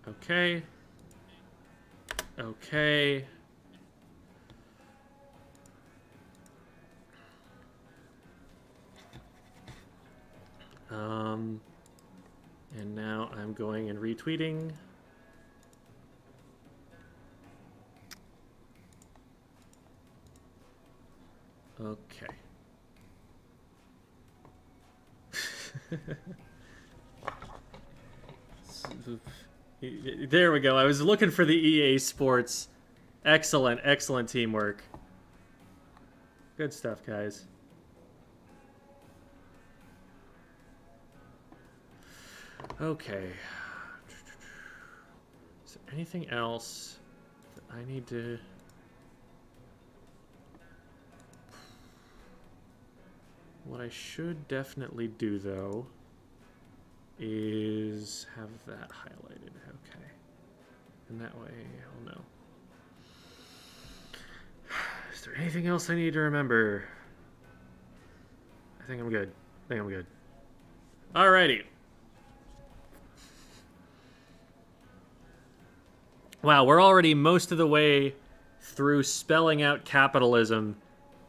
Okay. Okay. And now I'm going and retweeting. Okay. There we go. I was looking for the EA Sports. Excellent, excellent teamwork. Good stuff, guys. Okay. Is there anything else that I need to... What I should definitely do, though, is have that highlighted. Okay. And that way I'll know. Is there anything else I need to remember? I think I'm good. Alrighty. Wow, we're already most of the way through spelling out capitalism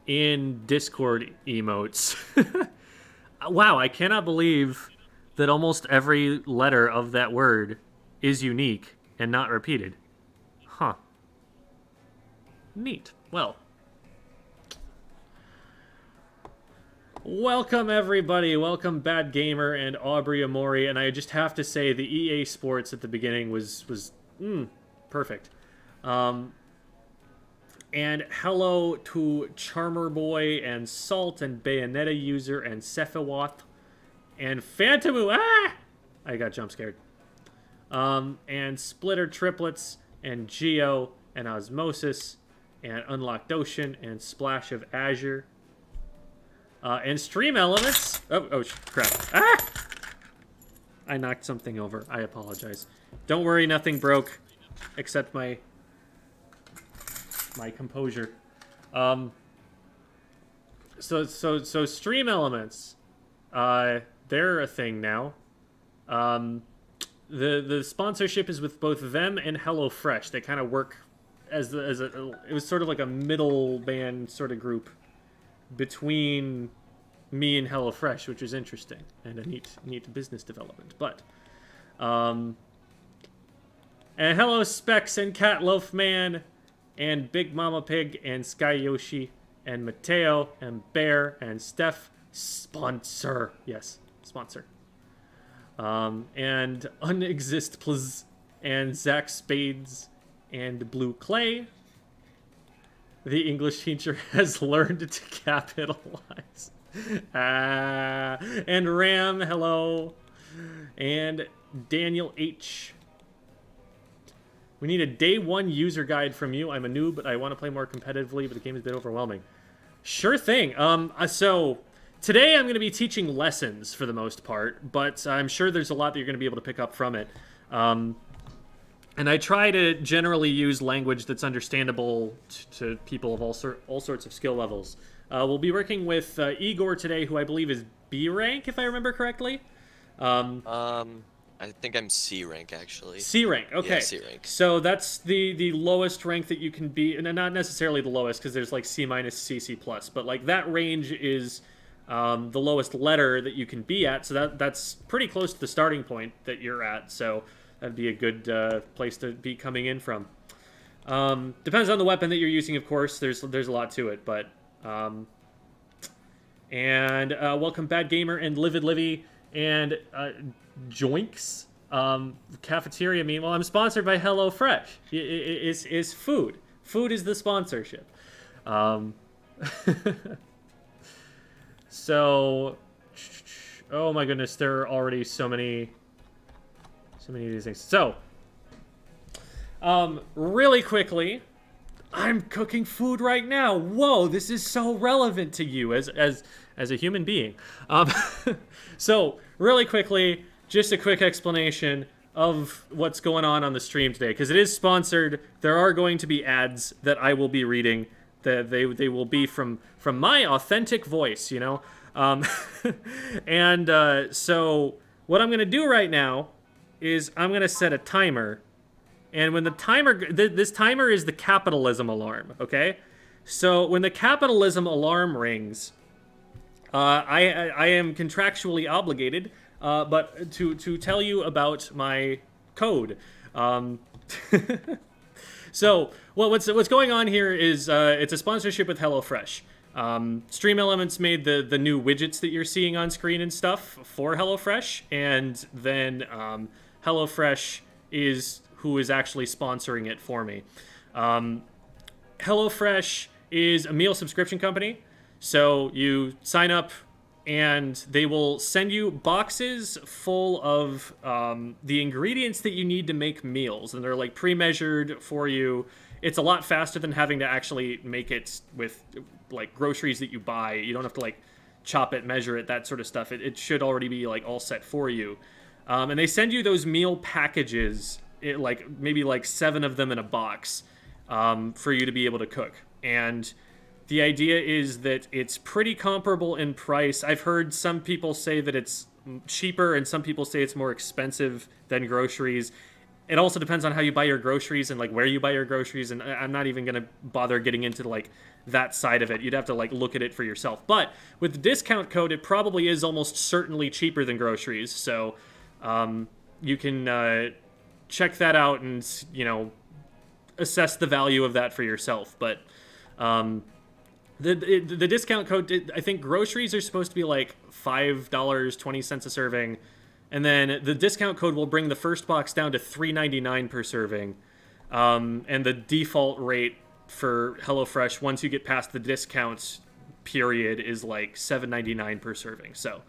in Discord emotes. Wow, I cannot believe that almost every letter of that word is unique and not repeated. Huh. Neat. Well. Welcome, everybody. Welcome, Bad Gamer and Aubrey Amori. And I just have to say, the EA Sports at the beginning was perfect. And hello to Charmer Boy and Salt and Bayonetta User and Sephiroth and Phantomu. Ah! I got jump scared. And Splitter Triplets and Geo and Osmosis and Unlocked Ocean and Splash of Azure. And Stream Elements. Oh, crap. Ah! I knocked something over. I apologize. Don't worry, nothing broke except my composure. So Stream Elements, they're a thing now. The sponsorship is with both them and HelloFresh. They kind of work as it was sort of like a middleman sort of group between me and HelloFresh, which is interesting and a neat business development. But and hello Specs and Cat Loaf Man and Big Mama Pig and Sky Yoshi and Mateo and Bear and Steph. Sponsor. Yes, sponsor. And Unexist Plus and Zach Spades and Blue Clay. The English teacher has learned to capitalize. And Ram, hello. And Daniel H. We need a day one user guide from you. I'm a noob, but I want to play more competitively, but the game is a bit overwhelming. Sure thing. So today I'm going to be teaching lessons for the most part, but I'm sure there's a lot that you're going to be able to pick up from it. And I try to generally use language that's understandable to people of all sorts of skill levels. We'll be working with Igor today, who I believe is B rank, if I remember correctly. I think I'm C rank, actually. C rank, okay. Yeah, C rank. So that's the lowest rank that you can be, and not necessarily the lowest, because there's like C minus, C, C plus, but like that range is the lowest letter that you can be at, so that's pretty close to the starting point that you're at, so that'd be a good place to be coming in from. Depends on the weapon that you're using, of course. There's a lot to it, but... and welcome Bad Gamer and Livid Livy and Joinks. Cafeteria meme. Well, I'm sponsored by HelloFresh. It's food. Food is the sponsorship. So, oh my goodness, there are already so many of these things. So, really quickly, I'm cooking food right now. Whoa, this is so relevant to you as a human being. So, really quickly, just a quick explanation of what's going on the stream today, because it is sponsored. There are going to be ads that I will be reading. That they will be from my authentic voice, you know. And so what I'm going to do right now is I'm going to set a timer. And when the timer, this timer is the capitalism alarm, okay? So when the capitalism alarm rings, I am contractually obligated, but to tell you about my code. So what's going on here is it's a sponsorship with HelloFresh. Stream Elements made the new widgets that you're seeing on screen and stuff for HelloFresh, and then HelloFresh is who is actually sponsoring it for me. HelloFresh is a meal subscription company, so you sign up and they will send you boxes full of the ingredients that you need to make meals, and they're like pre-measured for you. It's a lot faster than having to actually make it with like groceries that you buy. You don't have to like chop it, measure it, that sort of stuff. It should already be like all set for you. And they send you those meal packages, like maybe like 7 of them in a box, for you to be able to cook. And the idea is that it's pretty comparable in price. I've heard some people say that it's cheaper and some people say it's more expensive than groceries. It also depends on how you buy your groceries and like where you buy your groceries, and I'm not even going to bother getting into like that side of it. You'd have to like look at it for yourself. But with the discount code, it probably is almost certainly cheaper than groceries. So you can check that out and, you know, assess the value of that for yourself. But the discount code, I think groceries are supposed to be like $5.20 a serving. And then the discount code will bring the first box down to $3.99 per serving. And the default rate for HelloFresh, once you get past the discount period, is like $7.99 per serving. So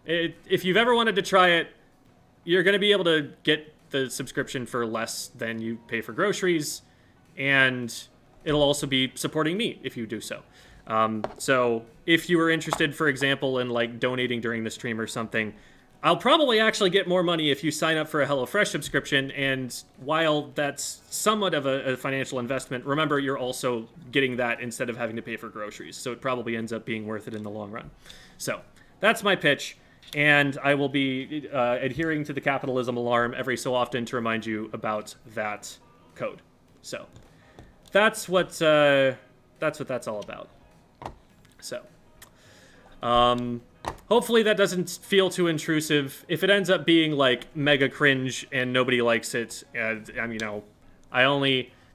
if you've ever wanted to try it, you're going to be able to get the subscription for less than you pay for groceries. And it'll also be supporting me if you do so. So if you were interested, for example, in like donating during the stream or something, I'll probably actually get more money if you sign up for a HelloFresh subscription, and while that's somewhat of a financial investment, remember you're also getting that instead of having to pay for groceries, so it probably ends up being worth it in the long run. So that's my pitch, and I will be adhering to the capitalism alarm every so often to remind you about that code. So that's what that's all about. So hopefully that doesn't feel too intrusive. If it ends up being like mega cringe and nobody likes it, there's going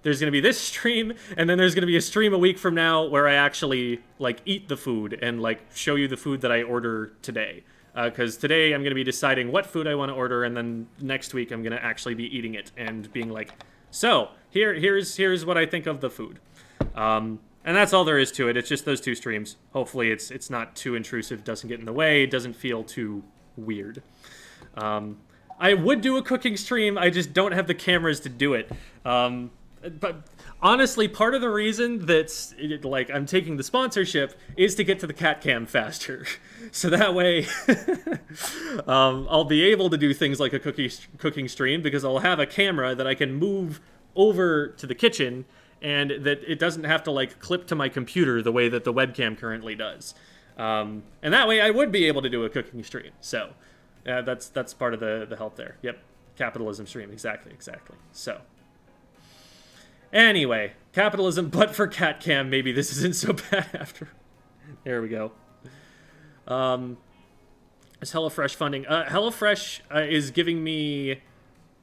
to be this stream, and then there's going to be a stream a week from now where I actually like eat the food and like show you the food that I order today. Because today I'm going to be deciding what food I want to order, and then next week I'm going to actually be eating it and being like, so here's what I think of the food. And that's all there is to it. It's just those 2 streams. Hopefully it's not too intrusive, doesn't get in the way, doesn't feel too weird. I would do a cooking stream, I just don't have the cameras to do it. But honestly, part of the reason that like I'm taking the sponsorship is to get to the cat cam faster. So that way I'll be able to do things like a cooking stream, because I'll have a camera that I can move over to the kitchen, and that it doesn't have to like clip to my computer the way that the webcam currently does. And that way I would be able to do a cooking stream. So that's part of the help there. Yep, capitalism stream, exactly. So anyway, capitalism, but for cat cam, maybe this isn't so bad after. There we go. Is HelloFresh funding? HelloFresh is giving me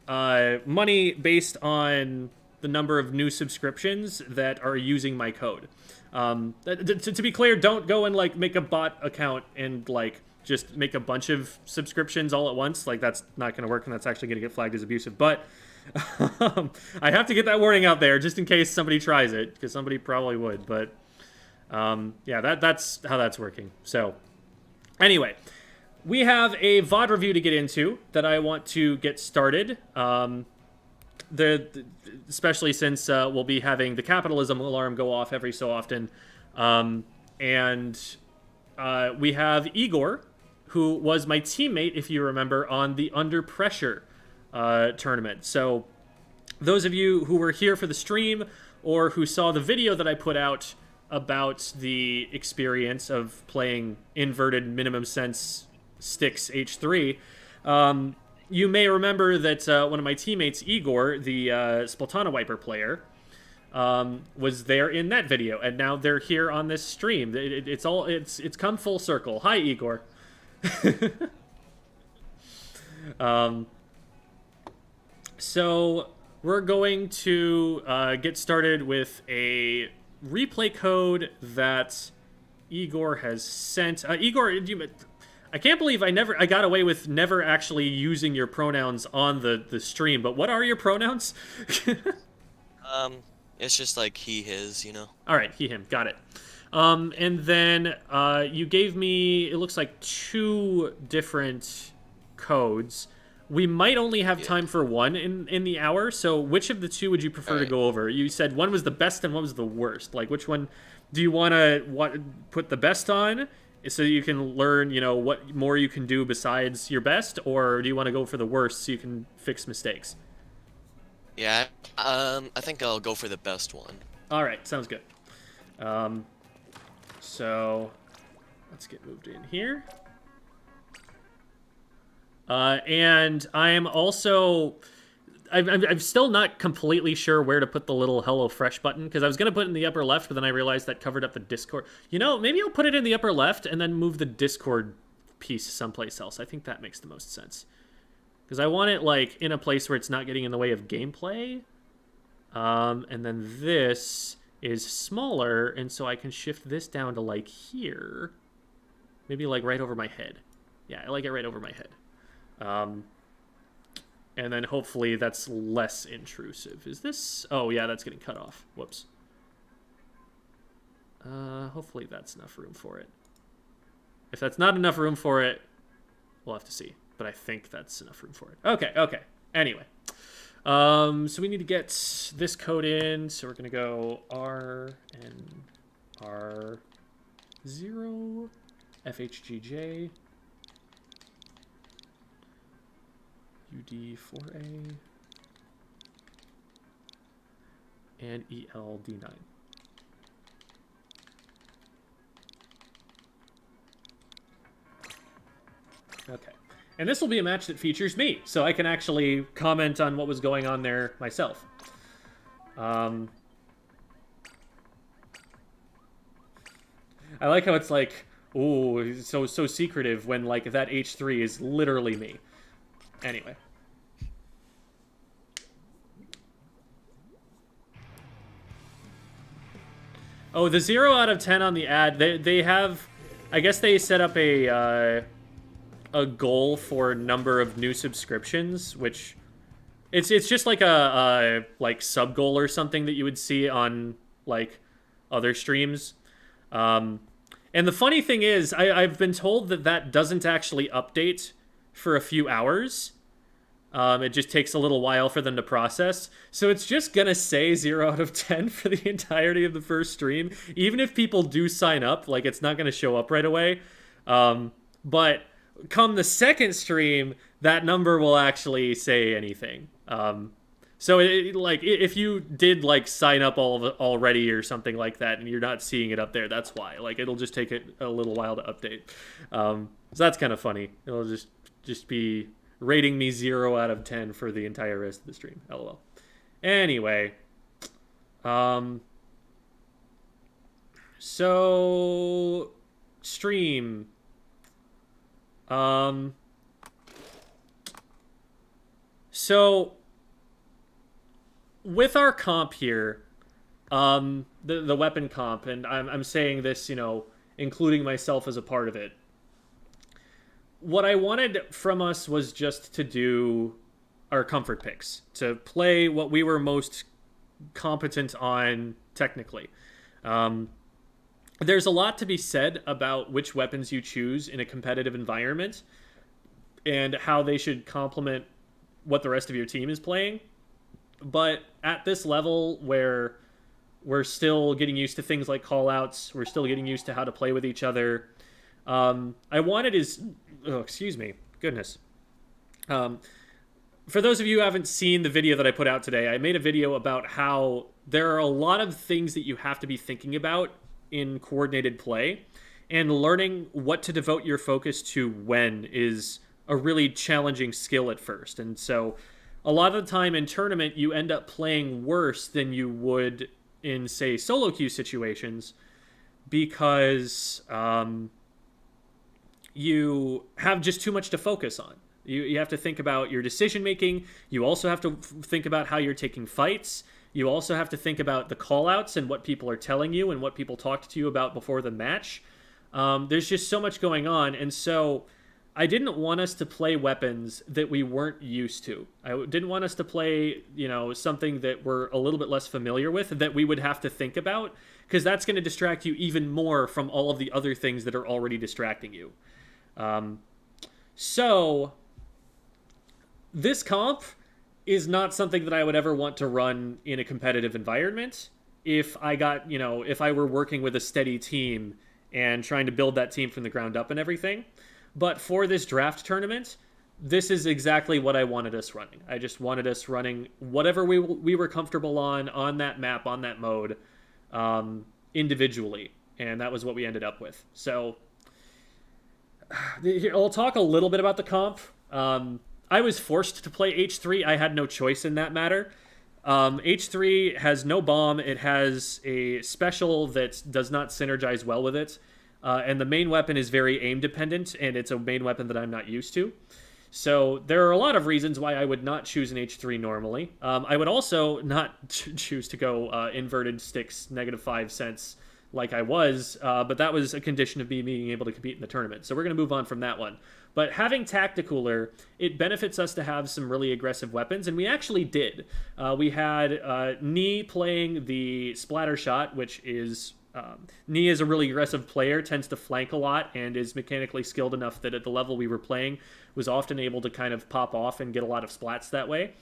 money based on the number of new subscriptions that are using my code. To be clear, don't go and like make a bot account and like just make a bunch of subscriptions all at once. Like that's not going to work, and that's actually going to get flagged as abusive. But I have to get that warning out there just in case somebody tries it, because somebody probably would. But yeah, that's how that's working. So anyway, we have a VOD review to get into that I want to get started. Especially since we'll be having the capitalism alarm go off every so often. And we have Igor, who was my teammate, if you remember, on the Under Pressure tournament. So those of you who were here for the stream or who saw the video that I put out about the experience of playing inverted minimum sense sticks H3. You may remember that one of my teammates, Igor, the Splatana Wiper player, was there in that video, and now they're here on this stream. It's come full circle. Hi, Igor. So we're going to get started with a replay code that Igor has sent. Igor, I can't believe I got away with never actually using your pronouns on the stream. But what are your pronouns? It's just like he, his, you know. All right, he, him, got it. And then you gave me, it looks like 2 different codes. We might only have time for one in the hour, so which of the 2 would you prefer to go over? You said one was the best and one was the worst. Like, which one do you want to put the best on so you can learn, you know, what more you can do besides your best, or do you want to go for the worst so you can fix mistakes? Yeah, I think I'll go for the best one. All right, sounds good. So let's get moved in here. And I am also, I'm still not completely sure where to put the little HelloFresh button, because I was going to put it in the upper left, but then I realized that covered up the Discord. You know, maybe I'll put it in the upper left and then move the Discord piece someplace else. I think that makes the most sense. Because I want it, like, in a place where it's not getting in the way of gameplay. And then this is smaller, and so I can shift this down to, like, here. Maybe, like, right over my head. Yeah, I like it right over my head. And then hopefully that's less intrusive. Is this... Oh, yeah, that's getting cut off. Whoops. Hopefully that's enough room for it. If that's not enough room for it, we'll have to see. But I think that's enough room for it. Okay. Anyway. So we need to get this code in. So we're going to go R and R0 FHGJ UD4A and ELD9. Okay. And this will be a match that features me, so I can actually comment on what was going on there myself. I like how it's like, ooh, so secretive when, like, that H3 is literally me. Anyway. Oh, the 0 out of 10 on the ad, they have... I guess they set up a goal for number of new subscriptions, which... It's just like a like sub goal or something that you would see on, like, other streams. And the funny thing is, I've been told that doesn't actually update for a few hours. It just takes a little while for them to process. So it's just gonna say 0 out of 10 for the entirety of the first stream. Even if people do sign up, like, it's not gonna show up right away. But come the second stream, that number will actually say anything. So like, if you did, like, sign up already or something like that, and you're not seeing it up there, that's why. Like, it'll just take it a little while to update. So that's kind of funny. It'll just be rating me 0 out of 10 for the entire rest of the stream. LOL. Anyway. So... Stream. So... With our comp here, the weapon comp, and I'm saying this, you know, including myself as a part of it, what I wanted from us was just to do our comfort picks, to play what we were most competent on technically. There's a lot to be said about which weapons you choose in a competitive environment and how they should complement what the rest of your team is playing. But at this level where we're still getting used to things like callouts, we're still getting used to how to play with each other, I wanted is... Oh, excuse me. Goodness. For those of you who haven't seen the video that I put out today, I made a video about how there are a lot of things that you have to be thinking about in coordinated play. and learning what to devote your focus to when is a really challenging skill at first. And so a lot of the time in tournament, you end up playing worse than you would in, say, solo queue situations because you have just too much to focus on. You have to think about your decision making. You also have to think about how you're taking fights. You also have to think about the call-outs and what people are telling you and what people talked to you about before the match. There's just so much going on, and so I didn't want us to play weapons that we weren't used to. I didn't want us to play, something that we're a little bit less familiar with that we would have to think about, because that's going to distract you even more from all of the other things that are already distracting you. So this comp is not something that I would ever want to run in a competitive environment. If I were working with a steady team and trying to build that team from the ground up and everything. But for this draft tournament, this is exactly what I wanted us running. I just wanted us running whatever we were comfortable on that map, on that mode, individually. And that was what we ended up with. So I'll talk a little bit about the comp. I was forced to play H3. I had no choice in that matter. H3 has no bomb. It has a special that does not synergize well with it. And the main weapon is very aim dependent, and it's a main weapon that I'm not used to. So there are a lot of reasons why I would not choose an H3 normally. I would also not choose to go inverted sticks, -5 like I was, but that was a condition of me being able to compete in the tournament. So we're going to move on from that one. But having Tacticooler, it benefits us to have some really aggressive weapons, and we actually did. We had Knee playing the splatter shot, which is... Knee is a really aggressive player, tends to flank a lot, and is mechanically skilled enough that at the level we were playing was often able to kind of pop off and get a lot of splats that way.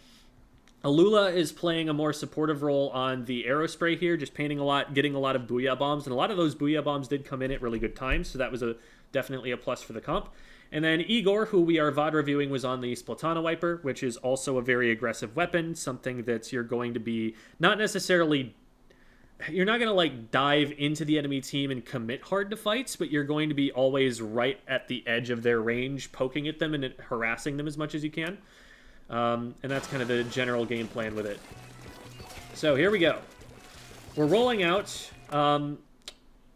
Alula is playing a more supportive role on the Aerospray here, just painting a lot, getting a lot of Booyah Bombs, and a lot of those Booyah Bombs did come in at really good times, so that was definitely a plus for the comp. And then Igor, who we are VOD reviewing, was on the Splatana Wiper, which is also a very aggressive weapon, something that you're going to be not necessarily... You're not going to, like, dive into the enemy team and commit hard to fights, but you're going to be always right at the edge of their range, poking at them and harassing them as much as you can. And that's kind of the general game plan with it. So here we go. We're rolling out.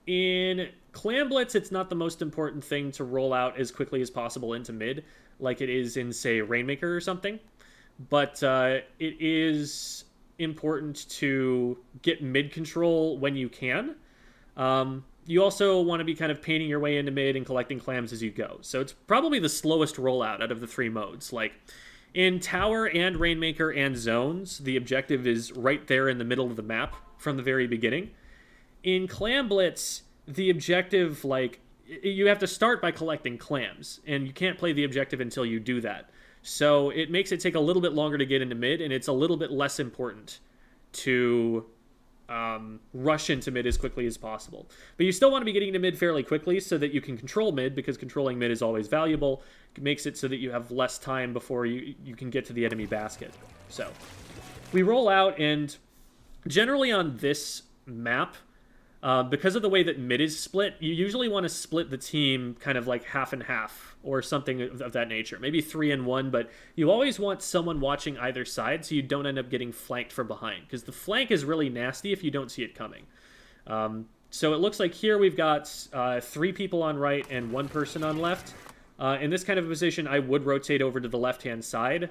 In Clam Blitz, it's not the most important thing to roll out as quickly as possible into mid, like it is in, say, Rainmaker or something. But it is important to get mid control when you can. You also want to be kind of painting your way into mid and collecting clams as you go. So it's probably the slowest rollout out of the three modes. Like, in Tower and Rainmaker and Zones, the objective is right there in the middle of the map from the very beginning. In Clam Blitz, the objective, like, you have to start by collecting clams, and you can't play the objective until you do that. So it makes it take a little bit longer to get into mid, and it's a little bit less important to rush into mid as quickly as possible. But you still want to be getting into mid fairly quickly so that you can control mid, because controlling mid is always valuable. It makes it so that you have less time before you can get to the enemy basket. So we roll out, and generally on this map, because of the way that mid is split, you usually want to split the team kind of like half and half or something of that nature. Maybe 3 and 1, but you always want someone watching either side so you don't end up getting flanked from behind, because the flank is really nasty if you don't see it coming. So it looks like here we've got 3 people on right and 1 person on left. In this kind of position, I would rotate over to the left-hand side.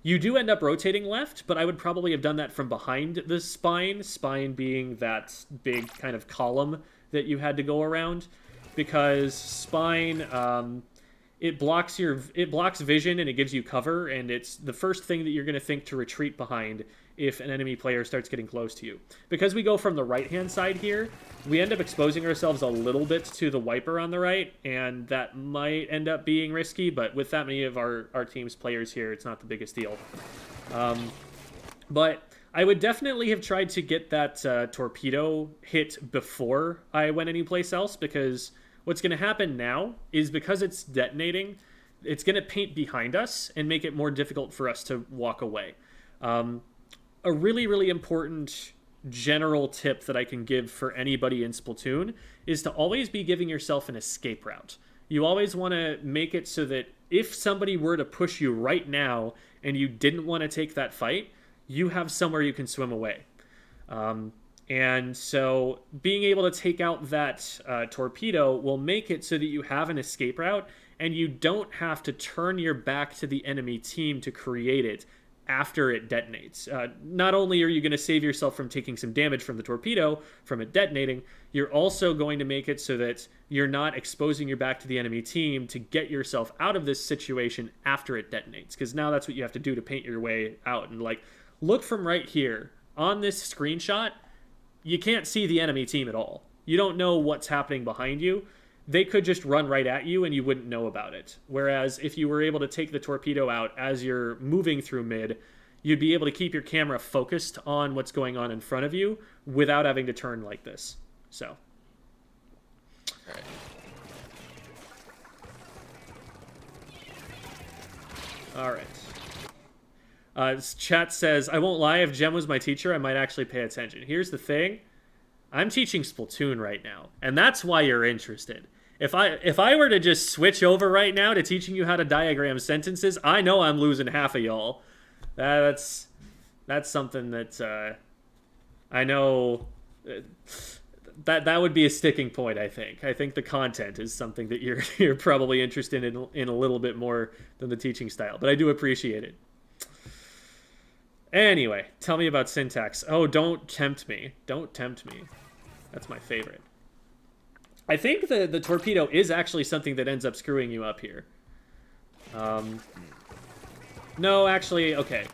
You do end up rotating left, but I would probably have done that from behind the spine being that big kind of column that you had to go around, because spine, it blocks vision and it gives you cover, and it's the first thing that you're going to think to retreat behind if an enemy player starts getting close to you. Because we go from the right-hand side here, we end up exposing ourselves a little bit to the Wiper on the right, and that might end up being risky, but with that many of our team's players here, it's not the biggest deal. But I would definitely have tried to get that torpedo hit before I went anyplace else, because what's going to happen now is, because it's detonating, it's going to paint behind us and make it more difficult for us to walk away. A really, really important general tip that I can give for anybody in Splatoon is to always be giving yourself an escape route. You always want to make it so that if somebody were to push you right now and you didn't want to take that fight, you have somewhere you can swim away. And so being able to take out that torpedo will make it so that you have an escape route and you don't have to turn your back to the enemy team to create it after it detonates. Not only are you going to save yourself from taking some damage from the torpedo, from it detonating, you're also going to make it so that you're not exposing your back to the enemy team to get yourself out of this situation after it detonates. Because now that's what you have to do to paint your way out. And like, look from right here. On this screenshot, you can't see the enemy team at all. You don't know what's happening behind you. They could just run right at you and you wouldn't know about it. Whereas if you were able to take the torpedo out as you're moving through mid, you'd be able to keep your camera focused on what's going on in front of you without having to turn like this. So. All right. All right. Chat says, I won't lie, if Jem was my teacher, I might actually pay attention. Here's the thing. I'm teaching Splatoon right now, and that's why you're interested. If I were to just switch over right now to teaching you how to diagram sentences, I know I'm losing half of y'all. That's something that I know that would be a sticking point. I think the content is something that you're probably interested in a little bit more than the teaching style, but I do appreciate it. Anyway, tell me about syntax. Oh, don't tempt me. Don't tempt me. That's my favorite. I think the torpedo is actually something that ends up screwing you up here. No, actually, okay.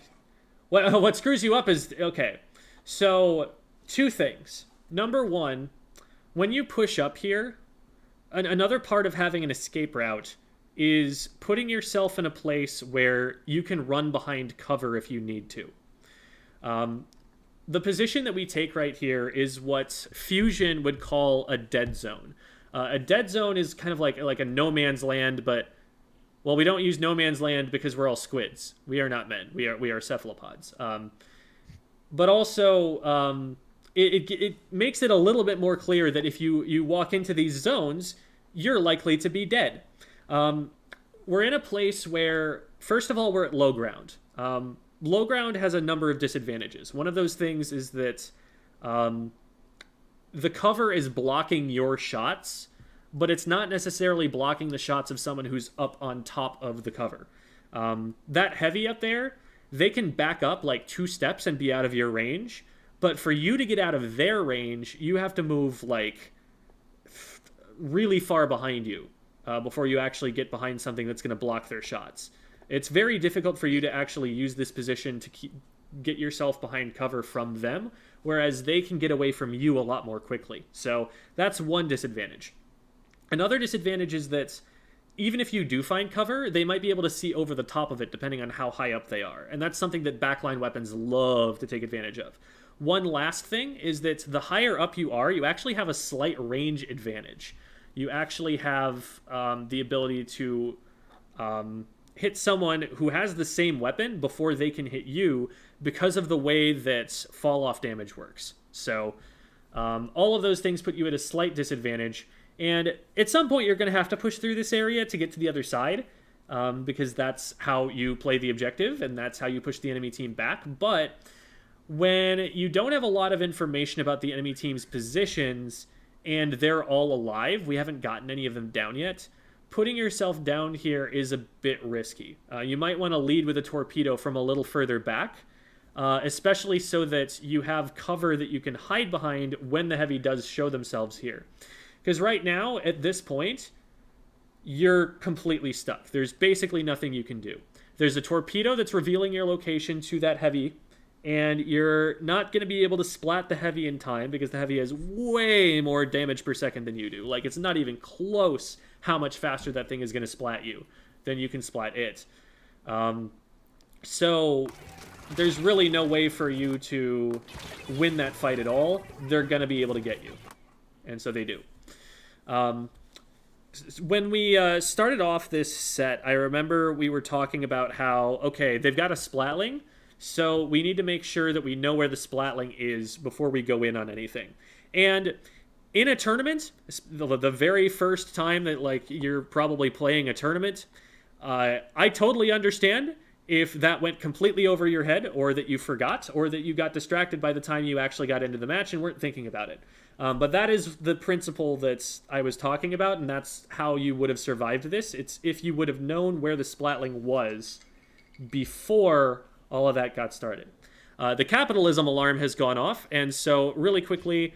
What screws you up is, okay. So, two things. Number one, when you push up here, another part of having an escape route is putting yourself in a place where you can run behind cover if you need to. The position that we take right here is what Fusion would call a dead zone. A dead zone is kind of like a no man's land, but, well, we don't use no man's land because we're all squids. We are not men. We are cephalopods. But also, it makes it a little bit more clear that if you walk into these zones, you're likely to be dead. We're in a place where, first of all, we're at low ground. Low ground has a number of disadvantages. One of those things is that the cover is blocking your shots, but it's not necessarily blocking the shots of someone who's up on top of the cover. That heavy up there, they can back up like 2 steps and be out of your range, but for you to get out of their range, you have to move like really far behind you before you actually get behind something that's going to block their shots. It's very difficult for you to actually use this position to get yourself behind cover from them, whereas they can get away from you a lot more quickly. So that's one disadvantage. Another disadvantage is that even if you do find cover, they might be able to see over the top of it depending on how high up they are. And that's something that backline weapons love to take advantage of. One last thing is that the higher up you are, you actually have a slight range advantage. You actually have the ability to hit someone who has the same weapon before they can hit you because of the way that fall-off damage works. So all of those things put you at a slight disadvantage. And at some point, you're going to have to push through this area to get to the other side because that's how you play the objective and that's how you push the enemy team back. But when you don't have a lot of information about the enemy team's positions and they're all alive, we haven't gotten any of them down yet, putting yourself down here is a bit risky. You might want to lead with a torpedo from a little further back, especially so that you have cover that you can hide behind when the heavy does show themselves here. Because right now, at this point, you're completely stuck. There's basically nothing you can do. There's a torpedo that's revealing your location to that heavy, and you're not going to be able to splat the heavy in time because the heavy has way more damage per second than you do. Like, it's not even close how much faster that thing is going to splat you than you can splat it. So there's really no way for you to win that fight at all. They're going to be able to get you. And so they do. When we started off this set, I remember we were talking about how, okay, they've got a splatling, So we need to make sure that we know where the splatling is before we go in on anything. And in a tournament, the very first time that like you're probably playing a tournament, I totally understand if that went completely over your head, or that you forgot, or that you got distracted by the time you actually got into the match and weren't thinking about it. But that is the principle that I was talking about, and that's how you would have survived this. It's if you would have known where the splatling was before all of that got started. The capitalism alarm has gone off, and so really quickly,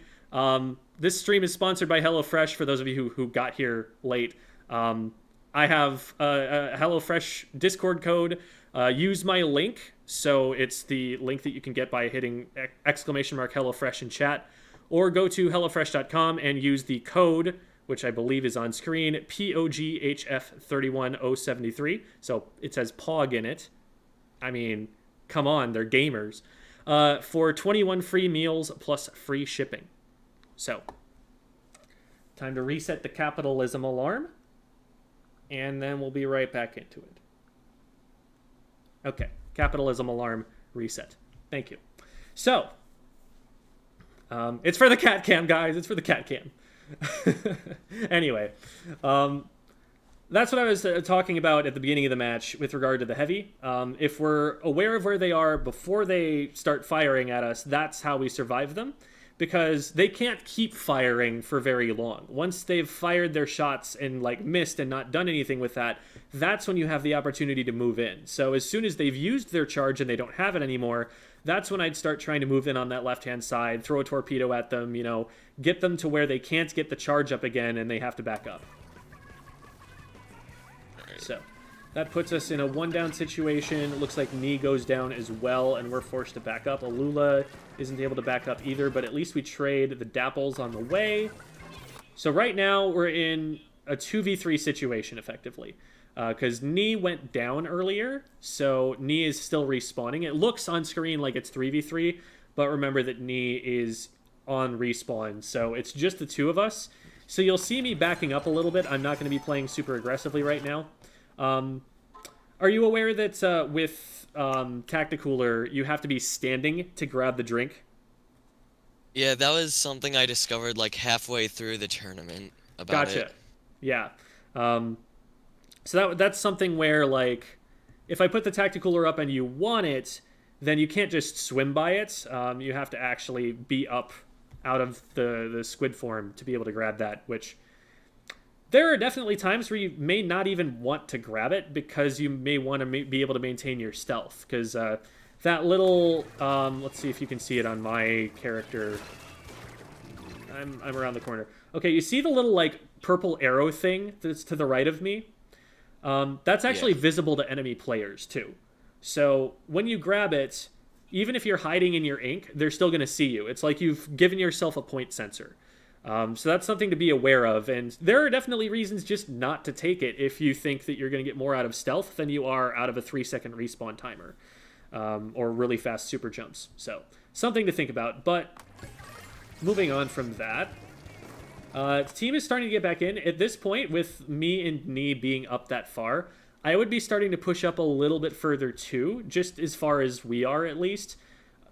this stream is sponsored by HelloFresh. For those of you who got here late, I have a HelloFresh Discord code. Use my link. So it's the link that you can get by hitting !HelloFresh in chat, or go to HelloFresh.com and use the code, which I believe is on screen, POGHF31073. So it says POG in it. I mean, come on, they're gamers. For 21 free meals plus free shipping. So, time to reset the capitalism alarm, and then we'll be right back into it. Okay, capitalism alarm reset. Thank you. So, it's for the cat cam, guys. It's for the cat cam. Anyway, that's what I was talking about at the beginning of the match with regard to the heavy. If we're aware of where they are before they start firing at us, that's how we survive them. Because they can't keep firing for very long. Once they've fired their shots and like missed and not done anything with that, that's when you have the opportunity to move in. So as soon as they've used their charge and they don't have it anymore, that's when I'd start trying to move in on that left-hand side, throw a torpedo at them, you know, get them to where they can't get the charge up again and they have to back up. So that puts us in a one-down situation. It looks like Knee goes down as well, and we're forced to back up. Alula isn't able to back up either, but at least we trade the dapples on the way. So right now, we're in a 2v3 situation, effectively. Because Knee went down earlier, so Knee is still respawning. It looks on screen like it's 3v3, but remember that Knee is on respawn, so it's just the two of us. So you'll see me backing up a little bit. I'm not going to be playing super aggressively right now. Are you aware that with Tacticooler, you have to be standing to grab the drink? Yeah, that was something I discovered like halfway through the tournament about Gotcha. it. Yeah. So that's something where, like, if I put the Tacticooler up and you want it, then you can't just swim by it. You have to actually be up out of the squid form to be able to grab that, which... There are definitely times where you may not even want to grab it because you may want to be able to maintain your stealth. Because that little... let's see if you can see it on my character. I'm around the corner. Okay, you see the little, like, purple arrow thing that's to the right of me? That's actually visible to enemy players, too. So when you grab it, even if you're hiding in your ink, they're still going to see you. It's like you've given yourself a point sensor. So that's something to be aware of, and there are definitely reasons just not to take it if you think that you're going to get more out of stealth than you are out of a 3-second respawn timer, or really fast super jumps. So, something to think about, but moving on from that, the team is starting to get back in. At this point, with me and Knee being up that far, I would be starting to push up a little bit further too, just as far as we are at least,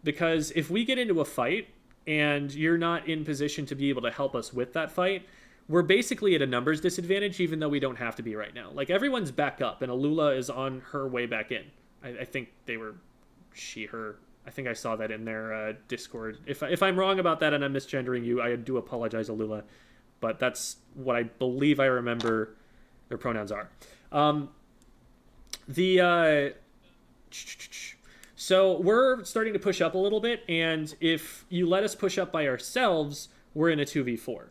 because if we get into a fight, and you're not in position to be able to help us with that fight, we're basically at a numbers disadvantage, even though we don't have to be right now. Like, everyone's back up, and Alula is on her way back in. I think they were her. I think I saw that in their Discord. If I'm wrong about that and I'm misgendering you, I do apologize, Alula. But that's what I believe I remember their pronouns are. So we're starting to push up a little bit, and if you let us push up by ourselves, we're in a 2v4.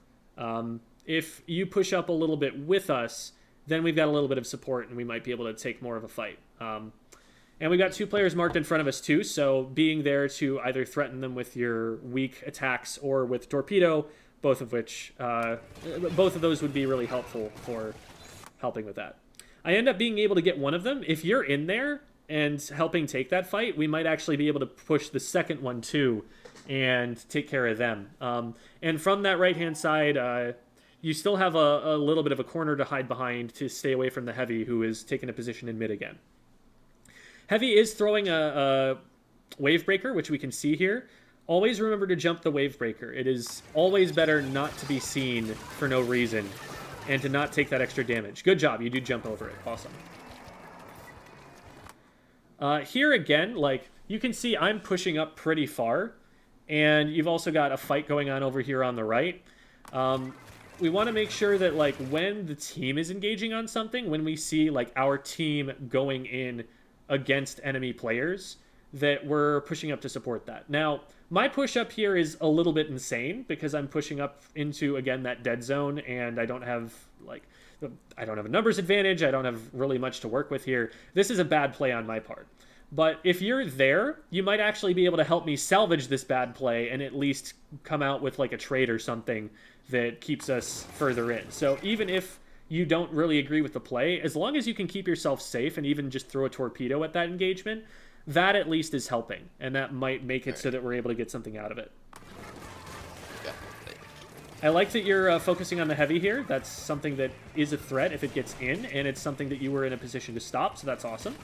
If you push up a little bit with us, then we've got a little bit of support, and we might be able to take more of a fight. And we've got two players marked in front of us, too, so being there to either threaten them with your weak attacks or with torpedo, both of those would be really helpful for helping with that. I end up being able to get one of them. If you're in there and helping take that fight, we might actually be able to push the second one too and take care of them. And from that right-hand side, you still have a little bit of a corner to hide behind to stay away from the Heavy, who is taking a position in mid again. Heavy is throwing a wave breaker, which we can see here, always remember to jump the wave breaker. It is always better not to be seen for no reason and to not take that extra damage. Good job. You do jump over it. Awesome. Here again, like, you can see I'm pushing up pretty far, and you've also got a fight going on over here on the right. We want to make sure that, like, when the team is engaging on something, when we see, like, our team going in against enemy players, that we're pushing up to support that. Now, my push up here is a little bit insane because I'm pushing up into, again, that dead zone, and I don't have, like, I don't have a numbers advantage. I don't have really much to work with here. This is a bad play on my part. But if you're there, you might actually be able to help me salvage this bad play and at least come out with, like, a trade or something that keeps us further in. So even if you don't really agree with the play, as long as you can keep yourself safe and even just throw a torpedo at that engagement, that at least is helping. And that might make it so that we're able to get something out of it. Yeah. I like that you're focusing on the heavy here. That's something that is a threat if it gets in, and it's something that you were in a position to stop, so that's awesome.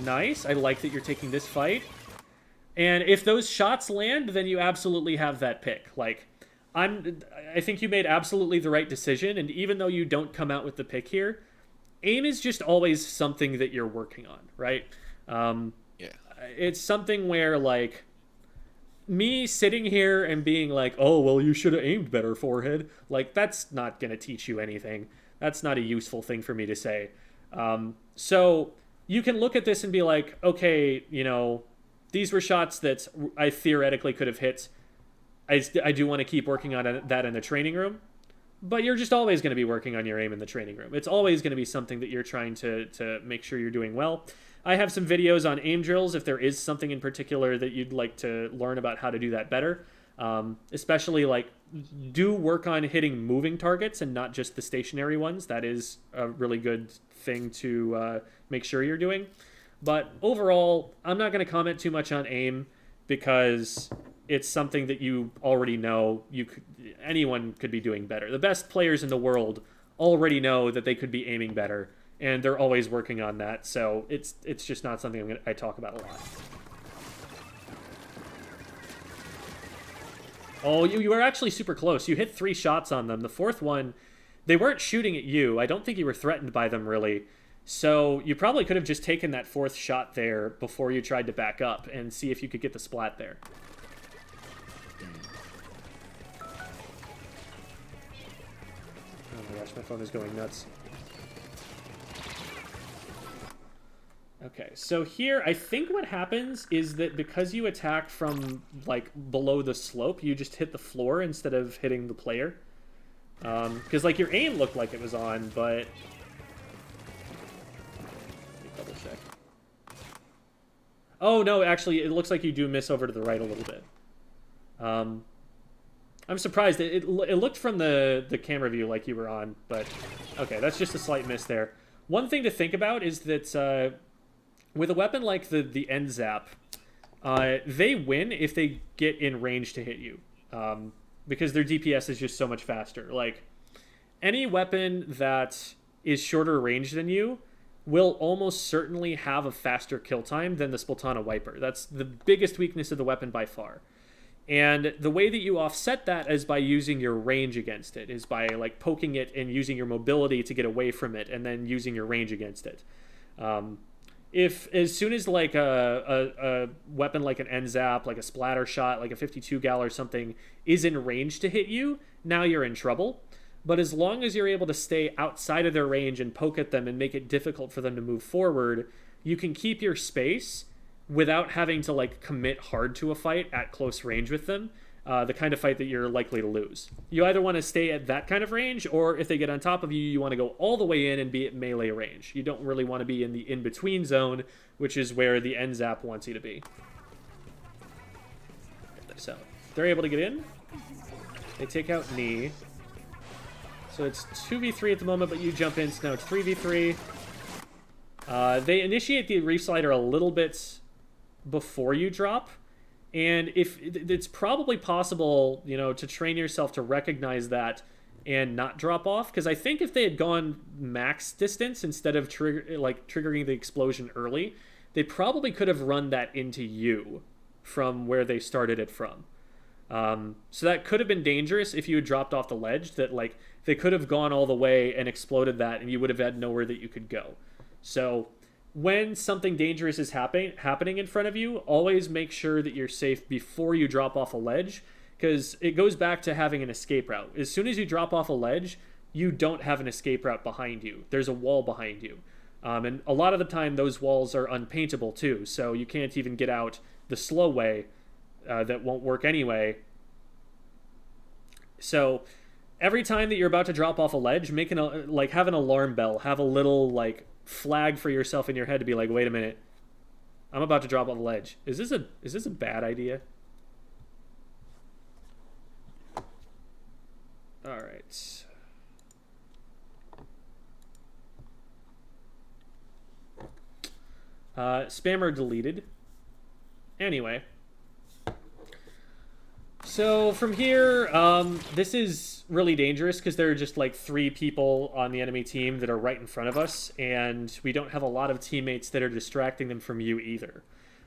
Nice. I like that you're taking this fight. And if those shots land, then you absolutely have that pick. Like, I think you made absolutely the right decision, and even though you don't come out with the pick here, aim is just always something that you're working on, right? Yeah. It's something where, like, me sitting here and being like, oh, well, you should have aimed better, forehead, like, that's not going to teach you anything. That's not a useful thing for me to say. So you can look at this and be like, okay, you know, these were shots that I theoretically could have hit. I do want to keep working on that in the training room. But you're just always going to be working on your aim in the training room. It's always going to be something that you're trying to make sure you're doing well. I have some videos on aim drills if there is something in particular that you'd like to learn about how to do that better. Especially, like, do work on hitting moving targets and not just the stationary ones. That is a really good thing to make sure you're doing. But overall, I'm not going to comment too much on aim because it's something that you already know. Anyone could be doing better. The best players in the world already know that they could be aiming better, and they're always working on that. So it's just not something I talk about a lot. Oh, you were actually super close. You hit 3 shots on them. The fourth one, they weren't shooting at you. I don't think you were threatened by them, really. So you probably could have just taken that 4th shot there before you tried to back up and see if you could get the splat there. Oh my gosh, my phone is going nuts. Okay, so here, I think what happens is that because you attack from, like, below the slope, you just hit the floor instead of hitting the player. Because, like, your aim looked like it was on, but... Let me double check. Oh, no, actually, it looks like you do miss over to the right a little bit. I'm surprised. It looked from the camera view like you were on, but... Okay, that's just a slight miss there. One thing to think about is that... with a weapon like the end zap, they win if they get in range to hit you, because their DPS is just so much faster. Like, any weapon that is shorter range than you will almost certainly have a faster kill time than the Splatana Wiper. That's the biggest weakness of the weapon by far. And the way that you offset that is by using your range against it, is by, like, poking it and using your mobility to get away from it, and then using your range against it. If as soon as, like, a weapon like an end zap, like a splatter shot, like a 52 gal or something, is in range to hit you, now you're in trouble. But as long as you're able to stay outside of their range and poke at them and make it difficult for them to move forward, you can keep your space without having to, like, commit hard to a fight at close range with them. The kind of fight that you're likely to lose. You either want to stay at that kind of range, or if they get on top of you, you want to go all the way in and be at melee range. You don't really want to be in the in-between zone, which is where the end zap wants you to be. So, they're able to get in. They take out knee. So it's 2v3 at the moment, but you jump in, so now it's 3v3. They initiate the Reef Slider a little bit before you drop. And if it's probably possible, you know, to train yourself to recognize that and not drop off. Because I think if they had gone max distance instead of triggering the explosion early, they probably could have run that into you from where they started it from. So that could have been dangerous if you had dropped off the ledge, that like they could have gone all the way and exploded that and you would have had nowhere that you could go. So when something dangerous is happening in front of you, always make sure that you're safe before you drop off a ledge, because it goes back to having an escape route. As soon as you drop off a ledge, you don't have an escape route behind you. There's a wall behind you. And a lot of the time, those walls are unpaintable too, so you can't even get out the slow way that won't work anyway. So every time that you're about to drop off a ledge, have an alarm bell, have a little like flag for yourself in your head to be like, wait a minute, I'm about to drop off a ledge. Is this a bad idea? All right. Spammer deleted. Anyway. So from here, this is really dangerous because there are just like 3 people on the enemy team that are right in front of us, and we don't have a lot of teammates that are distracting them from you either.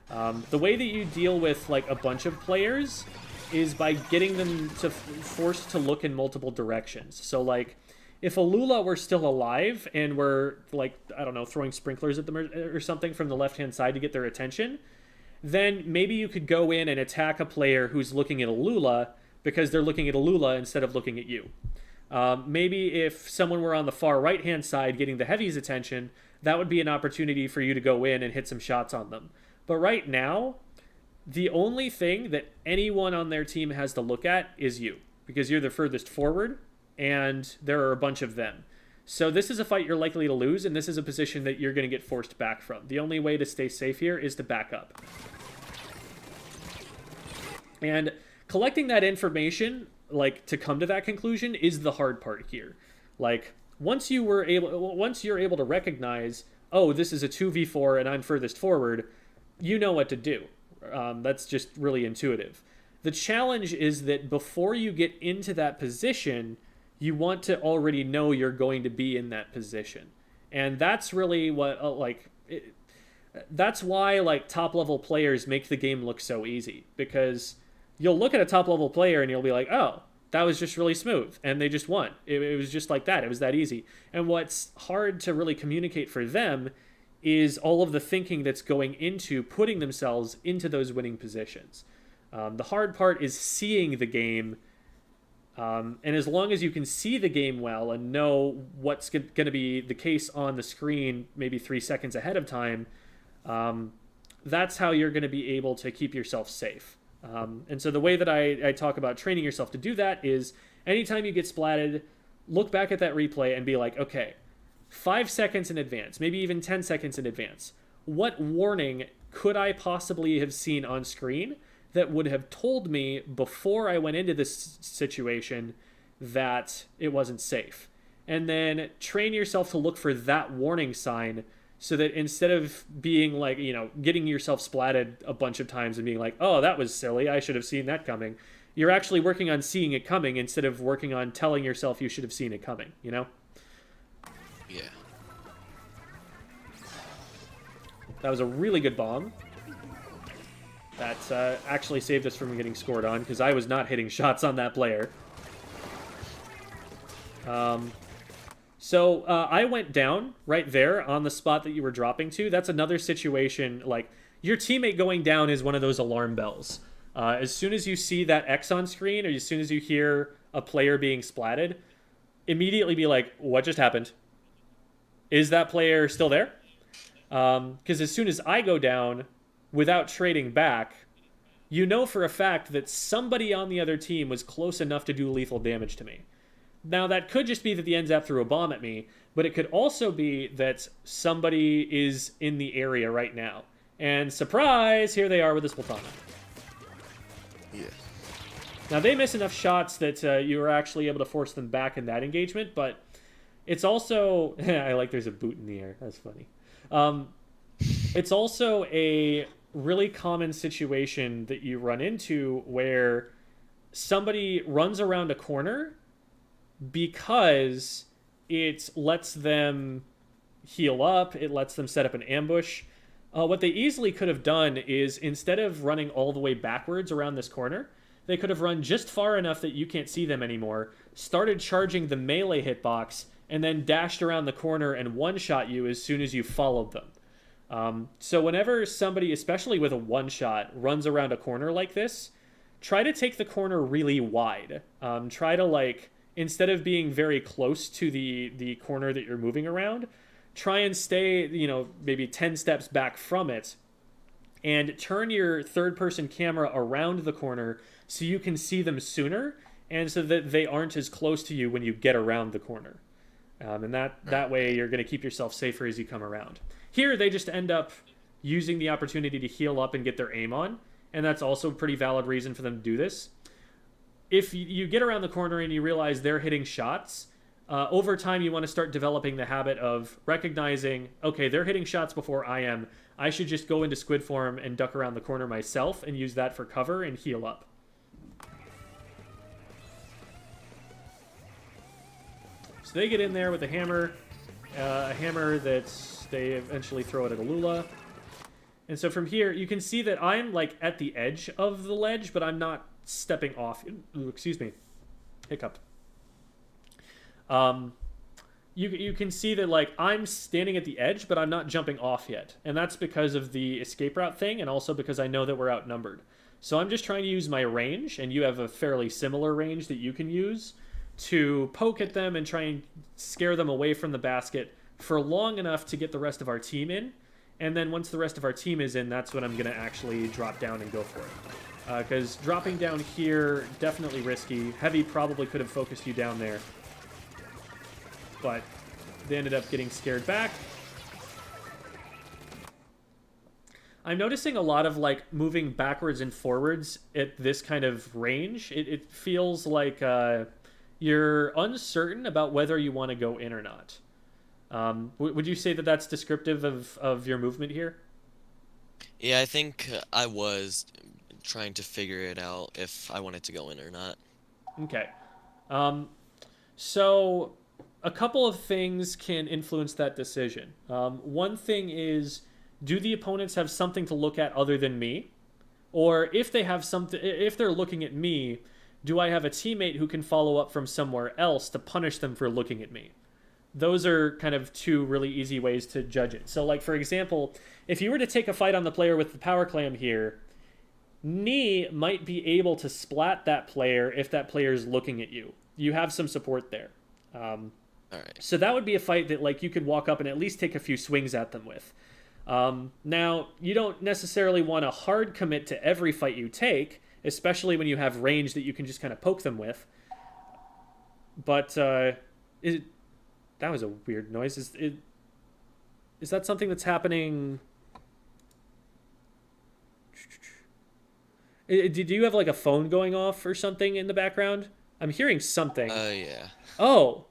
The way that you deal with like a bunch of players is by getting them to forced to look in multiple directions. So like, if Alula were still alive and we're like, I don't know, throwing sprinklers at them or something from the left-hand side to get their attention, then maybe you could go in and attack a player who's looking at Alula because they're looking at Alula instead of looking at you. Maybe if someone were on the far right-hand side getting the heavy's attention, that would be an opportunity for you to go in and hit some shots on them. But right now, the only thing that anyone on their team has to look at is you, because you're the furthest forward, and there are a bunch of them. So this is a fight you're likely to lose, and this is a position that you're going to get forced back from. The only way to stay safe here is to back up. And collecting that information, like, to come to that conclusion is the hard part here. Like, once you're able to recognize, oh, this is a 2v4 and I'm furthest forward, you know what to do. That's just really intuitive. The challenge is that before you get into that position, you want to already know you're going to be in that position. And that's really what, that's why, like, top-level players make the game look so easy. Because you'll look at a top-level player and you'll be like, oh, that was just really smooth. And they just won. It was just like that. It was that easy. And what's hard to really communicate for them is all of the thinking that's going into putting themselves into those winning positions. The hard part is seeing the game. And as long as you can see the game well and know what's going to be the case on the screen maybe 3 seconds ahead of time, that's how you're going to be able to keep yourself safe. And so the way that I talk about training yourself to do that is anytime you get splatted, look back at that replay and be like, okay, 5 seconds in advance, maybe even 10 seconds in advance, what warning could I possibly have seen on screen that would have told me before I went into this situation that it wasn't safe? And then train yourself to look for that warning sign so that instead of being like, getting yourself splatted a bunch of times and being like, oh, that was silly, I should have seen that coming, you're actually working on seeing it coming instead of working on telling yourself you should have seen it coming, Yeah. That was a really good bomb. That actually saved us from getting scored on, because I was not hitting shots on that player. So I went down right there on the spot that you were dropping to. That's another situation, like, your teammate going down is one of those alarm bells. As soon as you see that X on screen, or as soon as you hear a player being splatted, immediately be like, what just happened? Is that player still there? Because as soon as I go down, without trading back, you know for a fact that somebody on the other team was close enough to do lethal damage to me. Now, that could just be that the NZAP threw a bomb at me, but it could also be that somebody is in the area right now. And surprise, here they are with this Splatana. Yeah. Now, they miss enough shots that you were actually able to force them back in that engagement, but it's also... I like there's a boot in the air. That's funny. It's also a really common situation that you run into where somebody runs around a corner because it lets them heal up, it lets them set up an ambush. What they easily could have done is instead of running all the way backwards around this corner, they could have run just far enough that you can't see them anymore, started charging the melee hitbox, and then dashed around the corner and one-shot you as soon as you followed them. So whenever somebody, especially with a one-shot, runs around a corner like this, try to take the corner really wide. Try to, like, instead of being very close to the corner that you're moving around, try and stay, maybe 10 steps back from it, and turn your third-person camera around the corner so you can see them sooner, and so that they aren't as close to you when you get around the corner. And that way you're going to keep yourself safer as you come around. Here, they just end up using the opportunity to heal up and get their aim on, and that's also a pretty valid reason for them to do this. If you get around the corner and you realize they're hitting shots, over time you want to start developing the habit of recognizing, okay, they're hitting shots before I am. I should just go into squid form and duck around the corner myself and use that for cover and heal up. So they get in there with a hammer that they eventually throw it at Alula. And so from here, you can see that I'm, like, at the edge of the ledge, but I'm not stepping off. Ooh, excuse me. Hiccup. You can see that, like, I'm standing at the edge, but I'm not jumping off yet. And that's because of the escape route thing, and also because I know that we're outnumbered. So I'm just trying to use my range, and you have a fairly similar range that you can use to poke at them and try and scare them away from the basket for long enough to get the rest of our team in. And then once the rest of our team is in, that's when I'm going to actually drop down and go for it. Because dropping down here, definitely risky. Heavy probably could have focused you down there. But they ended up getting scared back. I'm noticing a lot of, like, moving backwards and forwards at this kind of range. It feels like you're uncertain about whether you want to go in or not. Would you say that that's descriptive of your movement here? Yeah, I think I was trying to figure it out if I wanted to go in or not. Okay. So a couple of things can influence that decision. One thing is, do the opponents have something to look at other than me? Or if they have something, if they're looking at me, do I have a teammate who can follow up from somewhere else to punish them for looking at me? Those are kind of two really easy ways to judge it. So, like, for example, if you were to take a fight on the player with the power clam here, Knee might be able to splat that player if that player is looking at you. You have some support there. All right. So that would be a fight that, like, you could walk up and at least take a few swings at them with. Now, you don't necessarily want to hard commit to every fight you take, especially when you have range that you can just kind of poke them with. But that was a weird noise. Is that something that's happening? Did you have, like, a phone going off or something in the background? I'm hearing something. Yeah. Oh.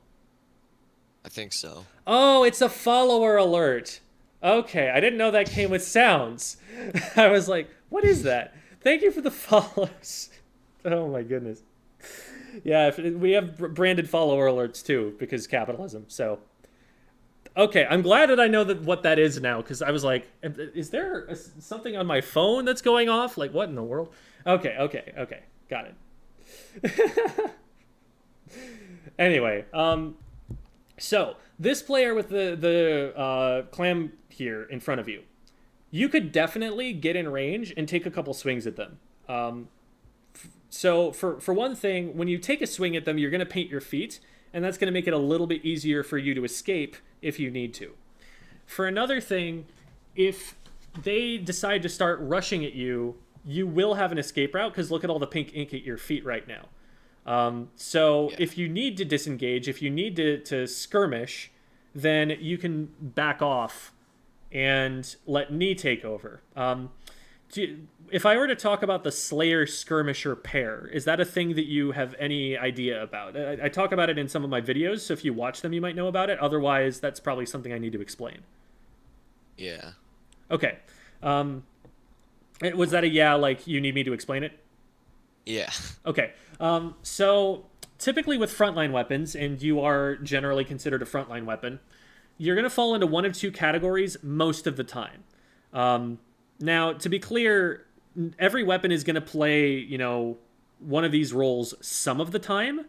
I think so. Oh, it's a follower alert. Okay, I didn't know that came with sounds. I was like, what is that? Thank you for the follows. Oh my goodness. Yeah, we have branded follower alerts too, because capitalism. So, okay, I'm glad that I know what that is now, because I was like, is there something on my phone that's going off? Like, what in the world? Okay, got it. Anyway, so this player with the clam here in front of you, you could definitely get in range and take a couple swings at them. So for one thing, when you take a swing at them, you're going to paint your feet, and that's going to make it a little bit easier for you to escape if you need to. For another thing, if they decide to start rushing at you, you will have an escape route, because look at all the pink ink at your feet right now. So if you need to disengage, if you need to skirmish, then you can back off and let Knee take over. If I were to talk about the Slayer Skirmisher pair, is that a thing that you have any idea about? I talk about it in some of my videos, so if you watch them, you might know about it. Otherwise, that's probably something I need to explain. Yeah. Okay. Was that a yeah, like you need me to explain it? Yeah. Okay. So typically with frontline weapons, and you are generally considered a frontline weapon, you're going to fall into one of two categories most of the time. Now, to be clear, every weapon is going to play, one of these roles some of the time,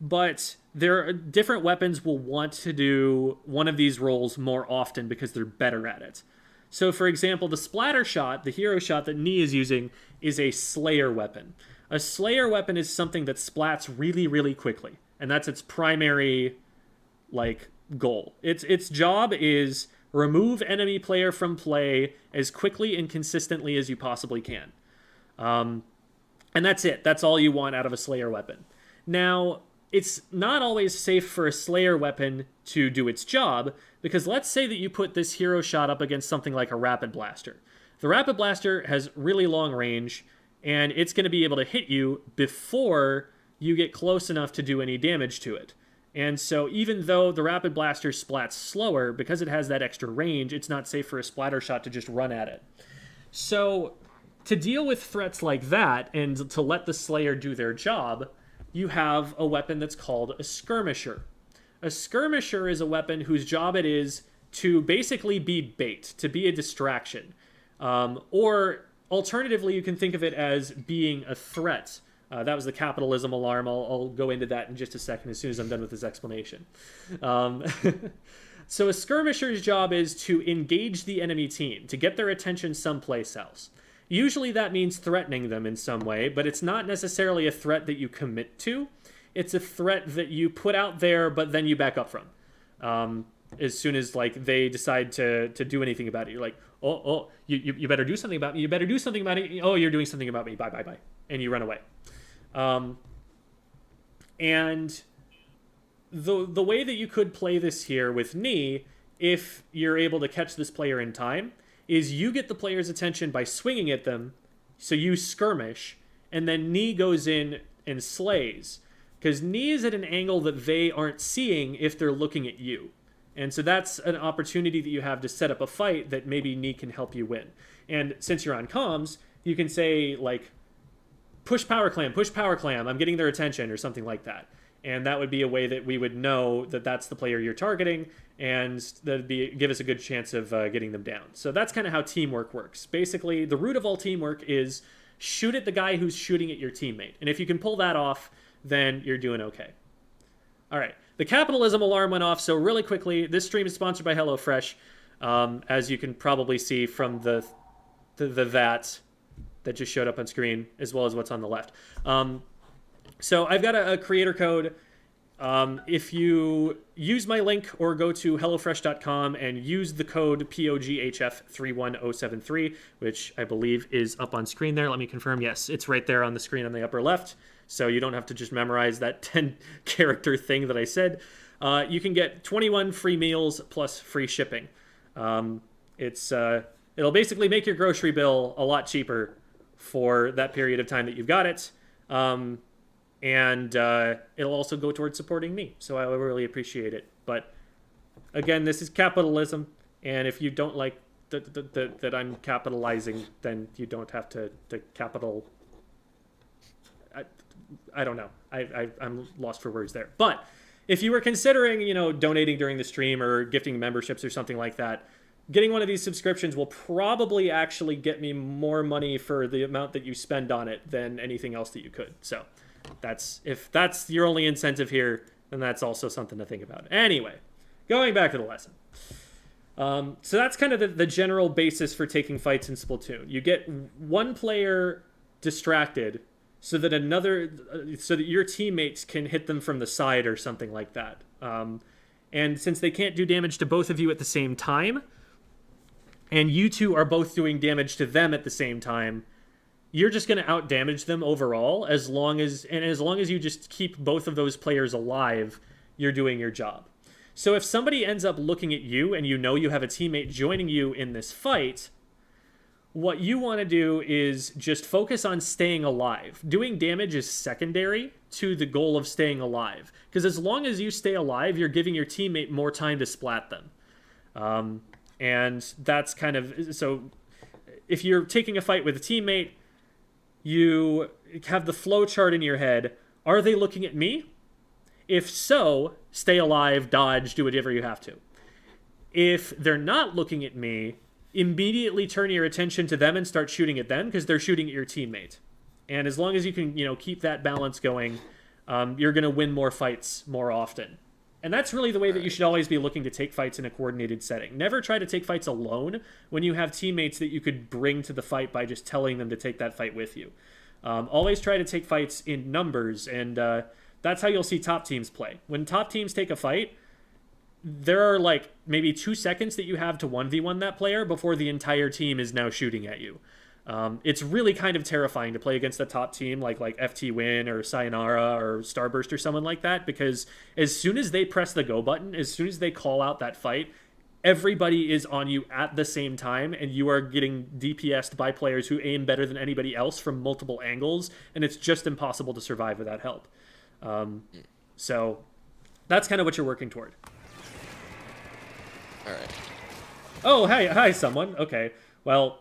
but there are different weapons will want to do one of these roles more often because they're better at it. So, for example, the splatter shot, the hero shot that Nee is using, is a Slayer weapon. A Slayer weapon is something that splats really, really quickly, and that's its primary, goal. Its job is remove enemy player from play as quickly and consistently as you possibly can. And that's it. That's all you want out of a Slayer weapon. Now, it's not always safe for a Slayer weapon to do its job, because let's say that you put this hero shot up against something like a Rapid Blaster. The Rapid Blaster has really long range, and it's going to be able to hit you before you get close enough to do any damage to it. And so even though the Rapid Blaster splats slower, because it has that extra range, it's not safe for a splatter shot to just run at it. So to deal with threats like that, and to let the Slayer do their job, you have a weapon that's called a Skirmisher. A Skirmisher is a weapon whose job it is to basically be bait, to be a distraction. Or alternatively, you can think of it as being a threat. That was the capitalism alarm. I'll go into that in just a second as soon as I'm done with this explanation. So a Skirmisher's job is to engage the enemy team, to get their attention someplace else. Usually that means threatening them in some way, but it's not necessarily a threat that you commit to. It's a threat that you put out there, but then you back up from. As soon as they decide to do anything about it, you're like, you better do something about me. You better do something about it. Oh, you're doing something about me. Bye, bye, bye. And you run away. And the way that you could play this here with Nee, if you're able to catch this player in time, is you get the player's attention by swinging at them, so you skirmish, and then Nee goes in and slays. Because Nee is at an angle that they aren't seeing if they're looking at you. And so that's an opportunity that you have to set up a fight that maybe Nee can help you win. And since you're on comms, you can say, push power clam, I'm getting their attention, or something like that. And that would be a way that we would know that that's the player you're targeting, and that'd give us a good chance of getting them down. So that's kind of how teamwork works. Basically, the root of all teamwork is shoot at the guy who's shooting at your teammate. And if you can pull that off, then you're doing okay. All right, the capitalism alarm went off, so really quickly, this stream is sponsored by HelloFresh, as you can probably see from the that just showed up on screen, as well as what's on the left. So I've got a creator code. If you use my link or go to HelloFresh.com and use the code POGHF31073, which I believe is up on screen there. Let me confirm. Yes, it's right there on the screen on the upper left. So you don't have to just memorize that 10-character thing that I said. You can get 21 free meals plus free shipping. It'll basically make your grocery bill a lot cheaper for that period of time that you've got it. And it'll also go towards supporting me. So I really appreciate it. But again, this is capitalism. And if you don't like that I'm capitalizing, then you don't have to capital. I don't know. I'm lost for words there. But if you were considering, donating during the stream or gifting memberships or something like that, getting one of these subscriptions will probably actually get me more money for the amount that you spend on it than anything else that you could. So if that's your only incentive here, then that's also something to think about. Anyway, going back to the lesson. So that's kind of the general basis for taking fights in Splatoon. You get one player distracted so that your teammates can hit them from the side or something like that. And since they can't do damage to both of you at the same time, and you two are both doing damage to them at the same time, you're just going to out-damage them overall, as long as you just keep both of those players alive, you're doing your job. So if somebody ends up looking at you and you have a teammate joining you in this fight, what you want to do is just focus on staying alive. Doing damage is secondary to the goal of staying alive. Because as long as you stay alive, you're giving your teammate more time to splat them. And that's kind of... So if you're taking a fight with a teammate, you have the flow chart in your head. Are they looking at me? If so, stay alive, dodge, do whatever you have to. If they're not looking at me, immediately turn your attention to them and start shooting at them because they're shooting at your teammate. And as long as you can, keep that balance going, you're going to win more fights more often. And that's really the way that you should always be looking to take fights in a coordinated setting. Never try to take fights alone when you have teammates that you could bring to the fight by just telling them to take that fight with you. Always try to take fights in numbers, and that's how you'll see top teams play. When top teams take a fight, there are like maybe 2 seconds that you have to 1v1 that player before the entire team is now shooting at you. It's really kind of terrifying to play against a top team like FT Win or Sayonara or Starburst or someone like that, because as soon as they press the go button, as soon as they call out that fight, everybody is on you at the same time, and you are getting DPS'd by players who aim better than anybody else from multiple angles, and it's just impossible to survive without help. So that's kind of what you're working toward. All right. Oh, hi, someone. Okay. Well,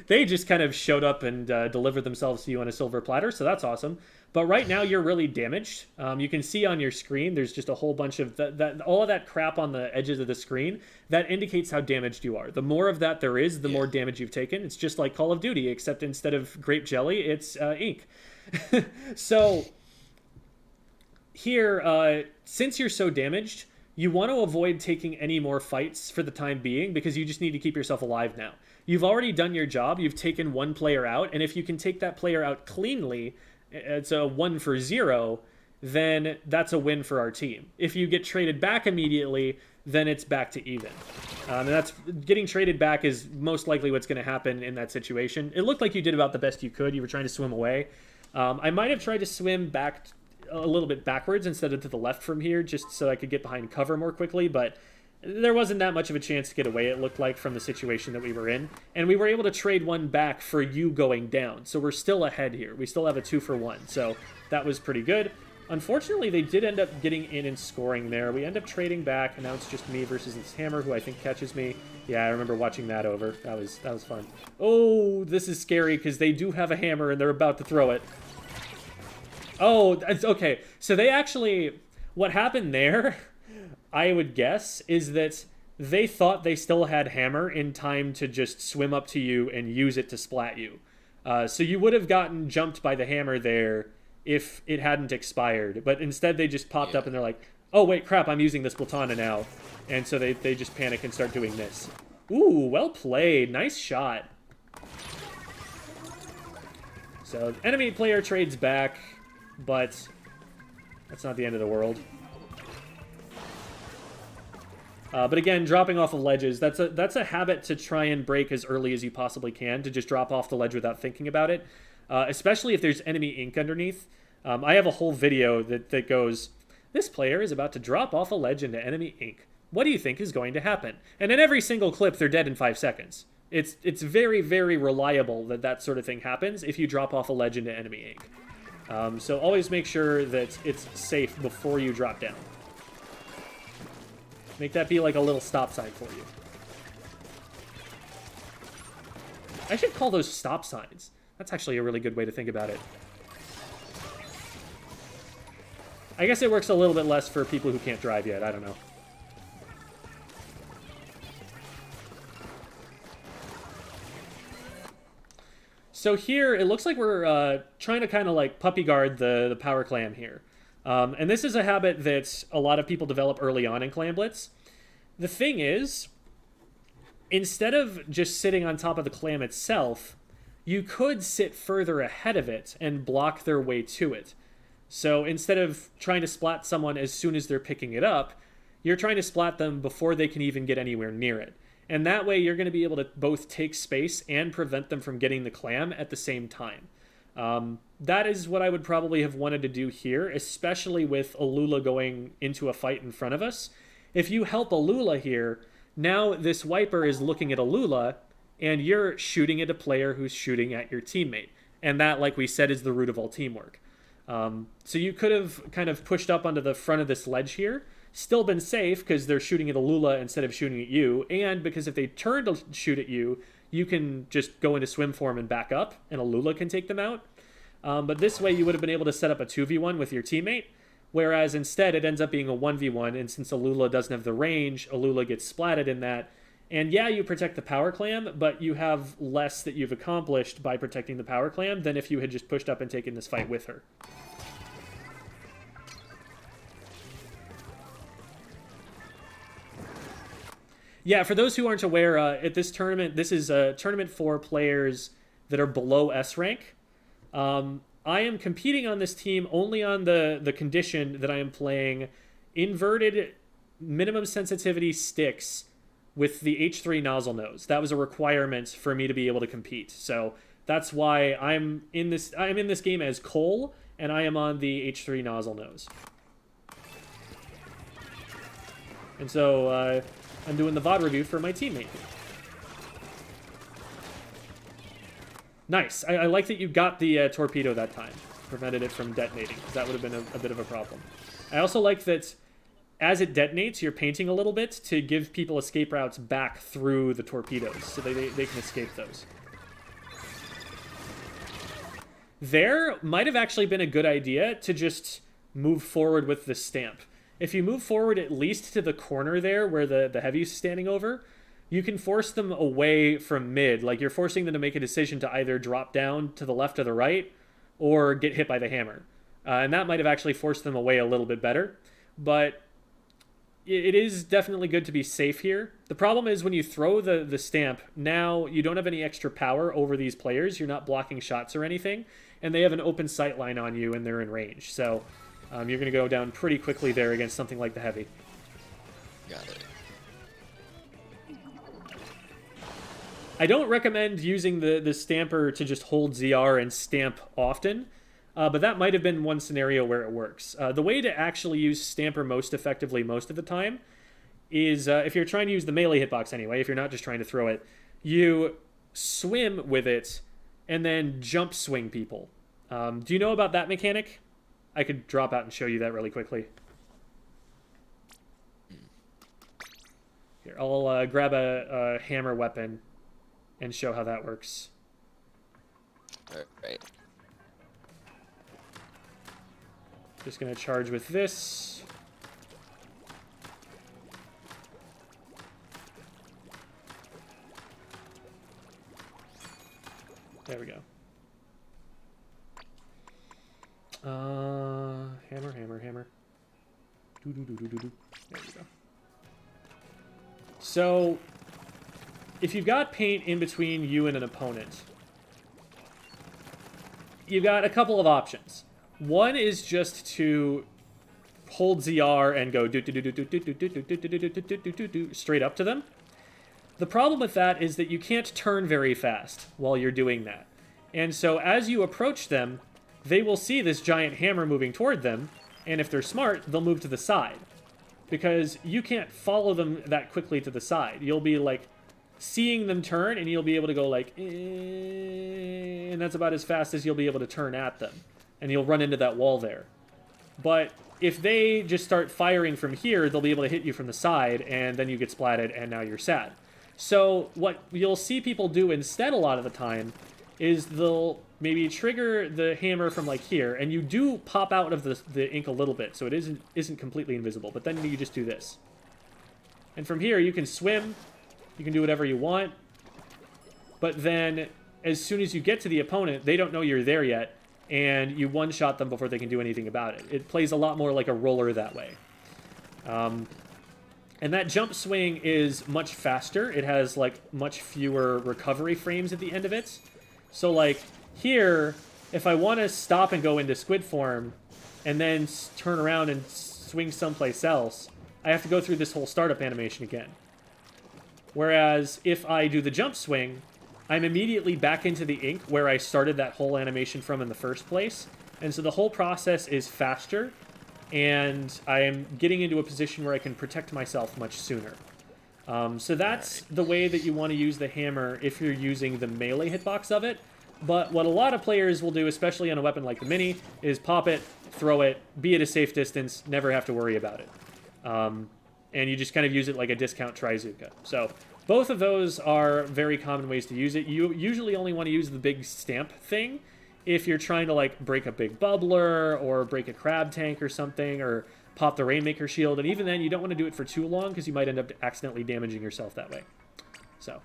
they just kind of showed up and delivered themselves to you on a silver platter, so that's awesome. But right now, you're really damaged. You can see on your screen, there's just a whole bunch of all of that crap on the edges of the screen. That indicates how damaged you are. The more of that there is, the more damage you've taken. It's just like Call of Duty, except instead of grape jelly, it's ink. So here, since you're so damaged, you want to avoid taking any more fights for the time being, because you just need to keep yourself alive now. You've already done your job. You've taken one player out, and if you can take that player out cleanly, it's a 1 for 0, then that's a win for our team. If you get traded back immediately, then it's back to even. And that's getting traded back is most likely what's going to happen in that situation. It looked like you did about the best you could. You were trying to swim away. I might have tried to swim back a little bit backwards instead of to the left from here, just so I could get behind cover more quickly, but there wasn't that much of a chance to get away, it looked like, from the situation that we were in. And we were able to trade one back for you going down, so we're still ahead here. We still have a 2 for 1, so that was pretty good. Unfortunately, they did end up getting in and scoring there. We end up trading back, and now it's just me versus this hammer, who I think catches me. Yeah, I remember watching that over. That was fun. Oh, this is scary, because they do have a hammer, and they're about to throw it. Oh, okay. So they actually... What happened there, I would guess, is that they thought they still had hammer in time to just swim up to you and use it to splat you. So you would have gotten jumped by the hammer there if it hadn't expired. But instead they just popped up and they're like, oh, wait, crap, I'm using this Platana now. And so they just panic and start doing this. Ooh, well played. Nice shot. So enemy player trades back, but that's not the end of the world. But again, dropping off of ledges, that's a habit to try and break as early as you possibly can, to just drop off the ledge without thinking about it, especially if there's enemy ink underneath. I have a whole video that goes, this player is about to drop off a ledge into enemy ink. What do you think is going to happen? And in every single clip, they're dead in 5 seconds. It's very, very reliable that sort of thing happens if you drop off a ledge into enemy ink. So always make sure that it's safe before you drop down. Make that be like a little stop sign for you. I should call those stop signs. That's actually a really good way to think about it. I guess it works a little bit less for people who can't drive yet. I don't know. So here, it looks like we're trying to kind of like puppy guard the power clam here. And this is a habit that a lot of people develop early on in Clam Blitz. The thing is, instead of just sitting on top of the clam itself, you could sit further ahead of it and block their way to it. So instead of trying to splat someone as soon as they're picking it up, you're trying to splat them before they can even get anywhere near it. And that way you're going to be able to both take space and prevent them from getting the clam at the same time. That is what I would probably have wanted to do here, especially with Alula going into a fight in front of us. If you help Alula here, now this wiper is looking at Alula, and you're shooting at a player who's shooting at your teammate. And that, like we said, is the root of all teamwork. So you could have kind of pushed up onto the front of this ledge here, still been safe because they're shooting at Alula instead of shooting at you, and because if they turn to shoot at you, you can just go into swim form and back up, and Alula can take them out. But this way you would have been able to set up a 2v1 with your teammate, whereas instead it ends up being a 1v1, and since Alula doesn't have the range, Alula gets splatted in that, And yeah, you protect the power clam, but you have less that you've accomplished by protecting the power clam than if you had just pushed up and taken this fight with her. Yeah, for those who aren't aware, at this tournament, this is a tournament for players that are below S rank. I am competing on this team only on the condition that I am playing inverted minimum sensitivity sticks with the H3 nozzle nose. That was a requirement for me to be able to compete. So that's why I'm in this game as Cole, and I am on the H3 nozzle nose. And so I'm doing the VOD review for my teammate. Nice. I like that you got the torpedo that time. Prevented it from detonating, because that would have been a bit of a problem. I also like that as it detonates, you're painting a little bit to give people escape routes back through the torpedoes, so they can escape those. There might have actually been a good idea to just move forward with the stamp. If you move forward at least to the corner there where the heavy's standing over, you can force them away from mid. Like, you're forcing them to make a decision to either drop down to the left or the right or get hit by the hammer. And that might have actually forced them away a little bit better. But it is definitely good to be safe here. The problem is when you throw the stamp, now you don't have any extra power over these players. You're not blocking shots or anything. And they have an open sight line on you and they're in range. So you're going to go down pretty quickly there against something like the heavy. Got it. I don't recommend using the stamper to just hold ZR and stamp often, but that might have been one scenario where it works. The way to actually use stamper most effectively most of the time is, if you're trying to use the melee hitbox anyway, if you're not just trying to throw it, you swim with it and then jump swing people. Do you know about that mechanic? I could drop out and show you that really quickly. Here, I'll grab a hammer weapon and show how that works. Alright. Just gonna charge with this. There we go. Hammer, hammer, hammer. There we go. So, if you've got paint in between you and an opponent, you've got a couple of options. One is just to hold ZR and go straight up to them. The problem with that is that you can't turn very fast while you're doing that. And so as you approach them, they will see this giant hammer moving toward them, and if they're smart, they'll move to the side. Because you can't follow them that quickly to the side. You'll be like seeing them turn, and you'll be able to go like, and that's about as fast as you'll be able to turn at them. And you'll run into that wall there. But if they just start firing from here, they'll be able to hit you from the side, and then you get splatted, and now you're sad. So what you'll see people do instead a lot of the time is they'll maybe trigger the hammer from like here, and you do pop out of the ink a little bit, so it isn't completely invisible, but then you just do this. And from here, you can swim, you can do whatever you want, but then as soon as you get to the opponent, they don't know you're there yet, and you one-shot them before they can do anything about it. It plays a lot more like a roller that way. And that jump swing is much faster. It has, like, much fewer recovery frames at the end of it. So, like, here, if I want to stop and go into squid form, and then turn around and swing someplace else, I have to go through this whole startup animation again. Whereas, if I do the jump swing, I'm immediately back into the ink where I started that whole animation from in the first place. And so the whole process is faster, and I am getting into a position where I can protect myself much sooner. So that's the way that you want to use the hammer if you're using the melee hitbox of it. But what a lot of players will do, especially on a weapon like the Mini, is pop it, throw it, be at a safe distance, never have to worry about it. And you just kind of use it like a discount Trizuka. So both of those are very common ways to use it. You usually only want to use the big stamp thing if you're trying to, like, break a big bubbler or break a crab tank or something, or pop the Rainmaker shield. And even then, you don't want to do it for too long because you might end up accidentally damaging yourself that way. So.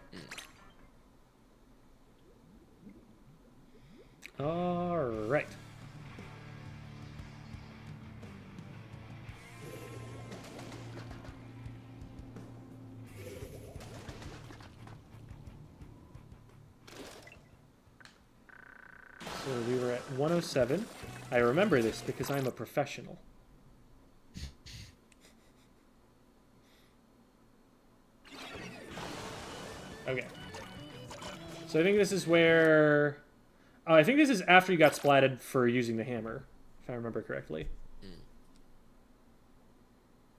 All right. So we were at 107. I remember this because I'm a professional. Okay. So I think this is where... Oh, I think this is after you got splatted for using the hammer, if I remember correctly.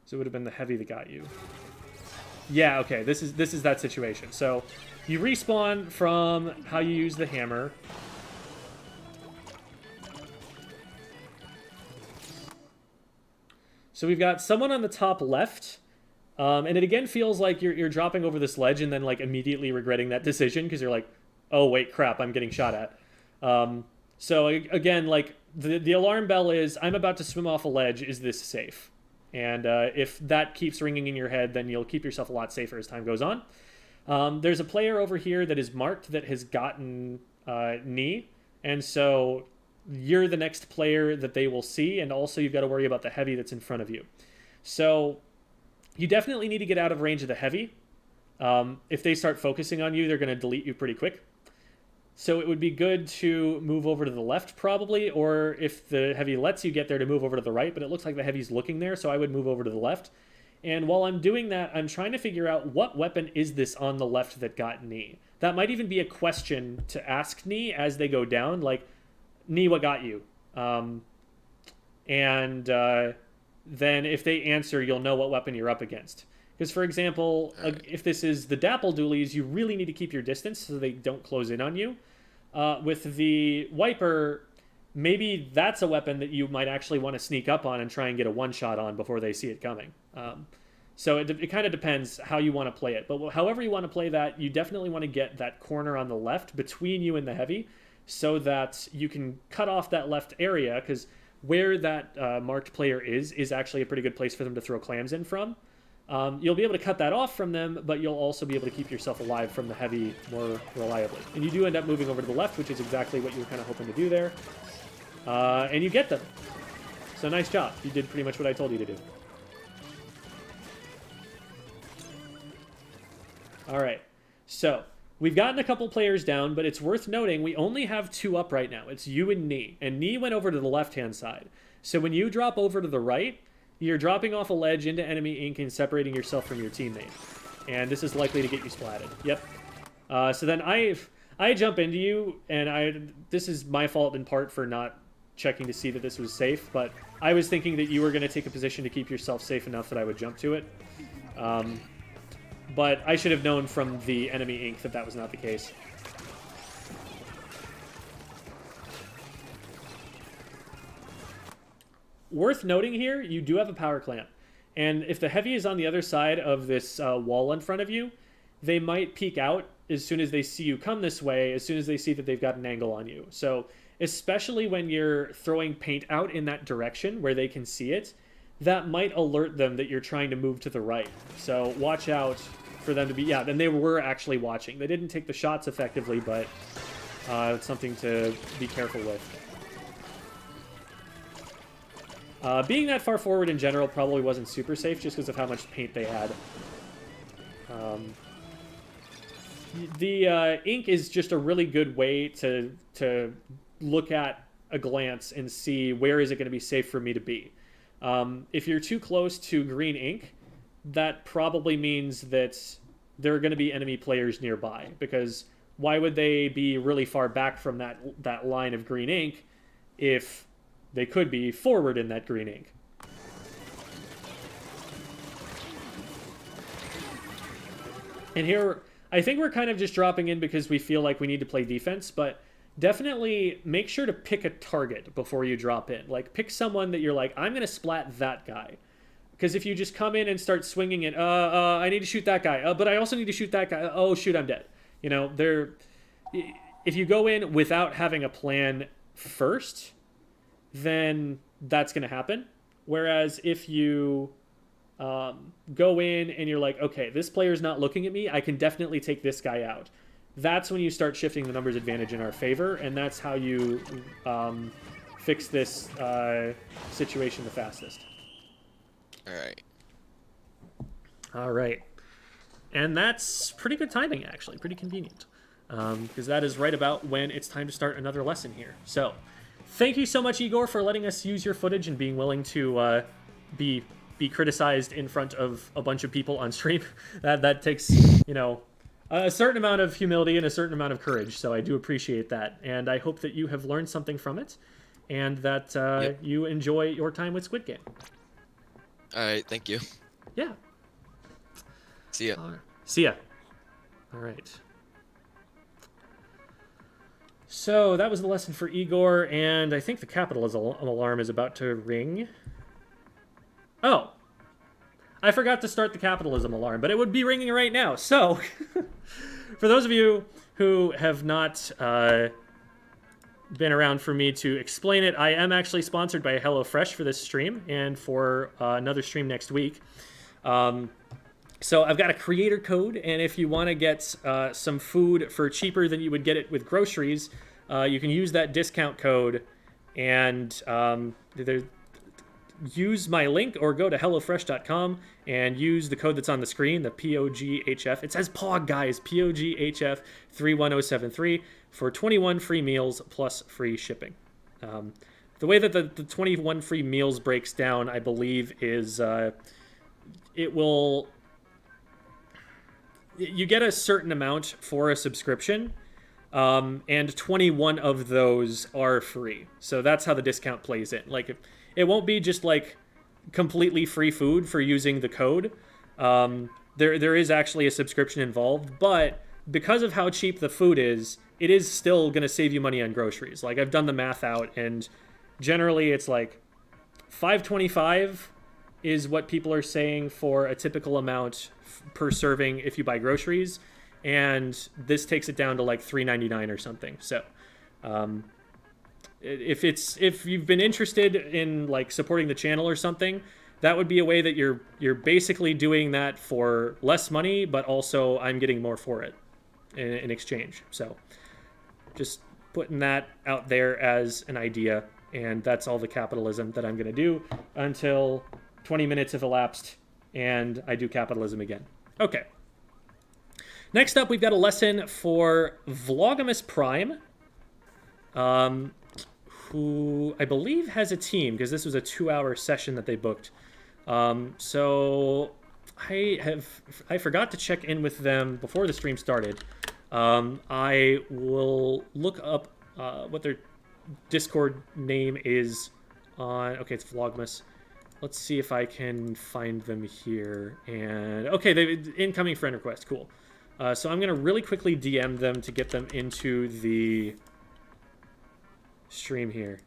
So it would have been the heavy that got you. Yeah, okay. This is that situation. So you respawn from how you use the hammer. So we've got someone on the top left, and it again feels like you're dropping over this ledge and then like immediately regretting that decision because you're like, oh wait, crap, I'm getting shot at. So again, like the alarm bell is, I'm about to swim off a ledge. Is this safe? And if that keeps ringing in your head, then you'll keep yourself a lot safer as time goes on. There's a player over here that is marked that has gotten knee, and so you're the next player that they will see, and also you've got to worry about the heavy that's in front of you. So you definitely need to get out of range of the heavy. If they start focusing on you, they're going to delete you pretty quick. So it would be good to move over to the left probably, or if the heavy lets you get there, to move over to the right, but it looks like the heavy's looking there, so I would move over to the left. And while I'm doing that, I'm trying to figure out what weapon is this on the left that got knee. That might even be a question to ask knee as they go down, like, knee, what got you? Then if they answer, you'll know what weapon you're up against. Because, for example, if this is the dapple dualies, you really need to keep your distance so they don't close in on you. With the wiper, maybe that's a weapon that you might actually want to sneak up on and try and get a one-shot on before they see it coming. So it kind of depends how you want to play it. But however you want to play that, you definitely want to get that corner on the left between you and the heavy so that you can cut off that left area, because where that marked player is actually a pretty good place for them to throw clams in from. You'll be able to cut that off from them, but you'll also be able to keep yourself alive from the heavy more reliably. And you do end up moving over to the left, which is exactly what you were kind of hoping to do there. And you get them. So nice job. You did pretty much what I told you to do. All right. So we've gotten a couple players down, but it's worth noting we only have 2 up right now. It's you and Knee. And Knee went over to the left-hand side. So when you drop over to the right, you're dropping off a ledge into enemy ink and separating yourself from your teammate. And this is likely to get you splatted. Yep. So then I jump into you, and this is my fault in part for not checking to see that this was safe, but I was thinking that you were going to take a position to keep yourself safe enough that I would jump to it. But I should have known from the enemy ink that that was not the case. Worth noting here, you do have a power clamp. And if the heavy is on the other side of this wall in front of you, they might peek out as soon as they see you come this way, as soon as they see that they've got an angle on you. So especially when you're throwing paint out in that direction where they can see it, that might alert them that you're trying to move to the right. So watch out for them to be... Yeah, and they were actually watching. They didn't take the shots effectively, but it's something to be careful with. Being that far forward in general probably wasn't super safe just because of how much paint they had. The ink is just a really good way to look at a glance and see where is it going to be safe for me to be. If you're too close to green ink, that probably means that there are going to be enemy players nearby, because why would they be really far back from that line of green ink if they could be forward in that green ink? And here, I think we're kind of just dropping in because we feel like we need to play defense, but definitely make sure to pick a target before you drop in. Like, pick someone that you're like, I'm going to splat that guy. Because if you just come in and start swinging it, I need to shoot that guy, but I also need to shoot that guy. Oh, shoot, I'm dead. You know, if you go in without having a plan first, then that's going to happen. Whereas if you go in and you're like, okay, this player's not looking at me. I can definitely take this guy out. That's when you start shifting the numbers advantage in our favor, and that's how you fix this situation the fastest. All right. All right. And that's pretty good timing, actually. Pretty convenient. Because that is right about when it's time to start another lesson here. So, thank you so much, Igor, for letting us use your footage and being willing to be criticized in front of a bunch of people on stream. That takes, a certain amount of humility and a certain amount of courage. So I do appreciate that. And I hope that you have learned something from it and that you enjoy your time with Squid Game. All right. Thank you. Yeah. See ya. See ya. All right. So that was the lesson for Igor, and I think the capitalism alarm is about to ring. Oh. I forgot to start the capitalism alarm, but it would be ringing right now. So, for those of you who have not been around for me to explain it, I am actually sponsored by HelloFresh for this stream and for another stream next week. So I've got a creator code, and if you want to get some food for cheaper than you would get it with groceries, you can use that discount code and use my link or go to HelloFresh.com and use the code that's on the screen, the POGHF. It says POG, guys, POGHF 31073 for 21 free meals plus free shipping. The way that the 21 free meals breaks down, I believe, is you get a certain amount for a subscription, and 21 of those are free. So that's how the discount plays in. Like, it won't be just like completely free food for using the code. There is actually a subscription involved, but because of how cheap the food is, it is still going to save you money on groceries. Like, I've done the math out, and generally it's like $5.25 is what people are saying for a typical amount per serving if you buy groceries, and this takes it down to like $3.99 or something. So if you've been interested in like supporting the channel or something, that would be a way that you're basically doing that for less money, but also I'm getting more for it in exchange. So just putting that out there as an idea, and that's all the capitalism that I'm going to do until 20 minutes have elapsed and I do capitalism again. Okay. Next up, we've got a lesson for Vlogmas Prime, who I believe has a team, because this was a 2-hour session that they booked. So I forgot to check in with them before the stream started. I will look up what their Discord name is on. Okay, it's Vlogmas. Let's see if I can find them here. And okay, they incoming friend request. Cool. So I'm gonna really quickly DM them to get them into the stream here.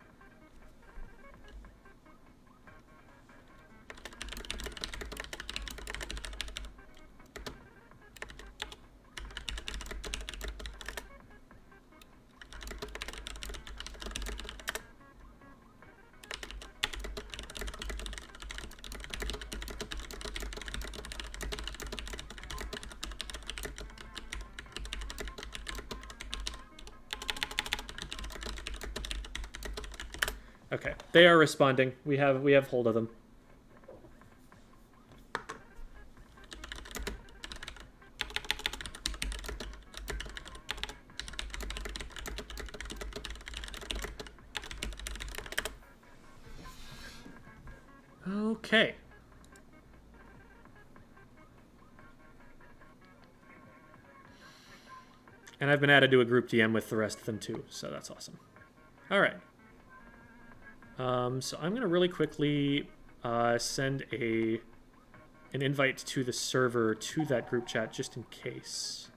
Okay, they are responding. We have hold of them. Okay. And I've been added to a group DM with the rest of them too, so that's awesome. All right. So I'm going to really quickly send an invite to the server to that group chat just in case.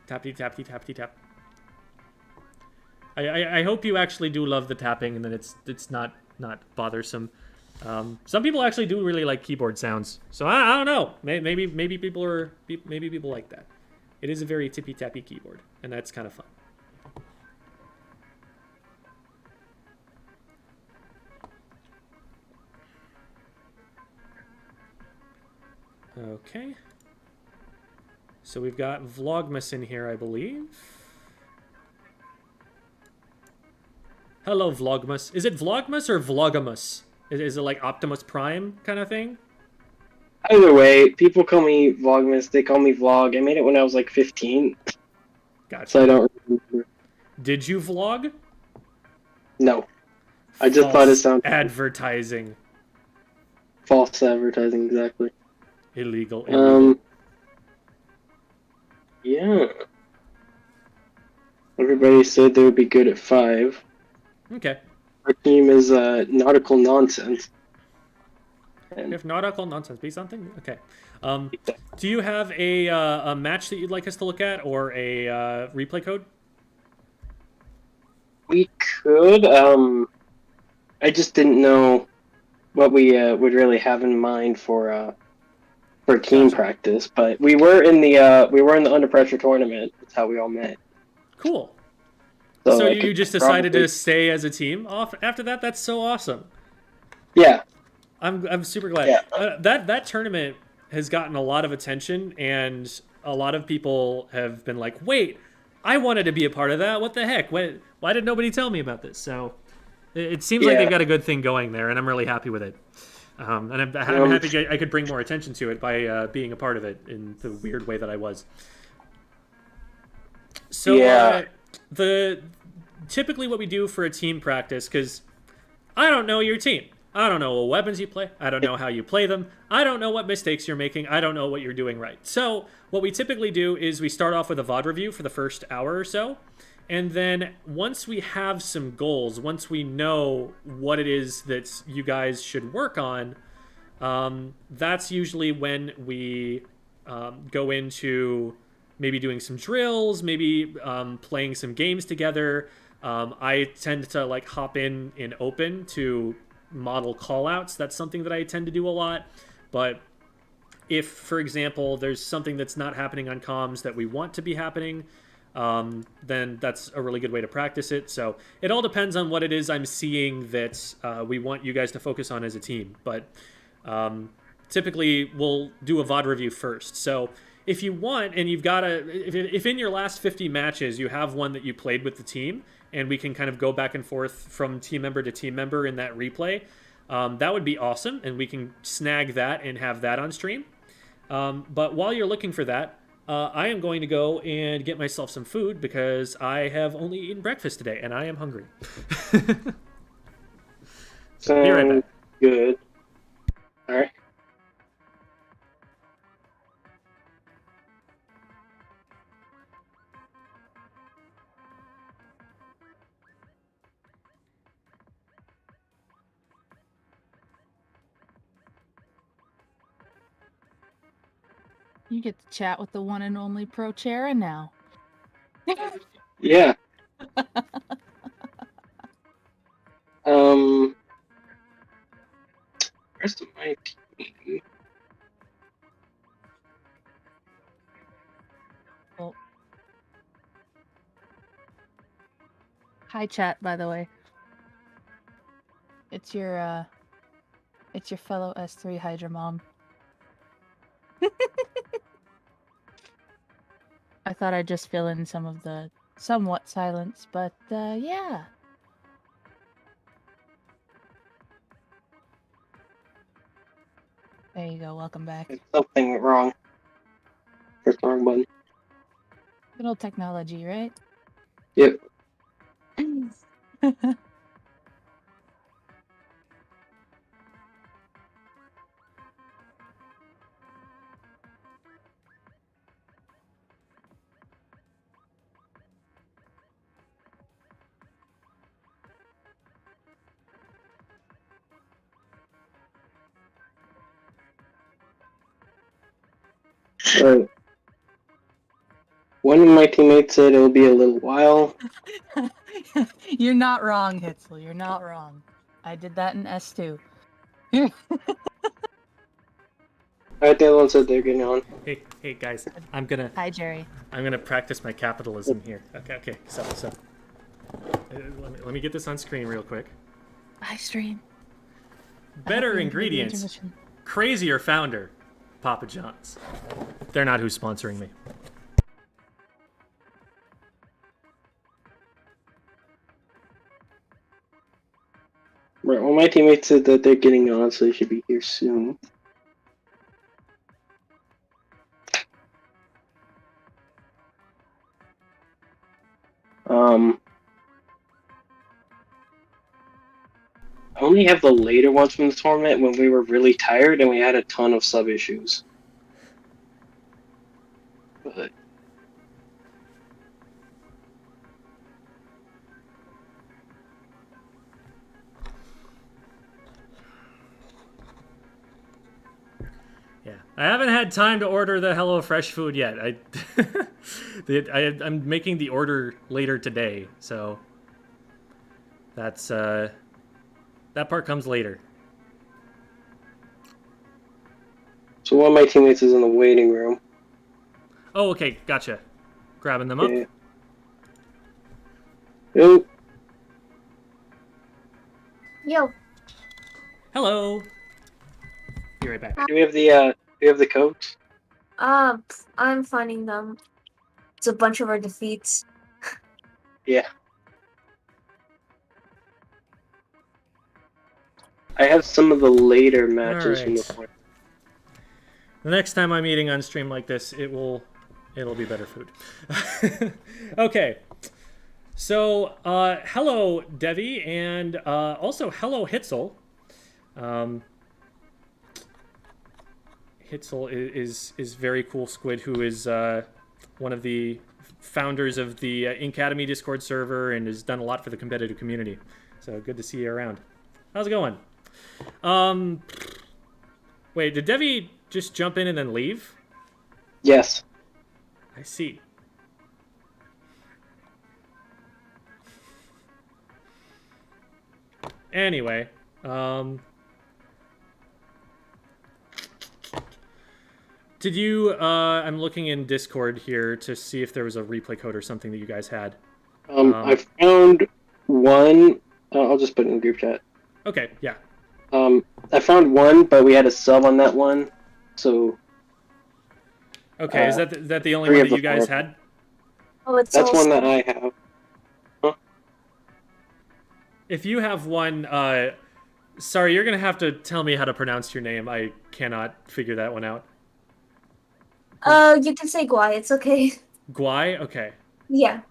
Tappity tappity tappity tap. I hope you actually do love the tapping and that it's not bothersome. Some people actually do really like keyboard sounds, so I don't know. Maybe people like that. It is a very tippy tappy keyboard, and that's kind of fun. Okay. So we've got Vlogmas in here, I believe. Hello, Vlogmas. Is it Vlogmas or Vlogamus? Is it like Optimus Prime kind of thing? Either way, people call me Vlogmas. They call me Vlog. I made it when I was like 15, Gotcha. so I don't remember. Did you vlog? No, I just False thought it sounded advertising. false advertising. Exactly. Illegal. Yeah. Everybody said they would be good at 5. Okay. Our team is nautical nonsense. And If nautical nonsense be something, okay. Do you have a match that you'd like us to look at, or a replay code? we could. I just didn't know what we would really have in mind for team Gotcha. practice, but we were in the under pressure tournament. That's how we all met. Cool. So, So I you could just decided probably- to stay as a team off after that? That's so awesome. Yeah. I'm super glad. Yeah. That tournament has gotten a lot of attention, and a lot of people have been like, "Wait, I wanted to be a part of that. What the heck? Why did nobody tell me about this?" So it seems like Yeah. they've got a good thing going there, and I'm really happy with it. And I'm happy I could bring more attention to it by being a part of it in the weird way that I was. So Yeah. typically what we do for a team practice, because I don't know your team. I don't know what weapons you play. I don't know how you play them. I don't know what mistakes you're making. I don't know what you're doing right. So what we typically do is we start off with a VOD review for the first hour or so. And then once we have some goals, once we know what it is that you guys should work on, that's usually when we go into maybe doing some drills, maybe playing some games together. I tend to like hop in open to model callouts. That's something that I tend to do a lot. But if, for example, there's something that's not happening on comms that we want to be happening, then that's a really good way to practice it. So it all depends on what it is I'm seeing that we want you guys to focus on as a team. But typically, we'll do a VOD review first. So if you want, and you've got if in your last 50 matches you have one that you played with the team, and we can kind of go back and forth from team member to team member in that replay, that would be awesome, and we can snag that and have that on stream. But while you're looking for that, I am going to go and get myself some food because I have only eaten breakfast today, and I am hungry. Be right back. Good. All right. You get to chat with the one and only Pro Chera now. Yeah. Where's my team? Well, hi, chat. By the way, it's your fellow S3 Hydra mom. I thought I'd just fill in some of the somewhat silence, but yeah. There you go. Welcome back. Something went wrong. Press the wrong button. Good old technology, right? Yep. Alright. One of my teammates said it'll be a little while. You're not wrong, Hitzel. You're not wrong. I did that in S2. Alright, the other one said they're getting on. Hey guys, I'm gonna Hi, Jerry. practice my capitalism here. Okay. So let me get this on screen real quick. Hi, stream. Better ingredients, crazier founder, Papa John's. They're not who's sponsoring me. Right, well, my teammates said that they're getting on, so they should be here soon. I only have the later ones from the tournament when we were really tired and we had a ton of sub issues. But Yeah, I haven't had time to order the HelloFresh food yet. I'm making the order later today, so that's that part comes later. so one of my teammates is in the waiting room. Oh, okay, gotcha. Grabbing them up. Yeah. Oh, Yo, Hello. Be right back. do we have the codes? I'm finding them. It's a bunch of our defeats. Yeah. I have some of the later matches from the Alright. tournament. The next time I'm eating on stream like this, it'll be better food. Okay. So, hello, Devi, and also hello, Hitzel. Hitzel is very cool squid who is one of the founders of the Inkademy Discord server and has done a lot for the competitive community. So good to see you around. How's it going? Wait, did Devi just jump in and then leave? Yes. I see. Anyway, did you, I'm looking in Discord here to see if there was a replay code or something that you guys had. I found one. I'll just put it in group chat. Okay, yeah. I found one, but we had a sub on that one, so Okay, is that the only three one of that the you guys four. had? Oh, it's that's all one that stuff. I have. If you have one, sorry, you're gonna have to tell me how to pronounce your name. I cannot figure that one out. You can say Guai, it's okay. Guai? Okay, Yeah.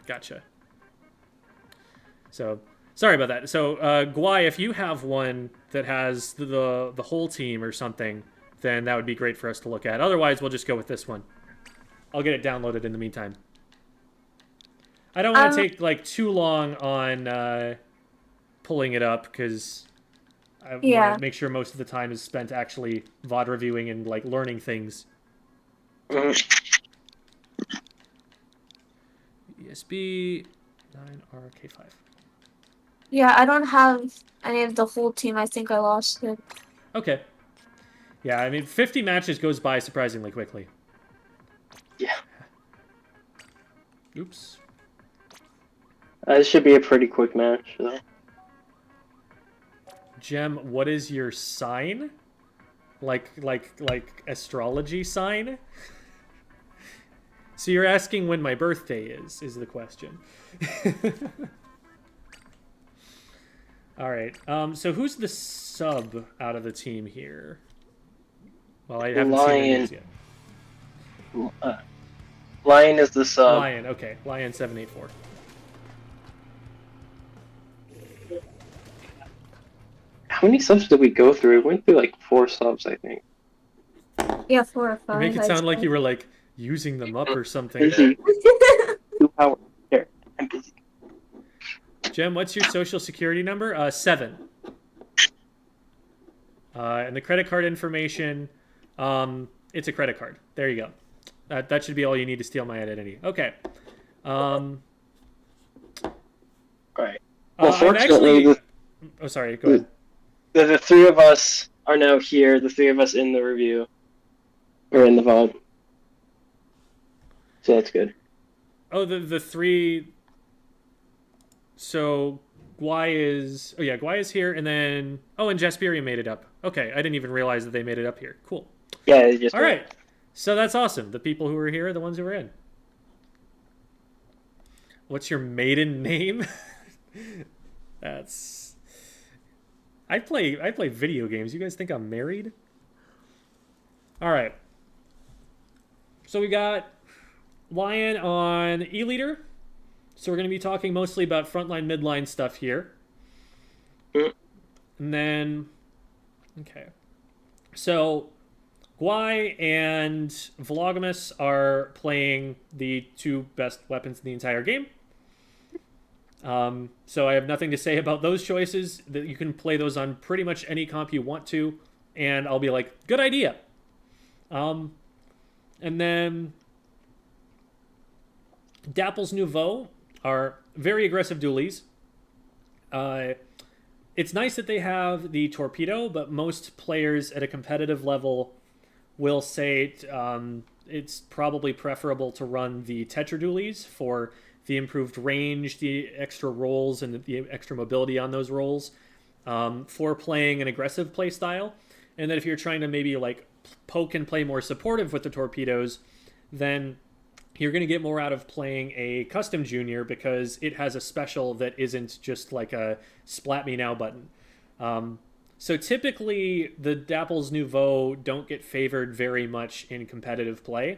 gotcha. So, sorry about that. So, Guai, if you have one that has the whole team or something, then that would be great for us to look at. Otherwise, we'll just go with this one. I'll get it downloaded in the meantime. I don't want to take like too long on pulling it up because I want to make sure most of the time is spent actually VOD reviewing and like learning things. ESB 9RK5. Yeah, I don't have any of the whole team. I think I lost it. Okay. Yeah, I mean, 50 matches goes by surprisingly quickly. Yeah. Oops. This should be a pretty quick match, though. Gem, what is your sign? Like astrology sign? So you're asking when my birthday is the question. All right. So who's the sub out of the team here? Well, I haven't seen their names yet. Lion is the sub. Lion, okay. Lion 784. How many subs did we go through? We went through like 4 subs, I think. Yeah, 4 or You 5. make it I'd sound like say. you were like using them up or something. Busy. 2 hours. Here, I'm busy. Jem, what's your social security number? 7. And the credit card information, it's a credit card. There you go. That should be all you need to steal my identity. Okay. Right. Well, I've fortunately, actually... Oh, sorry. Go ahead. the three of us are now here. The three of us in the review or in the VOD. So that's good. Oh, the three... So, Guai is... Oh, yeah, Guai is here, and then... Oh, and Jasperium made it up. Okay, I didn't even realize that they made it up here. Cool. Yeah, it's just All right. So that's awesome. The people who are here are the ones who are in. What's your maiden name? That's... I play video games. You guys think I'm married? All right. So we got Lion on E-Leader. So we're going to be talking mostly about frontline, midline stuff here. And then... Okay. So... Guai and Vlogimus are playing the two best weapons in the entire game. So I have nothing to say about those choices. That you can play those on pretty much any comp you want to, and I'll be like, good idea. And then Dapple's Nouveau are very aggressive dualies. It's nice that they have the torpedo, but most players at a competitive level will say it's probably preferable to run the tetradualies for the improved range, the extra rolls, and the extra mobility on those rolls for playing an aggressive play style. And then if you're trying to maybe like poke and play more supportive with the torpedoes, then you're going to get more out of playing a custom junior because it has a special that isn't just like a splat me now button. So typically, the Dapple's Nouveau don't get favored very much in competitive play.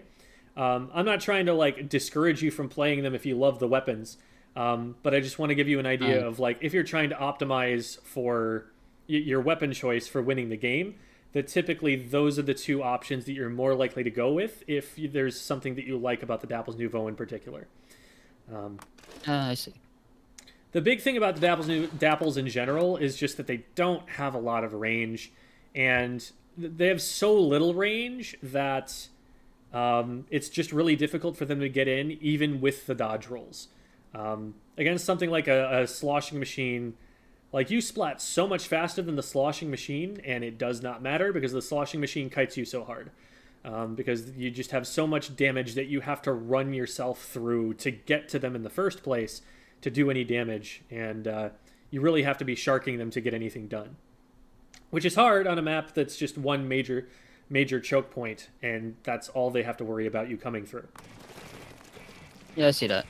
I'm not trying to like discourage you from playing them if you love the weapons, but I just want to give you an idea of like if you're trying to optimize for your weapon choice for winning the game, that typically those are the two options that you're more likely to go with if there's something that you like about the Dapple's Nouveau in particular. I see. The big thing about the Dapples in general is just that they don't have a lot of range, and they have so little range that it's just really difficult for them to get in, even with the dodge rolls. Against something like a sloshing machine, like you splat so much faster than the sloshing machine, and it does not matter because the sloshing machine kites you so hard. Because you just have so much damage that you have to run yourself through to get to them in the first place to do any damage, and you really have to be sharking them to get anything done, which is hard on a map that's just one major choke point, and that's all they have to worry about you coming through. Yeah, I see that.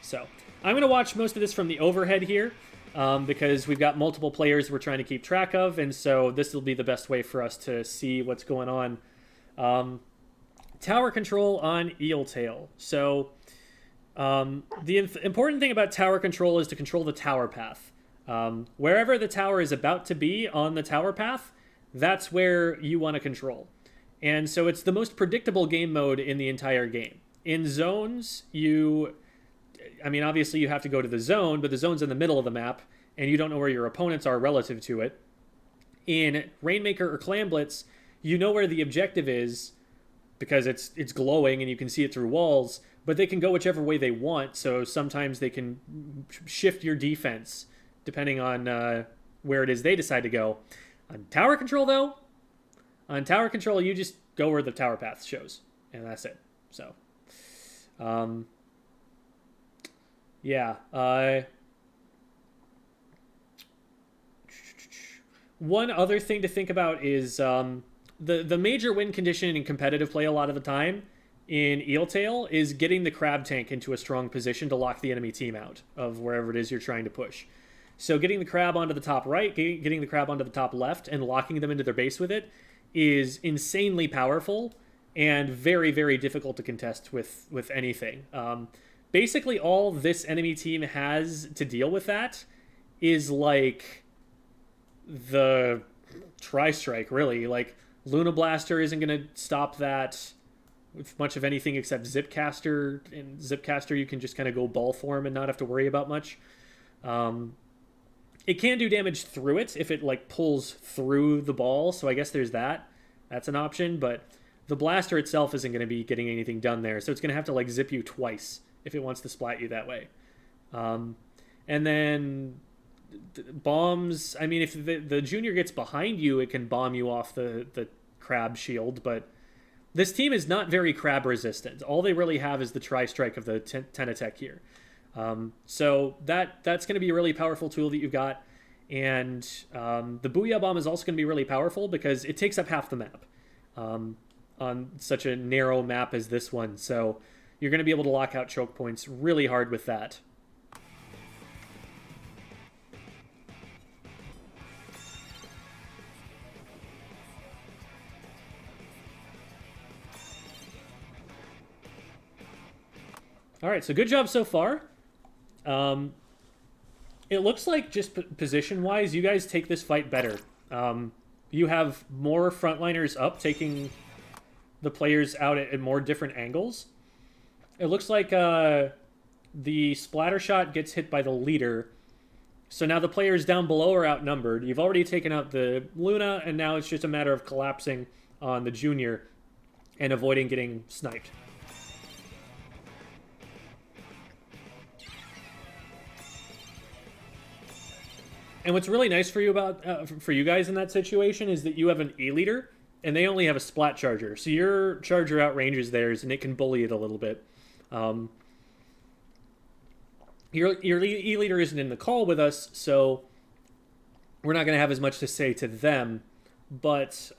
So I'm going to watch most of this from the overhead here because we've got multiple players we're trying to keep track of, and so this will be the best way for us to see what's going on. Tower control on Eeltail. So the important thing about tower control is to control the tower path. Wherever the tower is about to be on the tower path, that's where you want to control. And so it's the most predictable game mode in the entire game. In zones, obviously you have to go to the zone, but the zone's in the middle of the map, and you don't know where your opponents are relative to it. In Rainmaker or Clam Blitz, you know where the objective is because it's glowing and you can see it through walls, but they can go whichever way they want, so sometimes they can shift your defense depending on where it is they decide to go. On tower control, though, you just go where the tower path shows, and that's it. So, yeah. One other thing to think about is the major win condition in competitive play a lot of the time in Eeltail is getting the crab tank into a strong position to lock the enemy team out of wherever it is you're trying to push. So getting the crab onto the top right, getting the crab onto the top left, and locking them into their base with it is insanely powerful and very, very difficult to contest with anything. Basically, all this enemy team has to deal with that is like the Tri-Strike, really. Like, Luna Blaster isn't going to stop that with much of anything except Zipcaster. And Zipcaster, you can just kind of go ball form and not have to worry about much. It can do damage through it if it like pulls through the ball, so I guess there's that. That's an option, but the blaster itself isn't going to be getting anything done there, so it's going to have to like zip you twice if it wants to splat you that way. And then bombs, I mean, if the junior gets behind you, it can bomb you off the crab shield, but this team is not very crab resistant. All they really have is the tri-strike of the Tenatech here. So that's going to be a really powerful tool that you've got. And the Booyah Bomb is also going to be really powerful because it takes up half the map on such a narrow map as this one. So you're going to be able to lock out choke points really hard with that. All right, so good job so far. It looks like just position-wise, you guys take this fight better. You have more frontliners up, taking the players out at more different angles. It looks like the splatter shot gets hit by the leader. So now the players down below are outnumbered. You've already taken out the Luna, and now it's just a matter of collapsing on the junior and avoiding getting sniped. And what's really nice for you about for you guys in that situation is that you have an E-leader, and they only have a splat charger. So your charger outranges theirs, and it can bully it a little bit. Your E-leader isn't in the call with us, so we're not going to have as much to say to them. But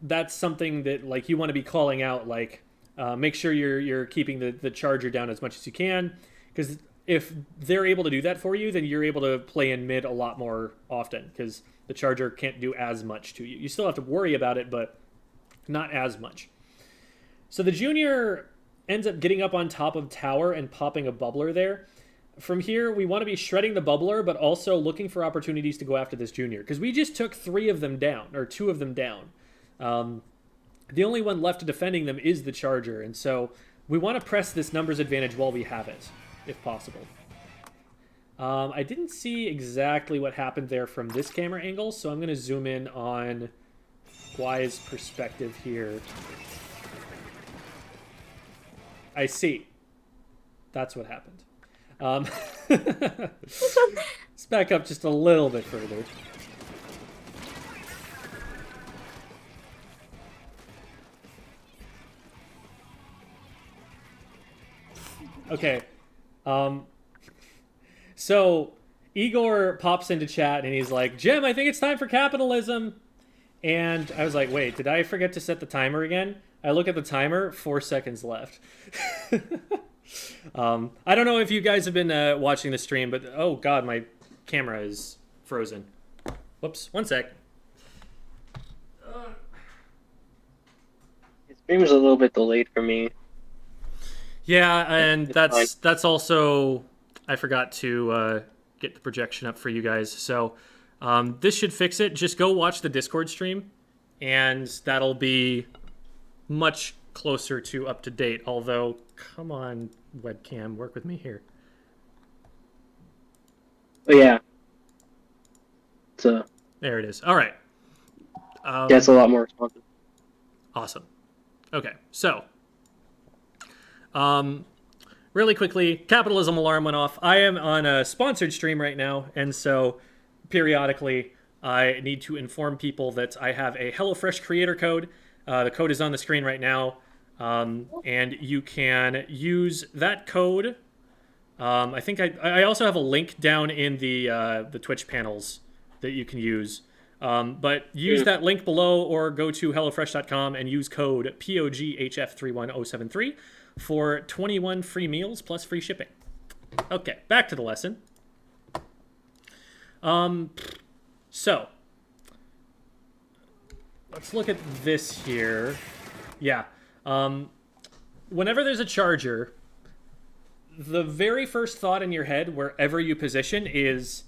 that's something that like you want to be calling out. Like, make sure you're keeping the charger down as much as you can, because if they're able to do that for you, then you're able to play in mid a lot more often because the charger can't do as much to you. You still have to worry about it, but not as much. So the junior ends up getting up on top of tower and popping a bubbler there. From here, we want to be shredding the bubbler, but also looking for opportunities to go after this junior because we just took 3 of them down, or 2 of them down. The only one left defending them is the charger, and so we want to press this numbers advantage while we have it, if possible. I didn't see exactly what happened there from this camera angle, so I'm going to zoom in on Guai's perspective here. I see. That's what happened. Let's back up just a little bit further. Okay. So Igor pops into chat and he's like, Jim, I think it's time for capitalism. And I was like, wait, did I forget to set the timer again? I look at the timer, 4 seconds left. I don't know if you guys have been watching the stream, but oh god, my camera is frozen. Whoops, 1 sec. The stream's a little bit delayed for me. Yeah, and that's also, I forgot to get the projection up for you guys. So this should fix it. Just go watch the Discord stream, and that'll be much closer to up to date. Although, come on, webcam, work with me here. But yeah. So There it is. All right. that's a lot more responsive. Awesome. Okay, so really quickly, capitalism alarm went off. I am on a sponsored stream right now, and so periodically I need to inform people that I have a HelloFresh creator code. The code is on the screen right now, and you can use that code. I think I also have a link down in the Twitch panels that you can use. But use that link below or go to HelloFresh.com and use code POGHF31073 for 21 free meals plus free shipping. Okay, back to the lesson. So, let's look at this here. Yeah. Whenever there's a charger, the very first thought in your head, wherever you position, is,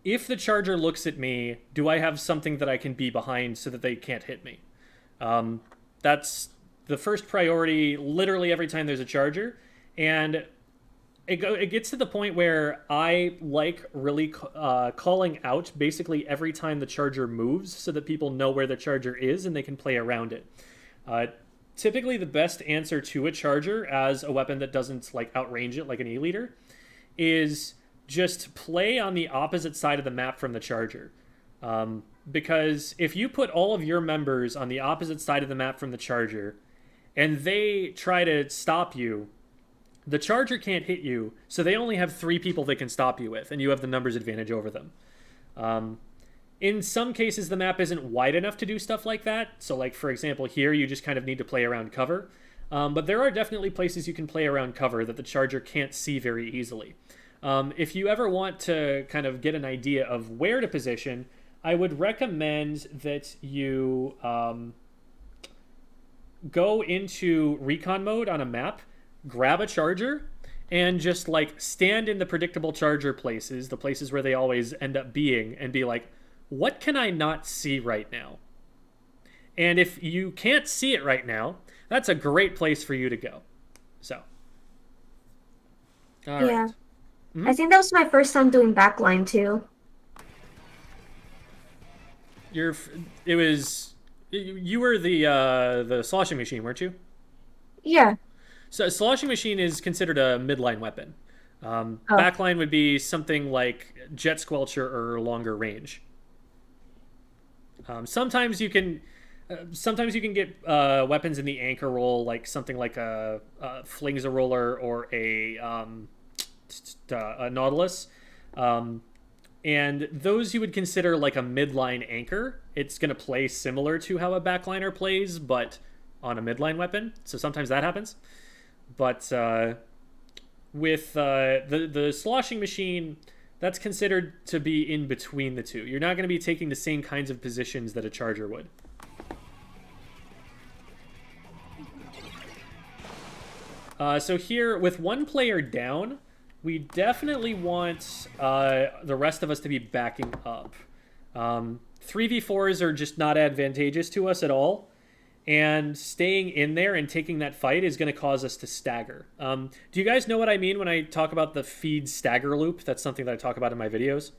if the charger looks at me, do I have something that I can be behind so that they can't hit me? That's the first priority literally every time there's a charger. And it gets to the point where I like really calling out basically every time the charger moves so that people know where the charger is and they can play around it. Typically the best answer to a charger as a weapon that doesn't like outrange it like an E-leader is just play on the opposite side of the map from the charger. Because if you put all of your members on the opposite side of the map from the charger, and they try to stop you, the charger can't hit you, so they only have 3 people they can stop you with, and you have the numbers advantage over them. In some cases, the map isn't wide enough to do stuff like that. So, like, for example, here, you just kind of need to play around cover. But there are definitely places you can play around cover that the charger can't see very easily. If you ever want to kind of get an idea of where to position, I would recommend that you go into recon mode on a map, grab a charger, and just like stand in the predictable charger places, the places where they always end up being, and be like, what can I not see right now? And if you can't see it right now, that's a great place for you to go. So. All Yeah. right. Mhm. I think that was my first time doing backline too. You were the sloshing machine, weren't you? Yeah. So sloshing machine is considered a midline weapon. Oh. Backline would be something like jet squelcher or longer range. Sometimes you can get weapons in the anchor roll, like something like a flings a roller or a nautilus, and those you would consider like a midline anchor. It's going to play similar to how a backliner plays, but on a midline weapon. So sometimes that happens. But with the sloshing machine, that's considered to be in between the two. You're not going to be taking the same kinds of positions that a charger would. So here, with one player down, we definitely want the rest of us to be backing up. 3v4s are just not advantageous to us at all. And staying in there and taking that fight is going to cause us to stagger. Do you guys know what I mean when I talk about the feed stagger loop? That's something that I talk about in my videos.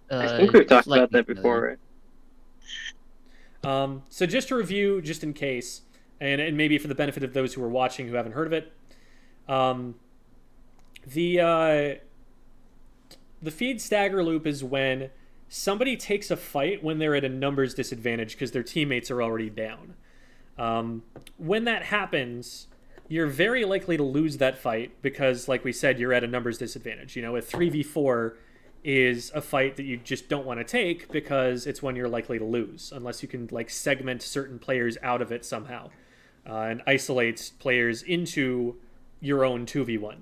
I think we've talked like about that before, right? So just to review, just in case, and maybe for the benefit of those who are watching who haven't heard of it, the feed stagger loop is when somebody takes a fight when they're at a numbers disadvantage because their teammates are already down. When that happens, you're very likely to lose that fight because, like we said, you're at a numbers disadvantage. You know, a 3v4 is a fight that you just don't want to take because it's one you're likely to lose unless you can like segment certain players out of it somehow and isolate players into your own 2v1.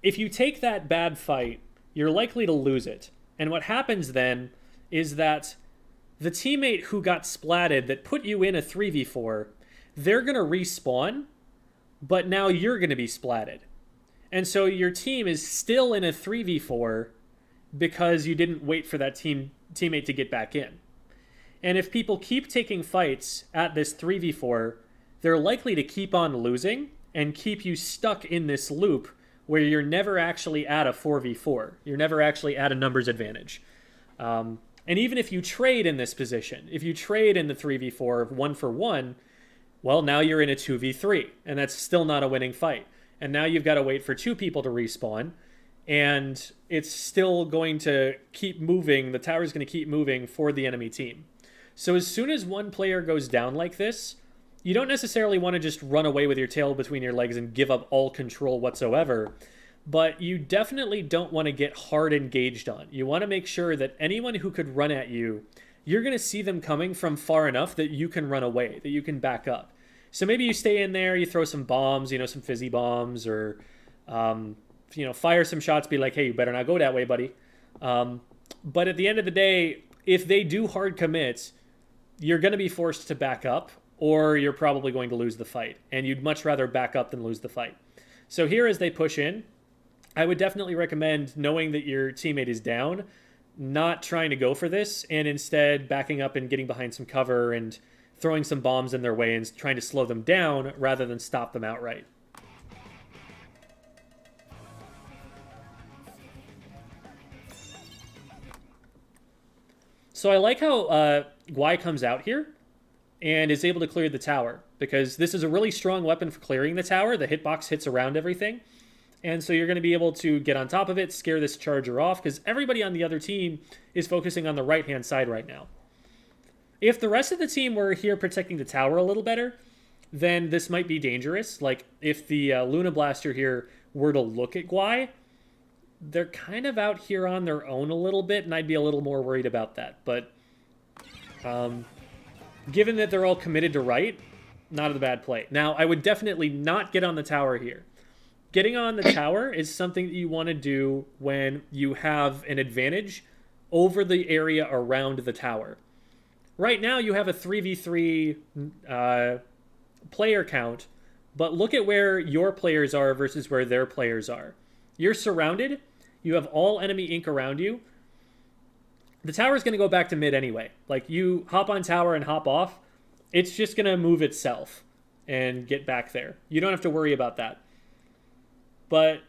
If you take that bad fight, you're likely to lose it. And what happens then is that the teammate who got splatted that put you in a 3v4, they're going to respawn, but now you're going to be splatted. And so your team is still in a 3v4 because you didn't wait for that teammate to get back in. And if people keep taking fights at this 3v4, they're likely to keep on losing and keep you stuck in this loop where you're never actually at a 4v4. You're never actually at a numbers advantage. And even if you trade in this position, if you trade in the 3v4 1 for 1, well, now you're in a 2v3, and that's still not a winning fight. And now you've got to wait for 2 people to respawn, and it's still going to keep moving. The tower's going to keep moving for the enemy team. So as soon as one player goes down like this, you don't necessarily want to just run away with your tail between your legs and give up all control whatsoever, but you definitely don't want to get hard engaged on. You want to make sure that anyone who could run at you, you're going to see them coming from far enough that you can run away, that you can back up. So maybe you stay in there, you throw some bombs, some fizzy bombs, or, fire some shots, be like, hey, you better not go that way, buddy. But at the end of the day, if they do hard commits, you're going to be forced to back up, or you're probably going to lose the fight. And you'd much rather back up than lose the fight. So here, as they push in, I would definitely recommend, knowing that your teammate is down, not trying to go for this, and instead backing up and getting behind some cover and throwing some bombs in their way and trying to slow them down rather than stop them outright. So I like how Guai comes out here. and is able to clear the tower, because this is a really strong weapon for clearing the tower. The hitbox hits around everything. And so you're going to be able to get on top of it, scare this charger off, because everybody on the other team is focusing on the right-hand side right now. If the rest of the team were here protecting the tower a little better, then this might be dangerous. Like, if the Luna Blaster here were to look at Guai, they're kind of out here on their own a little bit, and I'd be a little more worried about that. But given that they're all committed to right, not a bad play. Now, I would definitely not get on the tower here. Getting on the tower is something that you want to do when you have an advantage over the area around the tower. Right now, you have a 3v3 player count, but look at where your players are versus where their players are. You're surrounded. You have all enemy ink around you. The tower's going to go back to mid anyway. Like, you hop on tower and hop off, it's just going to move itself and get back there. You don't have to worry about that. But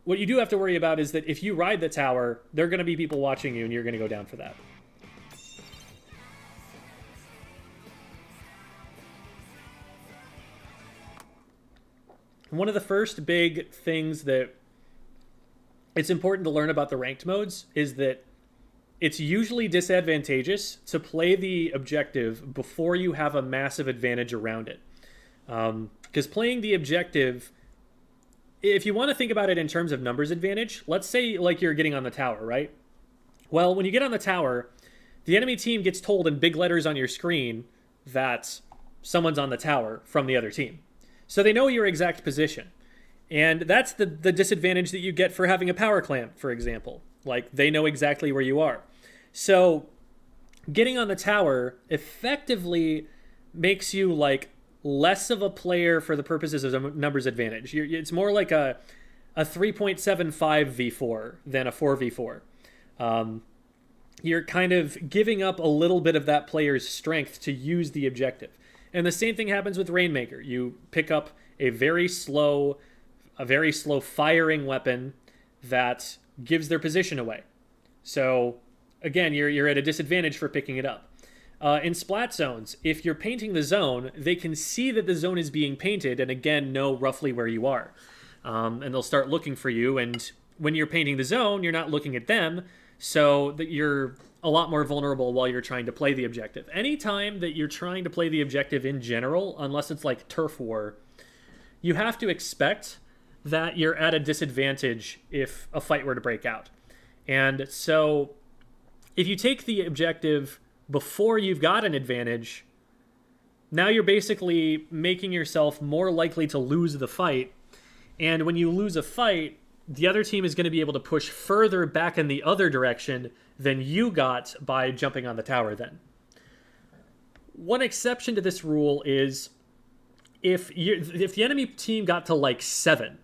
what you do have to worry about is that if you ride the tower, there are going to be people watching you, and you're going to go down for that. One of the first big things that it's important to learn about the ranked modes is that it's usually disadvantageous to play the objective before you have a massive advantage around it. Because playing the objective, if you want to think about it in terms of numbers advantage, let's say like you're getting on the tower, right? Well, when you get on the tower, the enemy team gets told in big letters on your screen that someone's on the tower from the other team. So they know your exact position. And that's the disadvantage that you get for having a power clamp, for example. Like, they know exactly where you are. So getting on the tower effectively makes you, like, less of a player for the purposes of a numbers advantage. It's more like a 3.75 v4 than a 4v4. You're kind of giving up a little bit of that player's strength to use the objective. And the same thing happens with Rainmaker. You pick up a very slow firing weapon that gives their position away. So again, you're at a disadvantage for picking it up. In splat zones, if you're painting the zone, they can see that the zone is being painted and again know roughly where you are. And they'll start looking for you. And when you're painting the zone, you're not looking at them, so that you're a lot more vulnerable while you're trying to play the objective. Anytime that you're trying to play the objective in general, unless it's like turf war, you have to expect that you're at a disadvantage if a fight were to break out. And so if you take the objective before you've got an advantage, now you're basically making yourself more likely to lose the fight. And when you lose a fight, the other team is going to be able to push further back in the other direction than you got by jumping on the tower then. One exception to this rule is if the enemy team got to like 7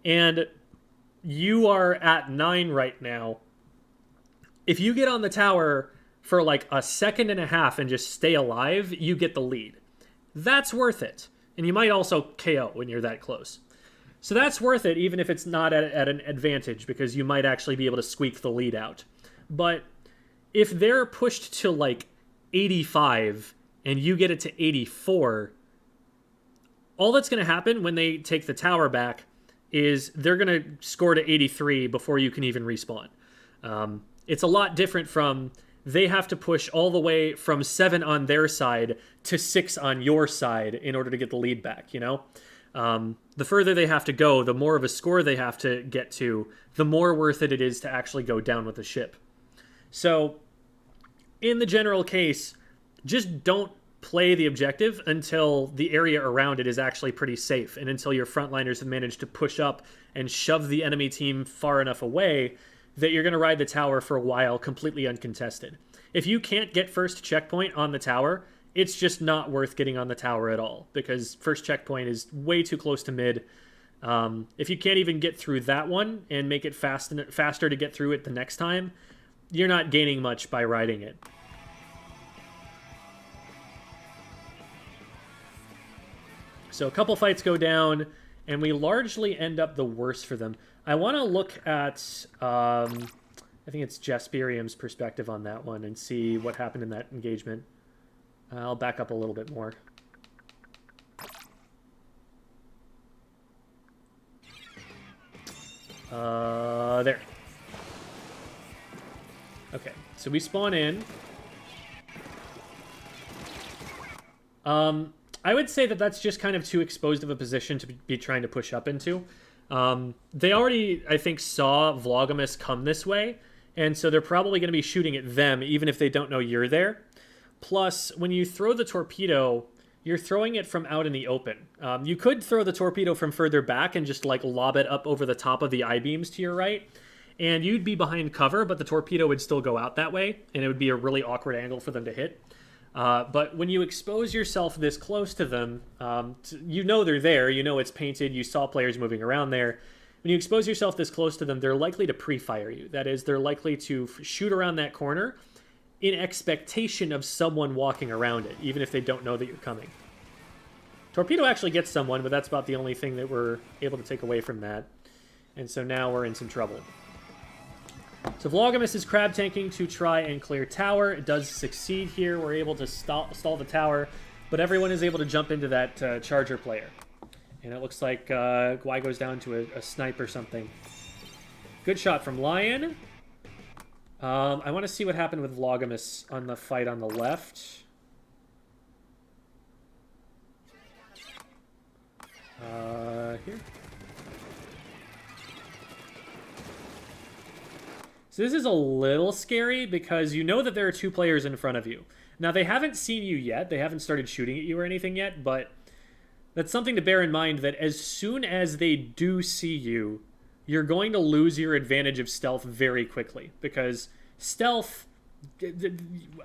and you are at 9 right now, if you get on the tower for like a second and a half and just stay alive, you get the lead. That's worth it. And you might also KO when you're that close. So that's worth it, even if it's not at an advantage, because you might actually be able to squeak the lead out. But if they're pushed to like 85 and you get it to 84, all that's going to happen when they take the tower back is they're going to score to 83 before you can even respawn. It's a lot different from they have to push all the way from 7 on their side to 6 on your side in order to get the lead back, you know? The further they have to go, the more of a score they have to get to, the more worth it is to actually go down with the ship. So, in the general case, just don't play the objective until the area around it is actually pretty safe, and until your frontliners have managed to push up and shove the enemy team far enough away that you're going to ride the tower for a while completely uncontested. If you can't get first checkpoint on the tower, it's just not worth getting on the tower at all, because first checkpoint is way too close to mid. If you can't even get through that one and make it faster to get through it the next time, you're not gaining much by riding it. So a couple fights go down, and we largely end up the worse for them. I want to look at, I think it's Jasperium's perspective on that one and see what happened in that engagement. I'll back up a little bit more. There. Okay, so we spawn in. I would say that that's just kind of too exposed of a position to be trying to push up into. They already, I think, saw Vloggimus come this way, and so they're probably going to be shooting at them, even if they don't know you're there. Plus, when you throw the torpedo, you're throwing it from out in the open. You could throw the torpedo from further back and just, like, lob it up over the top of the I-beams to your right, and you'd be behind cover, but the torpedo would still go out that way, and it would be a really awkward angle for them to hit. But when you expose yourself this close to them, you know they're there, you know it's painted, you saw players moving around there. When you expose yourself this close to them, they're likely to pre-fire you. That is, they're likely to shoot around that corner in expectation of someone walking around it, even if they don't know that you're coming. Torpedo actually gets someone, but that's about the only thing that we're able to take away from that. And so now we're in some trouble. So Vloggimus is crab tanking to try and clear tower. It does succeed here. We're able to stall the tower, but everyone is able to jump into that charger player. And it looks like Guy goes down to a snipe or something. Good shot from Lion. I want to see what happened with Vloggimus on the fight on the left. Here. So this is a little scary because you know that there are two players in front of you. Now, they haven't seen you yet. They haven't started shooting at you or anything yet, but that's something to bear in mind, that as soon as they do see you, you're going to lose your advantage of stealth very quickly, because stealth,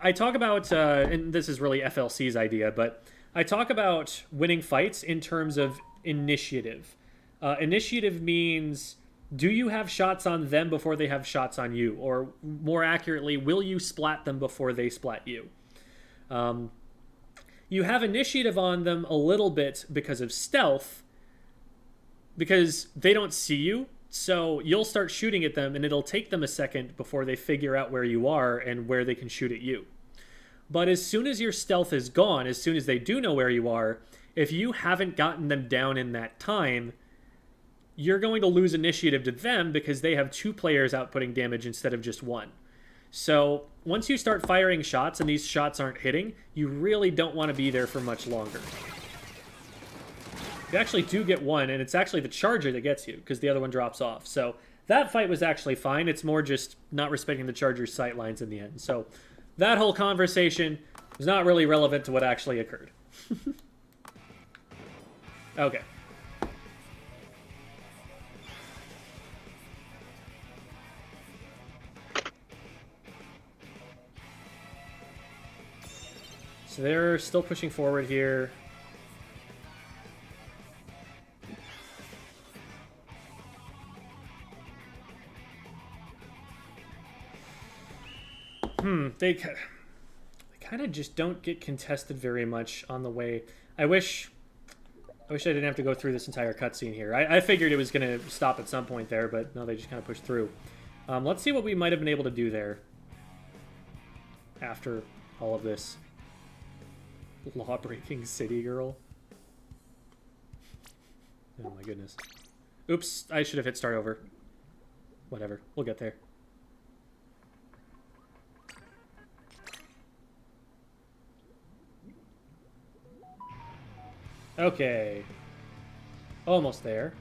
I talk about, and this is really FLC's idea, but I talk about winning fights in terms of initiative. Initiative means, do you have shots on them before they have shots on you? Or more accurately, will you splat them before they splat you? You have initiative on them a little bit because of stealth, because they don't see you, so you'll start shooting at them, and it'll take them a second before they figure out where you are and where they can shoot at you. But as soon as your stealth is gone, as soon as they do know where you are, if you haven't gotten them down in that time, you're going to lose initiative to them because they have two players outputting damage instead of just one. So once you start firing shots and these shots aren't hitting, you really don't want to be there for much longer. You actually do get one, and it's actually the charger that gets you because the other one drops off. So that fight was actually fine. It's more just not respecting the charger's sight lines in the end. So that whole conversation was not really relevant to what actually occurred. Okay. So they're still pushing forward here. They kind of just don't get contested very much on the way. I wish I didn't have to go through this entire cutscene here. I figured it was going to stop at some point there, but no, they just kind of pushed through. Let's see what we might have been able to do there after all of this. Law-breaking city girl. Oh my goodness. Oops, I should have hit start over. Whatever, we'll get there. Okay. Almost there.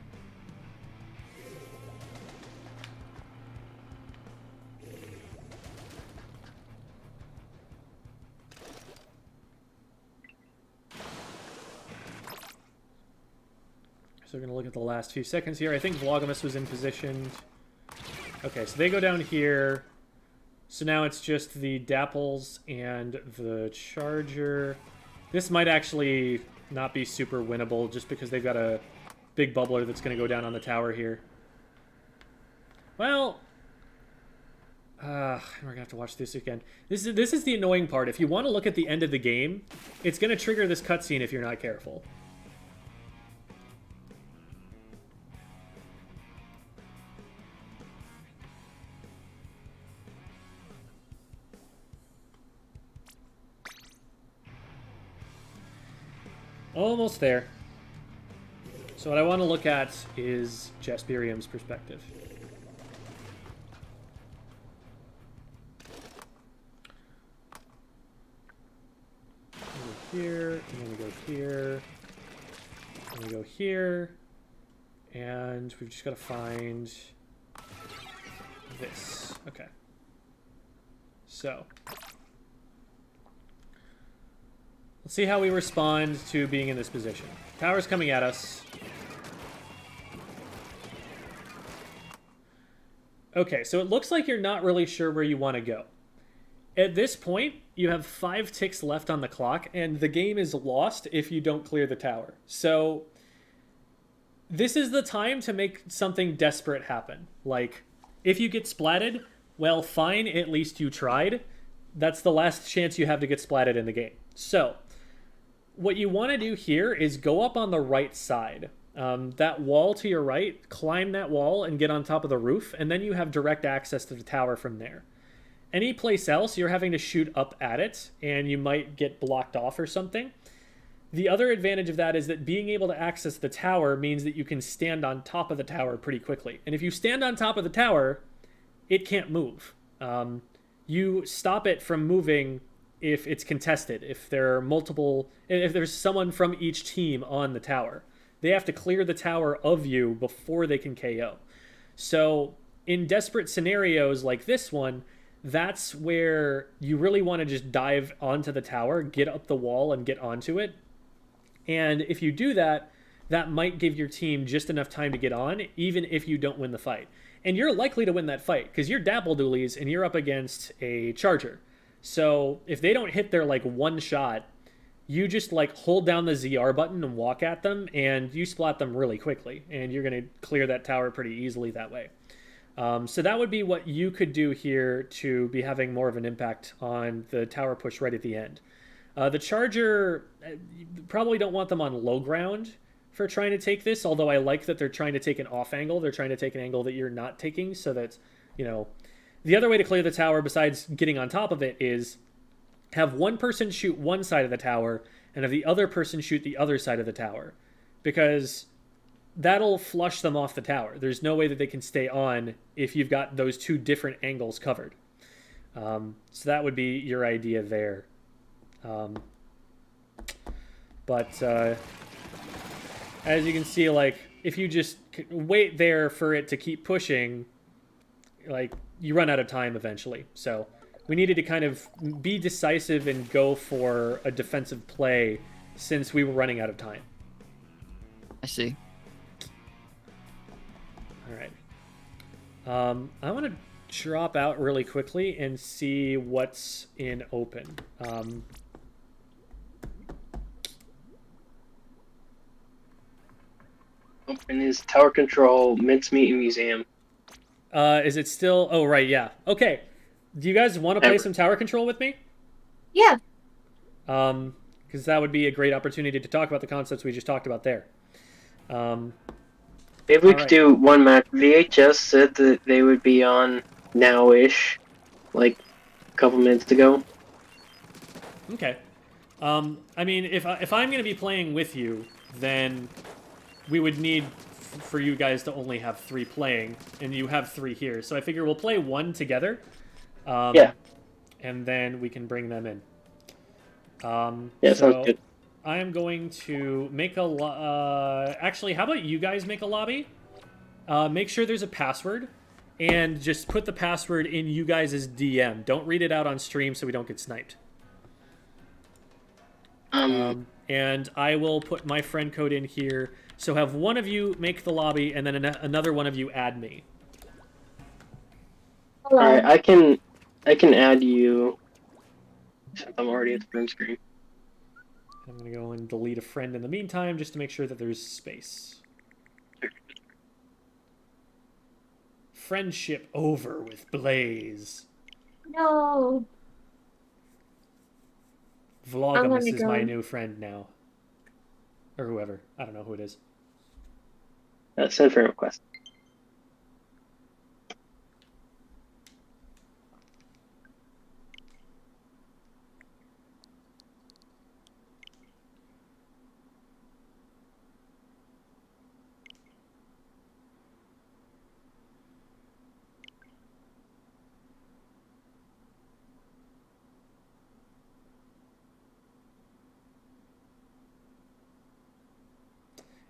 So we're going to look at the last few seconds here. I think Vloggimus was in position. Okay, so they go down here. So now it's just the Dapples and the Charger. This might actually not be super winnable just because they've got a big bubbler that's going to go down on the tower here. Well, we're going to have to watch this again. This is the annoying part. If you want to look at the end of the game, it's going to trigger this cutscene if you're not careful. Almost there. So what I want to look at is Jasperium's perspective. Go here, and then we go here, and we go here, and we've just got to find this. Okay. So let's see how we respond to being in this position. Tower's coming at us. Okay, so it looks like you're not really sure where you want to go. At this point, you have 5 ticks left on the clock, and the game is lost if you don't clear the tower. So this is the time to make something desperate happen. Like, if you get splatted, well, fine, at least you tried. That's the last chance you have to get splatted in the game. So what you want to do here is go up on the right side. That wall to your right, climb that wall and get on top of the roof, and then you have direct access to the tower from there. Any place else, you're having to shoot up at it, and you might get blocked off or something. The other advantage of that is that being able to access the tower means that you can stand on top of the tower pretty quickly. And if you stand on top of the tower, it can't move. You stop it from moving if it's contested, if there are multiple, if there's someone from each team on the tower. They have to clear the tower of you before they can KO. So in desperate scenarios like this one, that's where you really want to just dive onto the tower, get up the wall and get onto it. And if you do that, that might give your team just enough time to get on, even if you don't win the fight. And you're likely to win that fight because you're Dapple Doolies and you're up against a Charger. So if they don't hit their like one shot, you just like hold down the ZR button and walk at them and you splat them really quickly. And you're going to clear that tower pretty easily that way. So that would be what you could do here to be having more of an impact on the tower push right at the end. The Charger, you probably don't want them on low ground for trying to take this, although I like that they're trying to take an off angle. They're trying to take an angle that you're not taking so that, you know, the other way to clear the tower besides getting on top of it is have one person shoot one side of the tower and have the other person shoot the other side of the tower, because that'll flush them off the tower. There's no way that they can stay on if you've got those two different angles covered. So that would be your idea there. But as you can see, like, if you just wait there for it to keep pushing, like, you run out of time eventually. So we needed to kind of be decisive and go for a defensive play since we were running out of time. I see. All right. I want to drop out really quickly and see what's in open. Open is Tower Control, Mincemeat, and Museum. Is it still... Oh, right, yeah. Okay. Do you guys want to play some tower control with me? Yeah. Because that would be a great opportunity to talk about the concepts we just talked about there. Maybe we could do one match. VHS said that they would be on now-ish, like a couple minutes ago. Okay. I mean, if I'm going to be playing with you, then we would need for you guys to only have 3 playing, and you have 3 here. So I figure we'll play 1 together. Yeah. And then we can bring them in. Yeah, so sounds good. I am going to make a... actually, how about you guys make a lobby? Make sure there's a password, and just put the password in you guys' DM. Don't read it out on stream so we don't get sniped. And I will put my friend code in here. So have one of you make the lobby, and then another one of you add me. Hello. Alright, I can add you since I'm already at the room screen. I'm going to go and delete a friend in the meantime, just to make sure that there's space. Friendship over with Blaze. No. Vlogmas is go. my new friend now. Or whoever. I don't know who it is. Send friend request.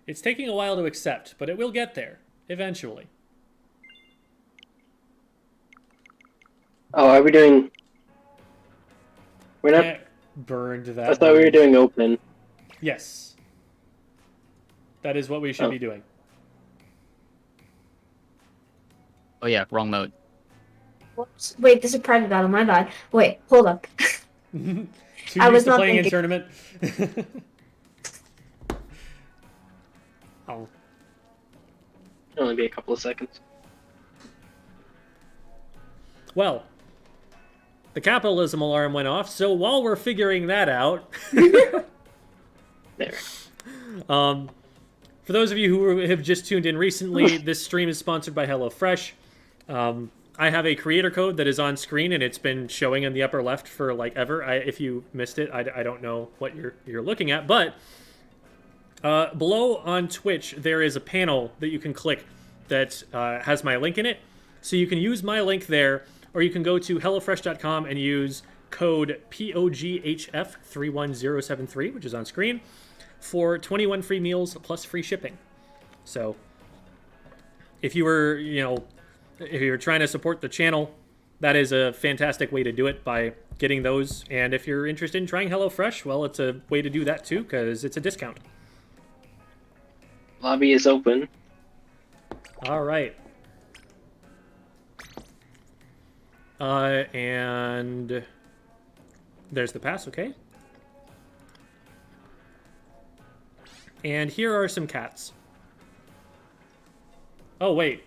It's taking a while to accept, but it will get there eventually. Oh, are we doing? We're not. Yeah, burned that. I thought we were doing open. Yes. That is what we should Oh. be doing. Oh yeah, wrong mode. Whoops. Wait, this is a private battle. My bad. Wait, hold up. Too I was used to not playing in thinking. tournament. Oh. It'll only be a couple of seconds. Well, the capitalism alarm went off, so while we're figuring that out, There. For those of you who have just tuned in recently, this stream is sponsored by HelloFresh. I have a creator code that is on screen, and it's been showing in the upper left for like ever. If you missed it, I don't know what you're looking at, but below on Twitch there is a panel that you can click that has my link in it. So you can use my link there, or you can go to hellofresh.com and use code POGHF31073, which is on screen, for 21 free meals plus free shipping. So if you were, if you're trying to support the channel, that is a fantastic way to do it, by getting those. And if you're interested in trying HelloFresh, well, it's a way to do that too, because it's a discount. Lobby is open. All right. And there's the pass, okay. And here are some cats. Oh, wait.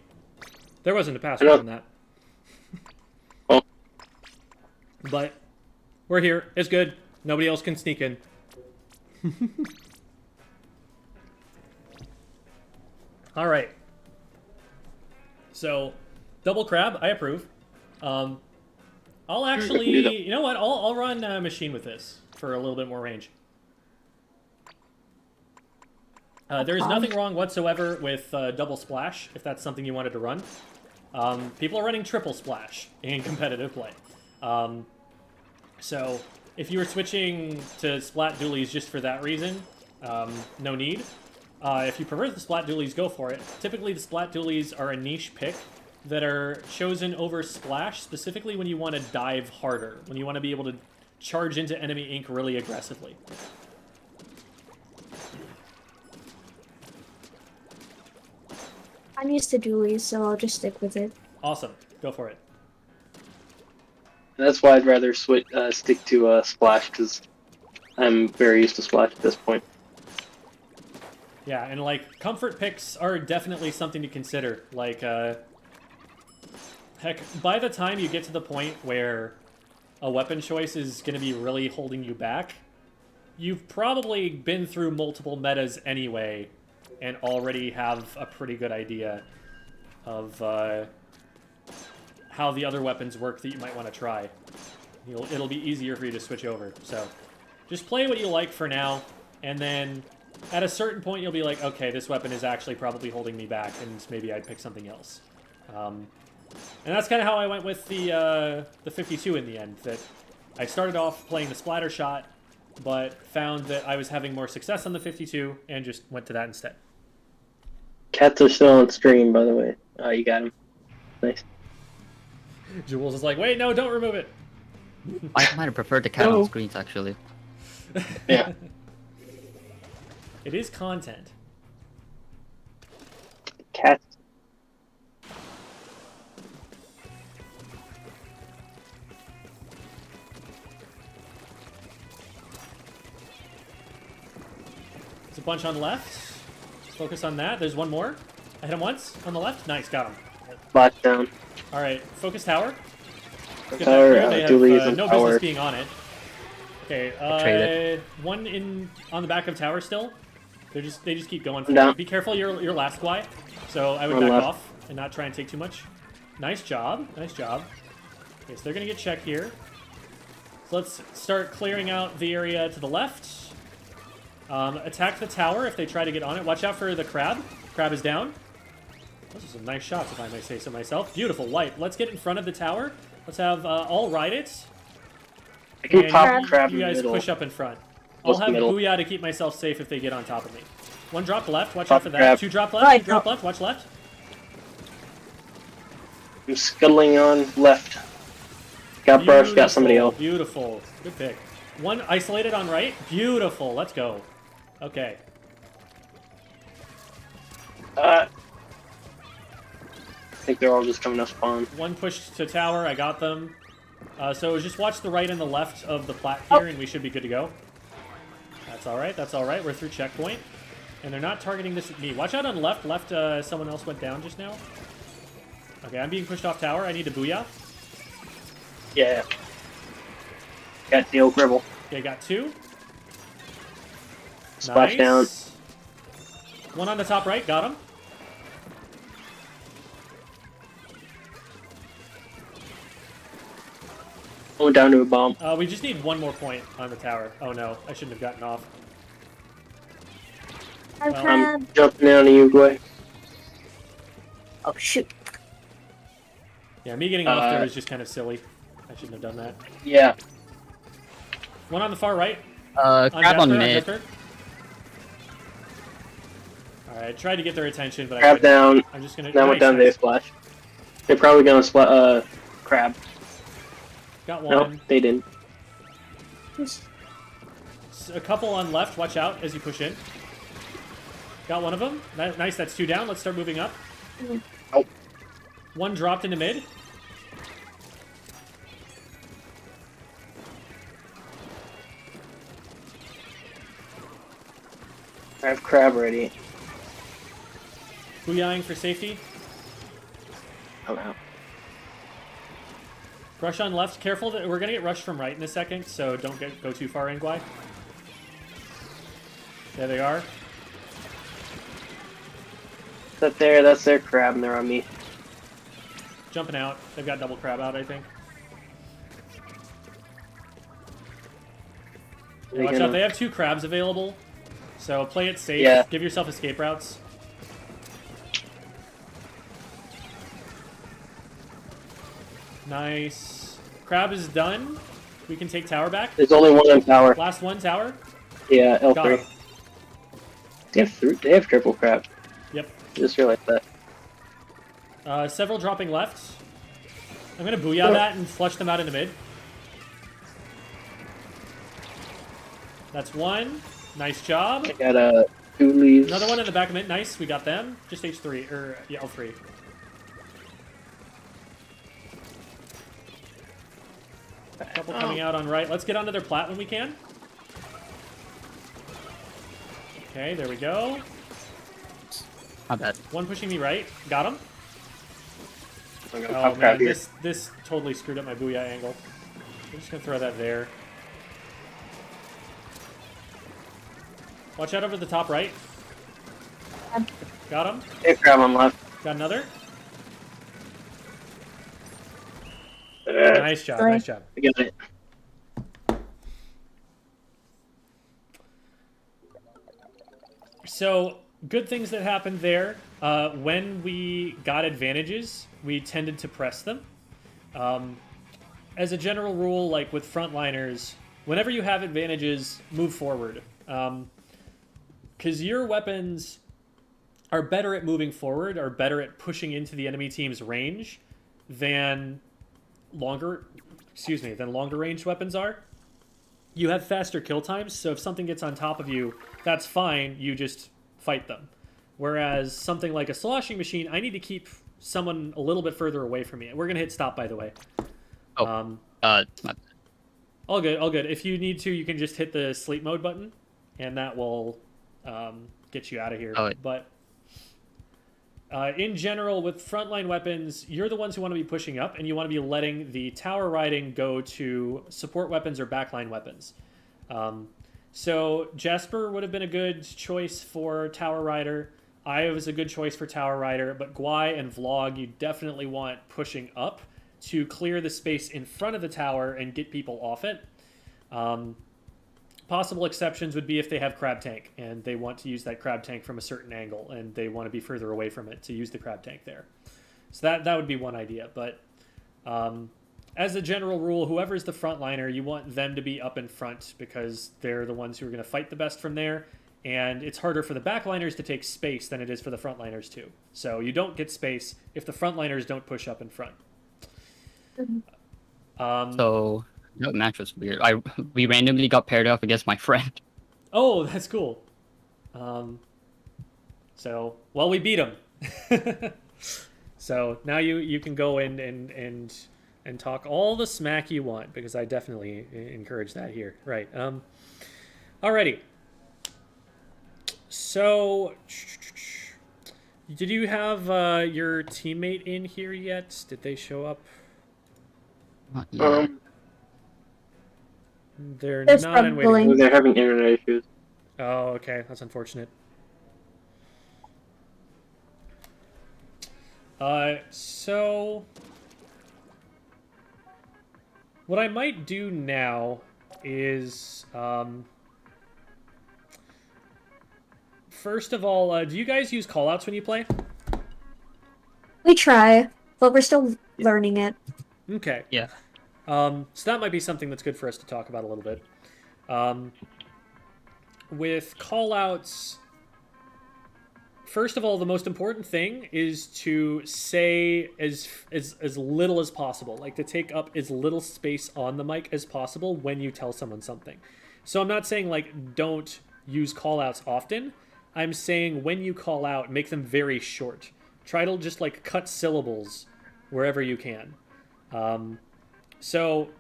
There wasn't a password on that. Oh. But we're here. It's good. Nobody else can sneak in. All right. So, double crab, I approve. I'll actually, you know what? I'll run machine with this for a little bit more range. There's nothing wrong whatsoever with double splash, if that's something you wanted to run. People are running triple splash in competitive play. So if you were switching to splat dualies just for that reason, no need. If you prefer the splat dualies, go for it. Typically the splat dualies are a niche pick that are chosen over splash, specifically when you want to dive harder, when you want to be able to charge into enemy ink really aggressively. I'm used to dualies, so I'll just stick with it. Awesome. Go for it. That's why I'd rather stick to Splash, because I'm very used to Splash at this point. Yeah, and like, comfort picks are definitely something to consider. Like, heck, by the time you get to the point where a weapon choice is going to be really holding you back, you've probably been through multiple metas anyway, and already have a pretty good idea of how the other weapons work that you might want to try. It'll be easier for you to switch over. So just play what you like for now, and then at a certain point you'll be like, okay, this weapon is actually probably holding me back, and maybe I'd pick something else. And that's kind of how I went with the 52 in the end. That I started off playing the splatter shot, but found that I was having more success on the 52, and just went to that instead. Cats are still on stream, by the way. Oh, you got him. Nice. Jules is like, wait, no, don't remove it. I might have preferred the cat No. on screens, actually. Yeah. It is content. Cats. There's a bunch on left. Focus on that. There's one more. I hit him once on the left. Nice, got him. Splash down. All right, focus tower. Get that Tower, clear. They have dually isn't no powered. business being on it. Okay, Traded. one on the back of tower still. They just keep going. For Down. it. Be careful your last fly. So I would On back left. off and not try and take too much. Nice job. Nice job. Okay, so they're gonna get check here. So let's start clearing out the area to the left. Attack the tower if they try to get on it. Watch out for the crab. Crab is down. Those are some nice shots, if I may say so myself. Beautiful wipe. Let's get in front of the tower. Let's have all ride it. I can And pop crab you in the guys middle. push up in front. I'll Most have middle. Booyah to keep myself safe if they get on top of me. One drop left. Watch Top out for that. crab. 2 drop left. Right, 2 drop no. left. Watch left. I'm scuttling on left. Got brush, got somebody else. Beautiful. Good pick. One isolated on right. Beautiful. Let's go. Okay. I think they're all just coming to spawn. One push to tower. I got them. So just watch the right and the left of the plat here, and we should be good to go. That's all right. That's all right. We're through checkpoint. And they're not targeting this at me. Watch out on left. Left, someone else went down just now. Okay, I'm being pushed off tower. I need a booyah. Yeah. Got Neil Gribble. Okay, got 2. Splash down. One on the top right. Got him. Going down to a bomb. We just need one more point on the tower. Oh no, I shouldn't have gotten off. I Well, can. I'm jumping down to Uruguay. Oh shoot. Yeah, me getting off there was just kind of silly. I shouldn't have done that. Yeah. One on the far right. Crab on Jasper, mid. Jasper. Alright, tried to get their attention, but I Crab couldn't. down. I'm just gonna. That went down to nice. a splash. They're probably gonna crab. Got No, one. they didn't. A couple on left. Watch out as you push in. Got one of them. Nice. That's 2 down. Let's start moving up. Oh. One dropped into mid. I have crab ready. Booyahing for safety. I'm out. Rush on left. Careful that we're gonna get rushed from right in a second, so don't go too far in, Guai. There they are. That there, that's their crab, and they're on me. Jumping out. They've got double crab out, I think. They Watch gonna- out. They have 2 crabs available, so play it safe. Yeah. Give yourself escape routes. Nice. Crab is done. We can take tower back. There's only one on tower. Last one, tower. Yeah, Got L3. him. They have triple crab. Yep. Just realized that. Several dropping left. I'm gonna booyah that and flush them out into mid. That's one. Nice job. I got 2 leaves. Another one in the back of mid. Nice. We got them. Just H3 or yeah, L3. Couple coming out on right. Let's get onto their plat when we can. Okay, there we go. Not bad. One pushing me right. Got him. I'm gonna Oh pop crab man, here. this totally screwed up my booyah angle. I'm just gonna throw that there. Watch out over the top right. Got him. They have crab on left. Got another. I Nice job. Sorry. Nice job. got it. So, good things that happened there. When we got advantages, we tended to press them. As a general rule, like with frontliners, whenever you have advantages, move forward. Because your weapons are better at moving forward, are better at pushing into the enemy team's range than longer range weapons are. You have faster kill times, so if something gets on top of you, that's fine, you just fight them. Whereas something like a sloshing machine, I need to keep someone a little bit further away from me. We're going to hit stop, by the way. Oh. All good, all good. If you need to, you can just hit the sleep mode button, and that will get you out of here. Oh, but in general, with frontline weapons, you're the ones who want to be pushing up, and you want to be letting the tower riding go to support weapons or backline weapons. So Jasper would have been a good choice for tower rider. I was a good choice for tower rider, but Guai and Vlog, you definitely want pushing up to clear the space in front of the tower and get people off it. Possible exceptions would be if they have crab tank and they want to use that crab tank from a certain angle and they want to be further away from it to use the crab tank there. So that would be one idea. But as a general rule, whoever's the frontliner, you want them to be up in front because they're the ones who are going to fight the best from there. and it's harder for the backliners to take space than it is for the frontliners too. So you don't get space if the frontliners don't push up in front. So that match was weird. We randomly got paired up against my friend. Oh, that's cool. So, well, we beat him. So now you can go in and talk all the smack you want, because I definitely encourage that here. Right. Alrighty. So, did you have your teammate in here yet? Did they show up? Not yet. They're They're not in waiting. struggling. They're having internet issues. Oh, okay. That's unfortunate. So what I might do now is, first of all, do you guys use callouts when you play? We try, but we're still learning it. Okay. Yeah. So that might be something that's good for us to talk about a little bit. With callouts, first of all, the most important thing is to say as little as possible, like to take up as little space on the mic as possible when you tell someone something. So I'm not saying like don't use callouts often. I'm saying when you call out, make them very short. Try to just like cut syllables wherever you can. So,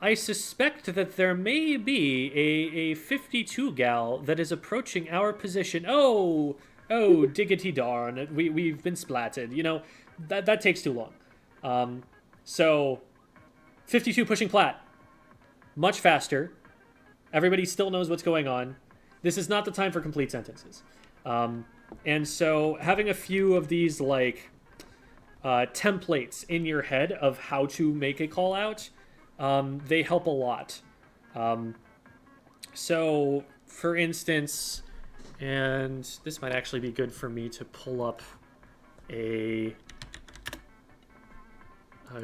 I suspect that there may be a 52 gal that is approaching our position. Oh, diggity darn. We've been splatted. You know, that takes too long. So, 52 pushing plat. Much faster. Everybody still knows what's going on. This is not the time for complete sentences. And so, having a few of these, like, templates in your head of how to make a call out, they help a lot. So, for instance, and this might actually be good for me to pull up a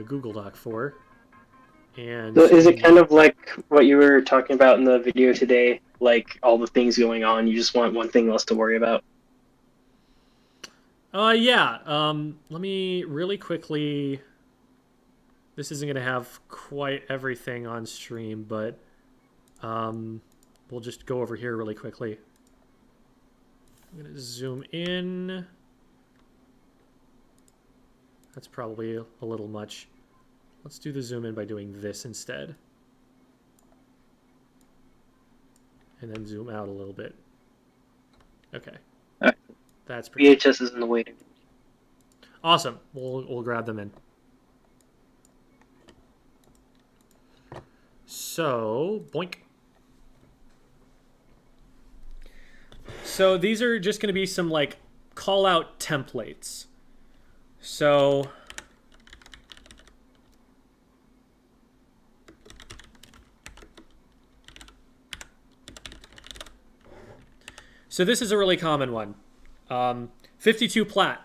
Google Doc for. And So is it kind of like what you were talking about in the video today? Like all the things going on, you just want one thing less to worry about? Yeah. Let me really quickly. This isn't going to have quite everything on stream, but we'll just go over here really quickly. I'm going to zoom in. That's probably a little much. Let's do the zoom in by doing this instead. And then zoom out a little bit. Okay. Alright. That's pretty VHS is in the waiting. awesome. We'll grab them in. So, boink. So these are just going to be some like call out templates. So this is a really common one. 52 plat.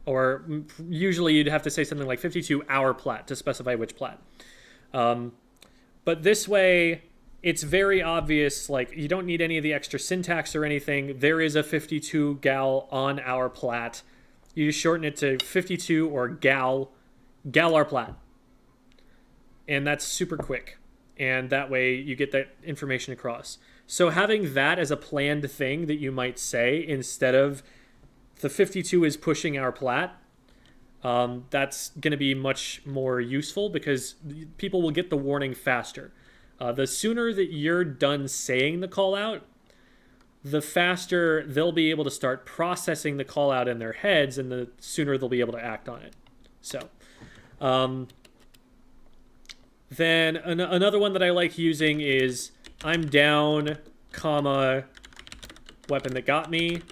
Or usually you'd have to say something like 52 hour plat to specify which plat. But this way, it's very obvious, like, you don't need any of the extra syntax or anything. There is a 52 gal on our plat. You just shorten it to 52 or gal our plat. And that's super quick. And that way you get that information across. So having that as a planned thing that you might say instead of the 52 is pushing our plat, that's going to be much more useful because people will get the warning faster. The sooner that you're done saying the call out, the faster they'll be able to start processing the call out in their heads, and the sooner they'll be able to act on it. So, then another one that I like using is I'm down, comma, weapon that got me.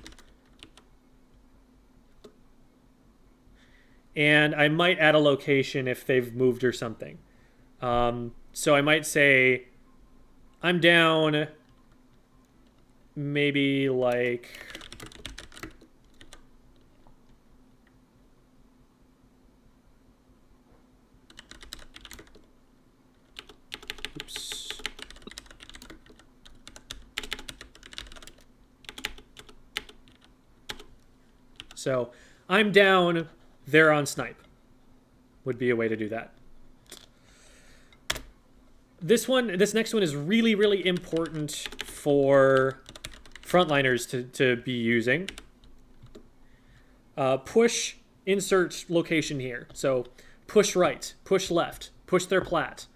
And I might add a location if they've moved or something. So I might say, I'm down, maybe like, oops. So I'm down, they're on snipe. Would be a way to do that. This next one is really, really important for frontliners to be using. Push, insert location here. So push right, push left, push their plat.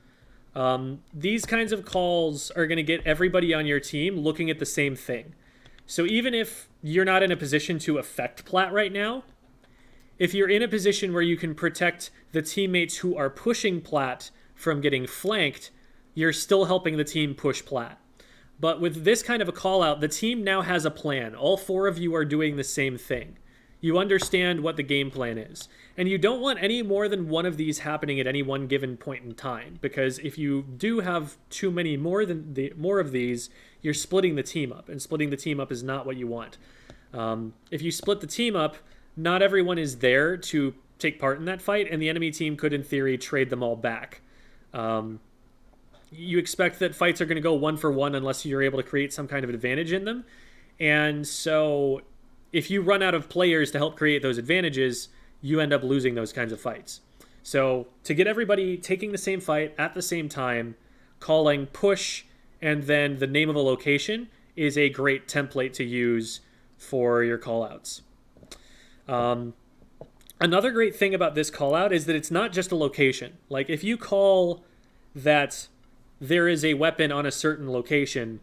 These kinds of calls are going to get everybody on your team looking at the same thing. So even if you're not in a position to affect plat right now, if you're in a position where you can protect the teammates who are pushing plat from getting flanked, you're still helping the team push plat. But with this kind of a call out, the team now has a plan. All 4 of you are doing the same thing. You understand what the game plan is. And you don't want any more than one of these happening at any one given point in time, because if you do have too many more of these, you're splitting the team up, and splitting the team up is not what you want. If you split the team up, not everyone is there to take part in that fight, and the enemy team could, in theory, trade them all back. You expect that fights are going to go 1 for 1 unless you're able to create some kind of advantage in them. And so if you run out of players to help create those advantages, you end up losing those kinds of fights. So to get everybody taking the same fight at the same time, calling push and then the name of a location is a great template to use for your callouts. Another great thing about this callout is that it's not just a location. Like if you call that there is a weapon on a certain location,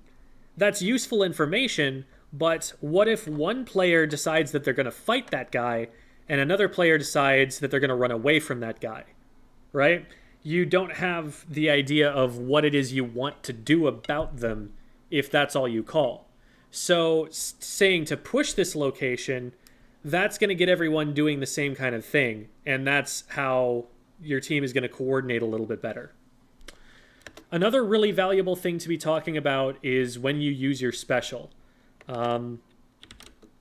that's useful information, but what if one player decides that they're going to fight that guy and another player decides that they're going to run away from that guy, right? You don't have the idea of what it is you want to do about them if that's all you call. So saying to push this location, that's going to get everyone doing the same kind of thing, and that's how your team is going to coordinate a little bit better. Another really valuable thing to be talking about is when you use your special.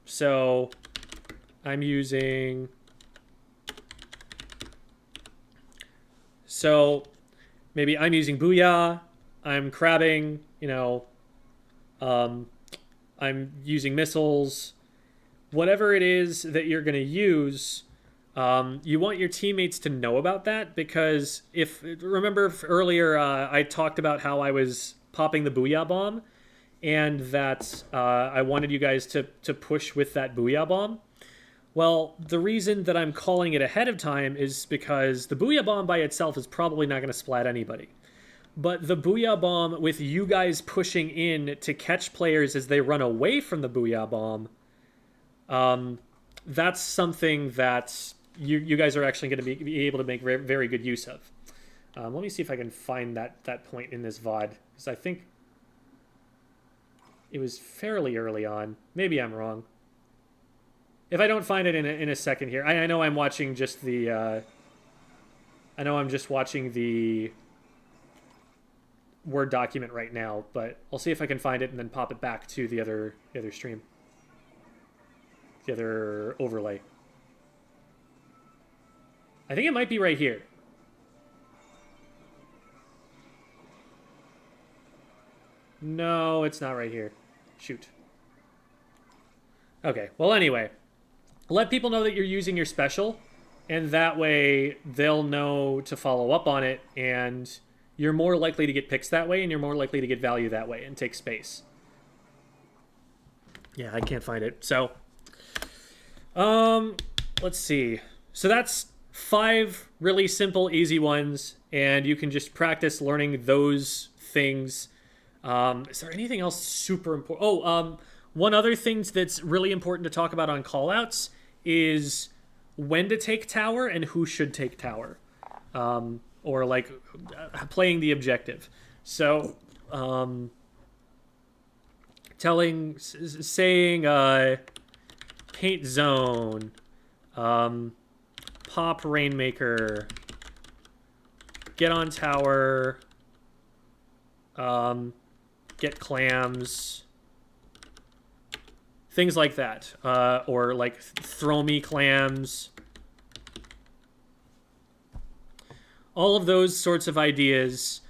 So I'm using... So maybe I'm using Booyah, I'm crabbing, I'm using missiles. Whatever it is that you're going to use, you want your teammates to know about that, because remember earlier I talked about how I was popping the Booyah Bomb and that I wanted you guys to push with that Booyah Bomb. Well, the reason that I'm calling it ahead of time is because the Booyah Bomb by itself is probably not going to splat anybody. But the Booyah Bomb with you guys pushing in to catch players as they run away from the Booyah Bomb, that's something that you guys are actually going to be able to make very, very good use of. Let me see if I can find that point in this VOD, because I think it was fairly early on. Maybe I'm wrong. If I don't find it in a second here, I know I'm watching just the... I know I'm just watching the Word document right now, but I'll see if I can find it and then pop it back to the other stream. The other overlay. I think it might be right here. No, it's not right here. Shoot. Okay, well anyway. Let people know that you're using your special, and that way they'll know to follow up on it, and you're more likely to get picks that way, and you're more likely to get value that way and take space. Yeah, I can't find it. So, let's see. So that's 5 really simple, easy ones, and you can just practice learning those things. Is there anything else super important? One other thing that's really important to talk about on callouts is when to take tower and who should take tower, or like playing the objective. So saying paint zone, pop rainmaker, get on tower, get clams, things like that, or like throw me clams. All of those sorts of ideas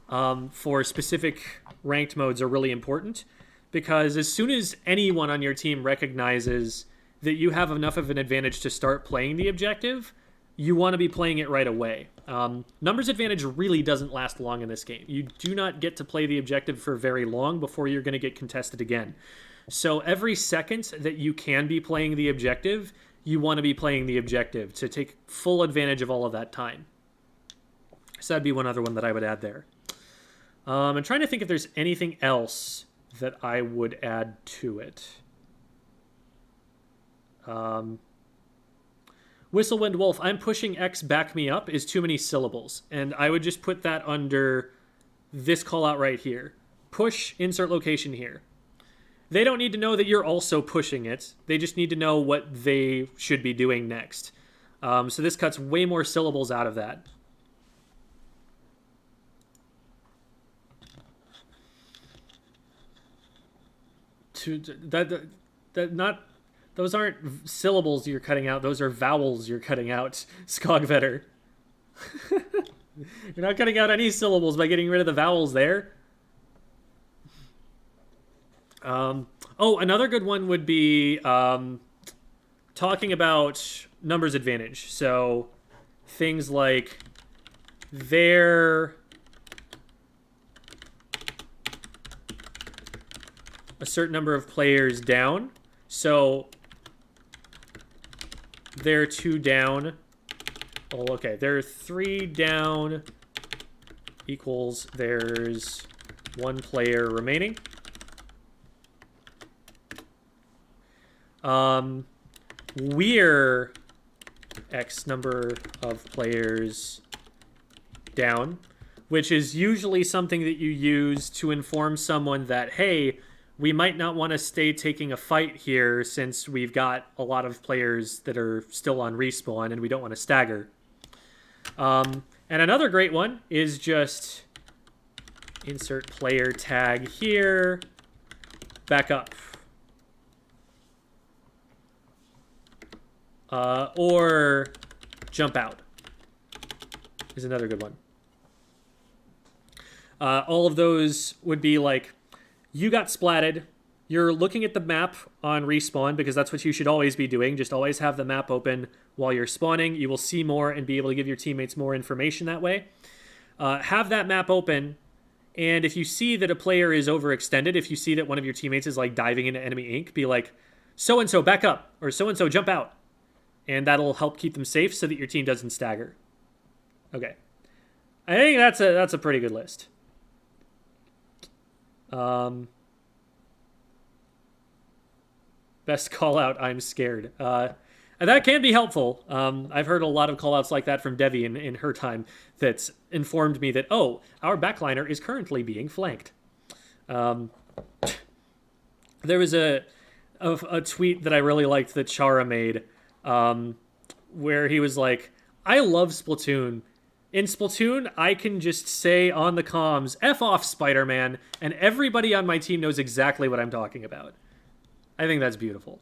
for specific ranked modes are really important, because as soon as anyone on your team recognizes that you have enough of an advantage to start playing the objective, you want to be playing it right away. Numbers advantage really doesn't last long in this game. You do not get to play the objective for very long before you're going to get contested again. So every second that you can be playing the objective, you want to be playing the objective to take full advantage of all of that time. So that'd be one other one that I would add there. I'm trying to think if there's anything else that I would add to it. Whistlewind Wolf, I'm pushing X back me up is too many syllables. And I would just put that under this call out right here. Push insert location here. They don't need to know that you're also pushing it. They just need to know what they should be doing next. So this cuts way more syllables out of that. Those aren't syllables you're cutting out. Those are vowels you're cutting out, Skogvetter. You're not cutting out any syllables by getting rid of the vowels there. Oh, another good one would be talking about numbers advantage. So things like they're a certain number of players down. So they're 2 down. Oh, okay. They're 3 down equals there's 1 player remaining. We're X number of players down, which is usually something that you use to inform someone that, hey, we might not want to stay taking a fight here since we've got a lot of players that are still on respawn and we don't want to stagger. And another great one is just insert player tag here, back up. Or jump out is another good one. All of those would be like, you got splatted. You're looking at the map on respawn because that's what you should always be doing. Just always have the map open while you're spawning. You will see more and be able to give your teammates more information that way. Have that map open, and if you see that a player is overextended, if you see that one of your teammates is like diving into enemy ink, be like, so-and-so back up, or so-and-so jump out. And that'll help keep them safe so that your team doesn't stagger. Okay. I think that's a pretty good list. Best call out, I'm scared. And that can be helpful. I've heard a lot of call outs like that from Devi in her time that's informed me that, oh, our backliner is currently being flanked. There was a tweet that I really liked that Chara made, where he was like, I love Splatoon. In Splatoon, I can just say on the comms, F off Spider-Man, and everybody on my team knows exactly what I'm talking about. I think that's beautiful.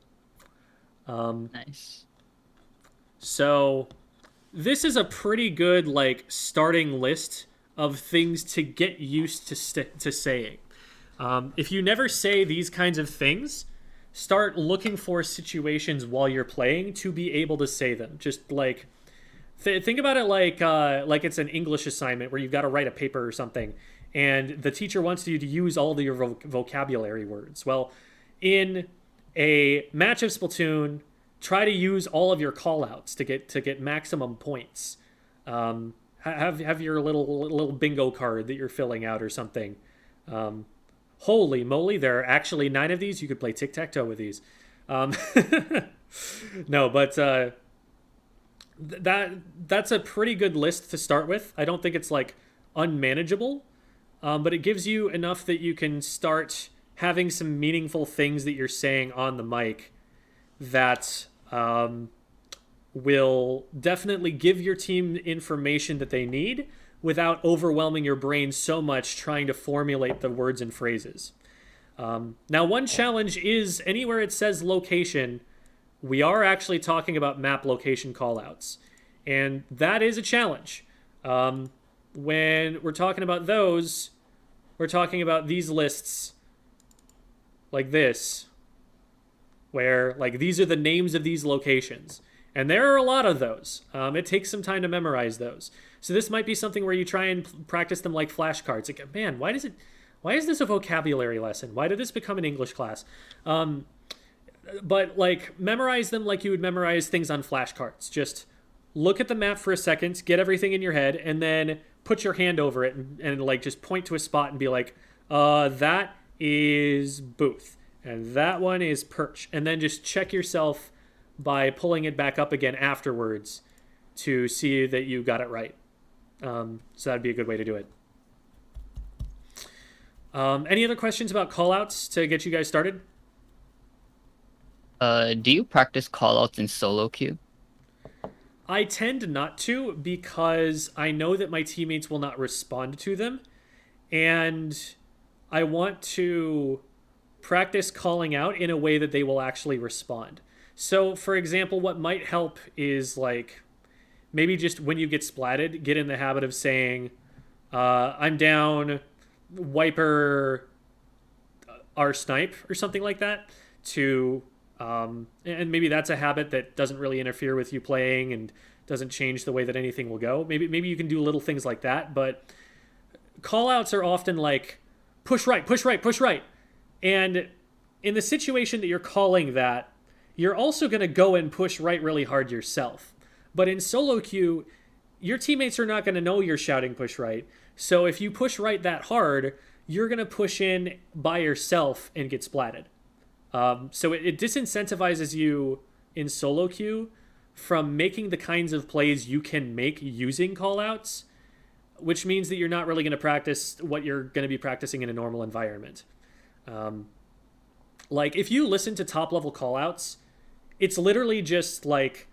Nice. So, this is a pretty good, like, starting list of things to get used to saying. If you never say these kinds of things, start looking for situations while you're playing to be able to say them. Just like think about it like it's an English assignment where you've got to write a paper or something, and the teacher wants you to use all of your vocabulary words. Well, in a match of Splatoon, try to use all of your callouts to get maximum points. Have your little bingo card that you're filling out or something. Holy moly, there are actually 9 of these. You could play tic-tac-toe with these. No, but that's a pretty good list to start with. I don't think it's like unmanageable, but it gives you enough that you can start having some meaningful things that you're saying on the mic that will definitely give your team information that they need without overwhelming your brain so much trying to formulate the words and phrases. Now, one challenge is anywhere it says location, we are actually talking about map location callouts. And that is a challenge. When we're talking about those, we're talking about these lists like this. where like these are the names of these locations. And there are a lot of those. It takes some time to memorize those. So this might be something where you try and practice them like flashcards. Like, man, why is this a vocabulary lesson? Why did this become an English class? But like memorize them like you would memorize things on flashcards. Just look at the map for a second, get everything in your head, and then put your hand over it and like just point to a spot and be like, that is Booth. And that one is Perch. And then just check yourself by pulling it back up again afterwards to see that you got it right. So that'd be a good way to do it. Any other questions about callouts to get you guys started? Do you practice callouts in solo queue? I tend not to because I know that my teammates will not respond to them. And I want to practice calling out in a way that they will actually respond. So, for example, what might help is like maybe just when you get splatted, get in the habit of saying, I'm down, wiper our snipe or something like that to and maybe that's a habit that doesn't really interfere with you playing and doesn't change the way that anything will go. Maybe you can do little things like that, but call outs are often like push right, push right, push right. And in the situation that you're calling that, you're also going to go and push right really hard yourself. But in solo queue, your teammates are not going to know you're shouting push right. So if you push right that hard, you're going to push in by yourself and get splatted. So it disincentivizes you in solo queue from making the kinds of plays you can make using callouts, which means that you're not really going to practice what you're going to be practicing in a normal environment. Like if you listen to top level callouts, it's literally just like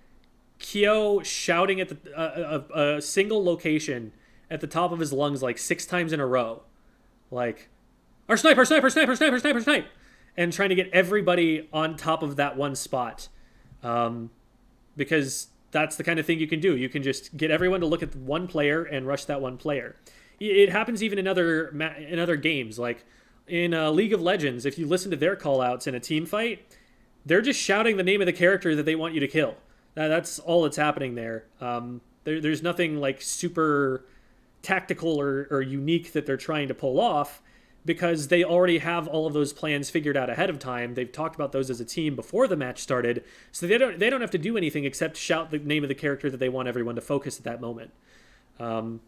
Kyo shouting at a single location at the top of his lungs like 6 times in a row, like our sniper, sniper, sniper, sniper, sniper, sniper, and trying to get everybody on top of that one spot, because that's the kind of thing you can do. You can just get everyone to look at one player and rush that one player. It happens even in other games, like in League of Legends. If you listen to their callouts in a team fight, they're just shouting the name of the character that they want you to kill. That's all that's happening there. There's nothing like super tactical or unique that they're trying to pull off, because they already have all of those plans figured out ahead of time. They've talked about those as a team before the match started, so they don't have to do anything except shout the name of the character that they want everyone to focus at that moment. And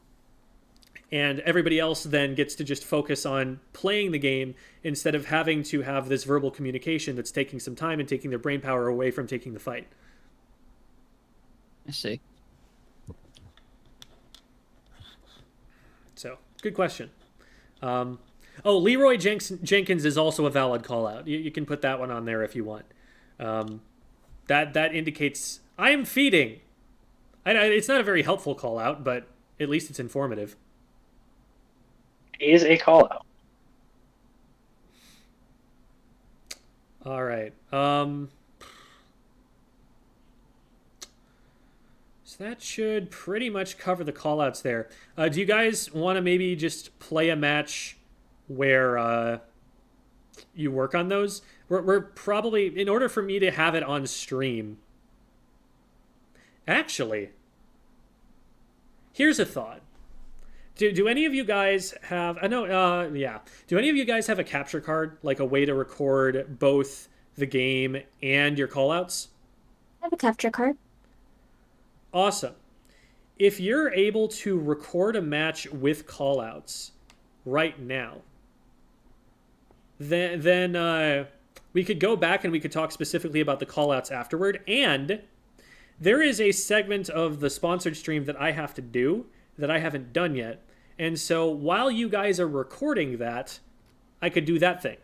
everybody else then gets to just focus on playing the game instead of having to have this verbal communication that's taking some time and taking their brain power away from taking the fight. I see. So, good question. Leroy Jenkins is also a valid call out. You can put that one on there if you want. That indicates I am feeding. It's not a very helpful call out, but at least it's informative. Is a call out. All right. So that should pretty much cover the callouts there. Do you guys want to maybe just play a match where you work on those? We're probably, in order for me to have it on stream. Actually, here's a thought. Do any of you guys have? Do any of you guys have a capture card, like a way to record both the game and your callouts? I have a capture card. Awesome. If you're able to record a match with callouts right now, then we could go back and we could talk specifically about the callouts afterward. And there is a segment of the sponsored stream that I have to do that I haven't done yet. And so while you guys are recording that, I could do that thing.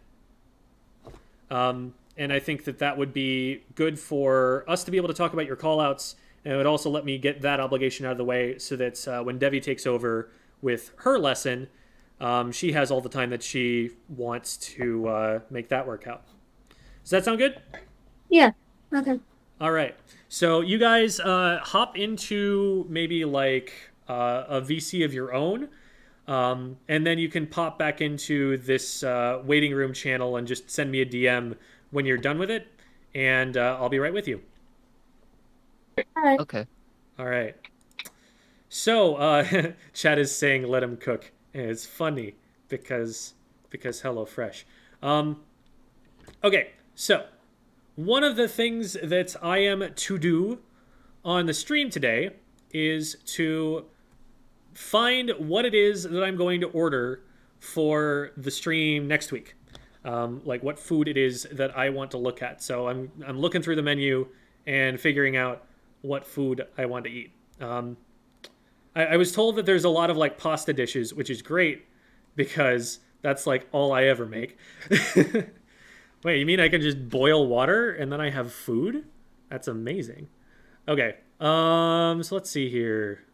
And I think that would be good for us to be able to talk about your callouts. And it would also let me get that obligation out of the way so that when Devi takes over with her lesson, she has all the time that she wants to make that work out. Does that sound good? Yeah. Okay. All right. So you guys hop into maybe like a VC of your own, and then you can pop back into this waiting room channel and just send me a DM when you're done with it. and I'll be right with you. Alright. Okay. All right. So, Chad is saying let him cook, and it's funny because HelloFresh. Okay, so one of the things that I am to do on the stream today is to find what it is that I'm going to order for the stream next week. Like what food it is that I want to look at. So I'm looking through the menu and figuring out what food I want to eat. I was told that there's a lot of like pasta dishes, which is great because that's like all I ever make. Wait, you mean I can just boil water and then I have food? That's amazing. Okay. So let's see here.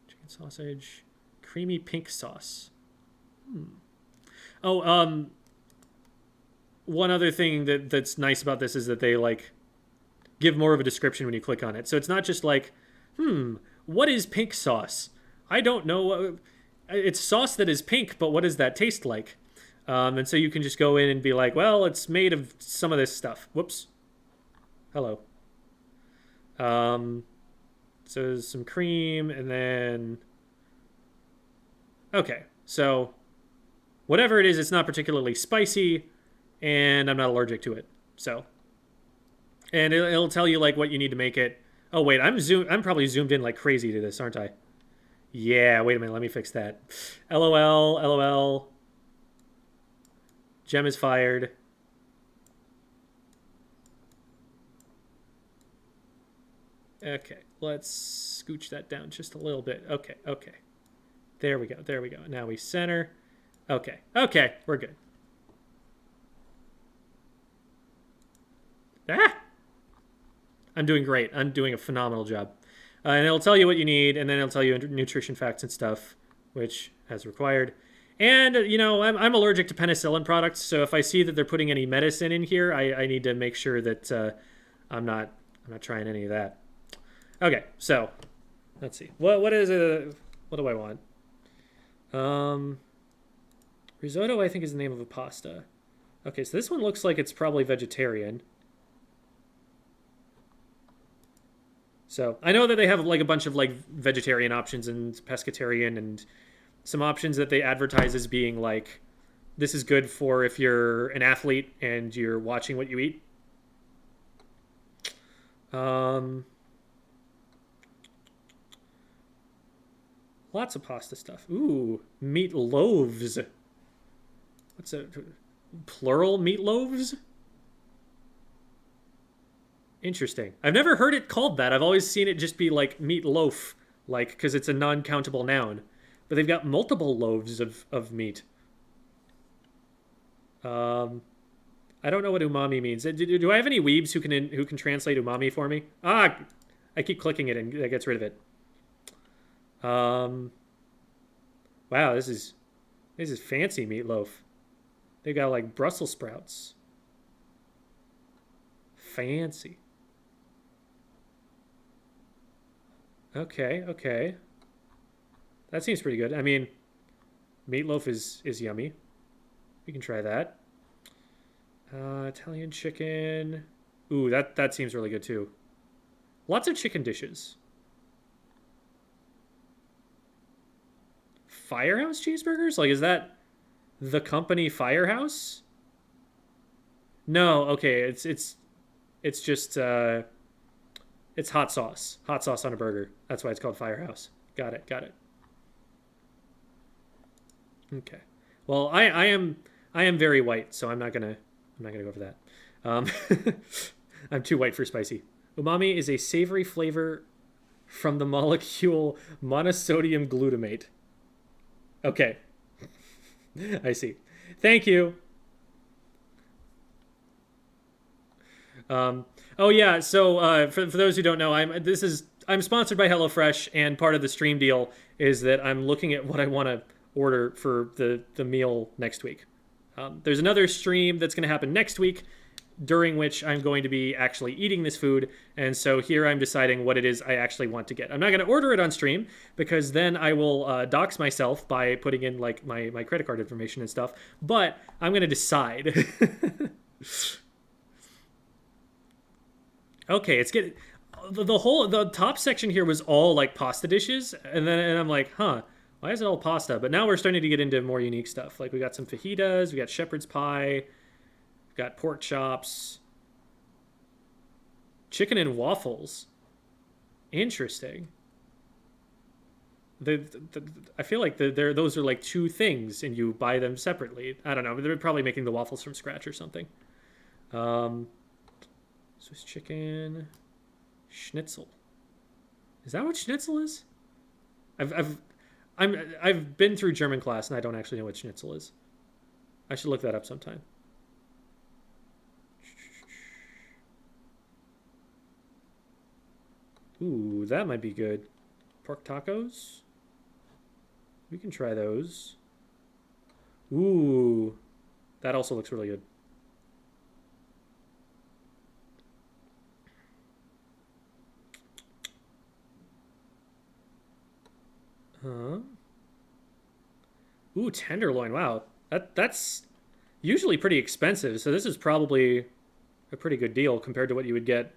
Chicken sausage, creamy pink sauce. Oh, one other thing that's nice about this is that they like give more of a description when you click on it. So it's not just like, what is pink sauce? I don't know. It's sauce that is pink, but what does that taste like? And so you can just go in and be like, well, it's made of some of this stuff. Whoops. Hello. So some cream and then... Okay, so whatever it is, it's not particularly spicy and I'm not allergic to it. So, and it'll tell you like what you need to make it. Oh wait, I'm probably zoomed in like crazy to this, aren't I? Yeah, wait a minute, let me fix that. LOL, LOL. Gem is fired. Okay, let's scooch that down just a little bit. Okay, okay. There we go, there we go. Now we center. Okay, okay, we're good. Ah! I'm doing great. I'm doing a phenomenal job. And it'll tell you what you need, and then it'll tell you nutrition facts and stuff, which as required. And, you know, I'm allergic to penicillin products, so if I see that they're putting any medicine in here, I need to make sure that I'm not trying any of that. Okay, so let's see. What do I want? Risotto, I think, is the name of a pasta. Okay, so this one looks like it's probably vegetarian. So I know that they have like a bunch of like vegetarian options and pescatarian and some options that they advertise as being like, this is good for if you're an athlete and you're watching what you eat. Lots of pasta stuff. Ooh, meat loaves. What's a plural meat loaves? Interesting. I've never heard it called that. I've always seen it just be like meat loaf, like because it's a non-countable noun. But they've got multiple loaves of meat. I don't know what umami means. Do I have any weebs who can translate umami for me? Ah, I keep clicking it and that gets rid of it. Wow, this is fancy meatloaf. They got like Brussels sprouts. Fancy. Okay, okay. That seems pretty good. I mean, meatloaf is yummy. We can try that. Italian chicken. Ooh, that seems really good too. Lots of chicken dishes. Firehouse cheeseburgers? Like, is that the company Firehouse? No, okay, it's just it's hot sauce. Hot sauce on a burger. That's why it's called Firehouse. Got it, got it. Okay. Well, I am very white, so I'm not gonna go for that. I'm too white for spicy. Umami is a savory flavor from the molecule monosodium glutamate. Okay. I see. Thank you. Oh yeah, so for those who don't know, I'm sponsored by HelloFresh, and part of the stream deal is that I'm looking at what I want to order for the meal next week. There's another stream that's going to happen next week, during which I'm going to be actually eating this food, and so here I'm deciding what it is I actually want to get. I'm not going to order it on stream, because then I will dox myself by putting in like my credit card information and stuff, but I'm going to decide. Okay, it's getting the top section here was all like pasta dishes, and I'm like, huh, why is it all pasta? But now we're starting to get into more unique stuff. Like we got some fajitas, we got shepherd's pie, we got pork chops, chicken and waffles. Interesting. I feel like those are like two things, and you buy them separately. I don't know. They're probably making the waffles from scratch or something. Swiss chicken, schnitzel. Is that what schnitzel is? I've been through German class and I don't actually know what schnitzel is. I should look that up sometime. Ooh, that might be good. Pork tacos. We can try those. Ooh, that also looks really good. Huh? Ooh, tenderloin. Wow, that's usually pretty expensive. So this is probably a pretty good deal compared to what you would get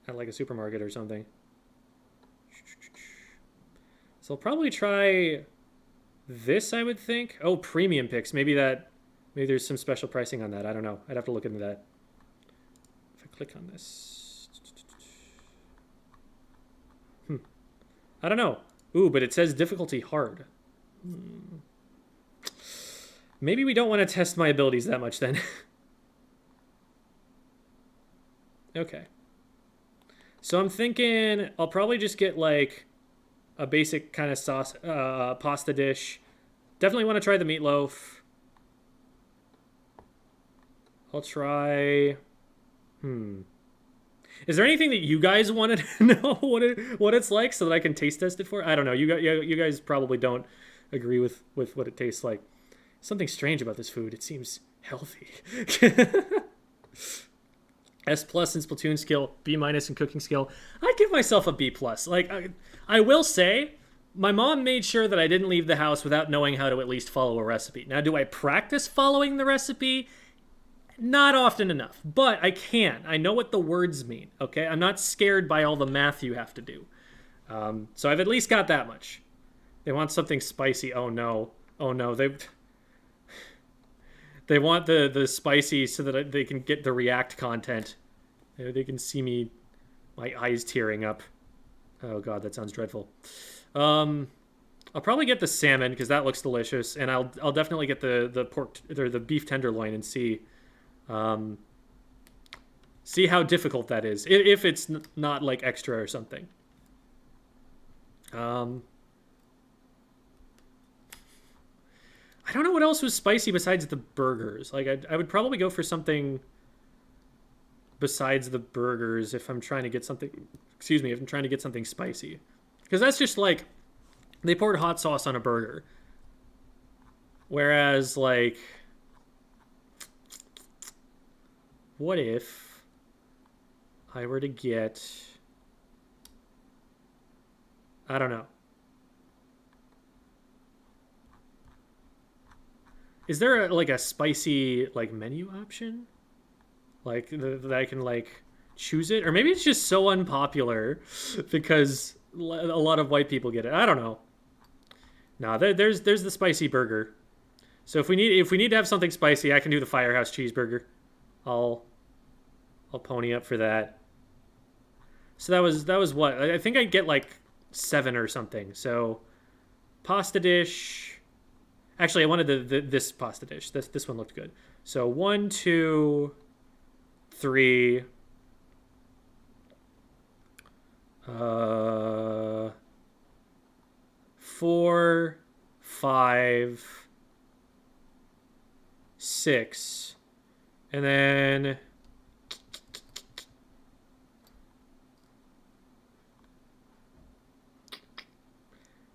at like a supermarket or something. So I'll probably try this, I would think. Oh, premium picks. Maybe there's some special pricing on that. I don't know. I'd have to look into that. If I click on this. I don't know. Ooh, but it says difficulty hard. Maybe we don't want to test my abilities that much then. Okay. So I'm thinking I'll probably just get like a basic kind of sauce, pasta dish. Definitely want to try the meatloaf. I'll try. Is there anything that you guys want to know what it's like so that I can taste test it for? I don't know. You guys probably don't agree with what it tastes like. Something strange about this food. It seems healthy. S+ in Splatoon skill, B- in cooking skill. I'd give myself a B+. Like I will say, my mom made sure that I didn't leave the house without knowing how to at least follow a recipe. Now, do I practice following the recipe? Not often enough, but I can. I know what the words mean, okay? I'm not scared by all the math you have to do. So I've at least got that much. They want something spicy. Oh no. They want the spicy so that they can get the react content. They can see me, my eyes tearing up. Oh god, that sounds dreadful. I'll probably get the salmon because that looks delicious, and I'll definitely get the pork or the beef tenderloin and see how difficult that is if it's not like extra or something. I don't know what else was spicy besides the burgers. Like I would probably go for something besides the burgers if I'm trying to get something. Excuse me, if I'm trying to get something spicy, because that's just like they poured hot sauce on a burger. Whereas like, what if I were to get? I don't know. Is there like a spicy like menu option? Like that I can like choose it? Or maybe it's just so unpopular because a lot of white people get it. I don't know. Nah, there's the spicy burger. So if we need to have something spicy, I can do the Firehouse cheeseburger. I'll pony up for that. So that was what? I think I'd get like 7 or something. So pasta dish. Actually, I wanted this pasta dish. This one looked good. So 1, 2, 3. 4, 5, 6, and then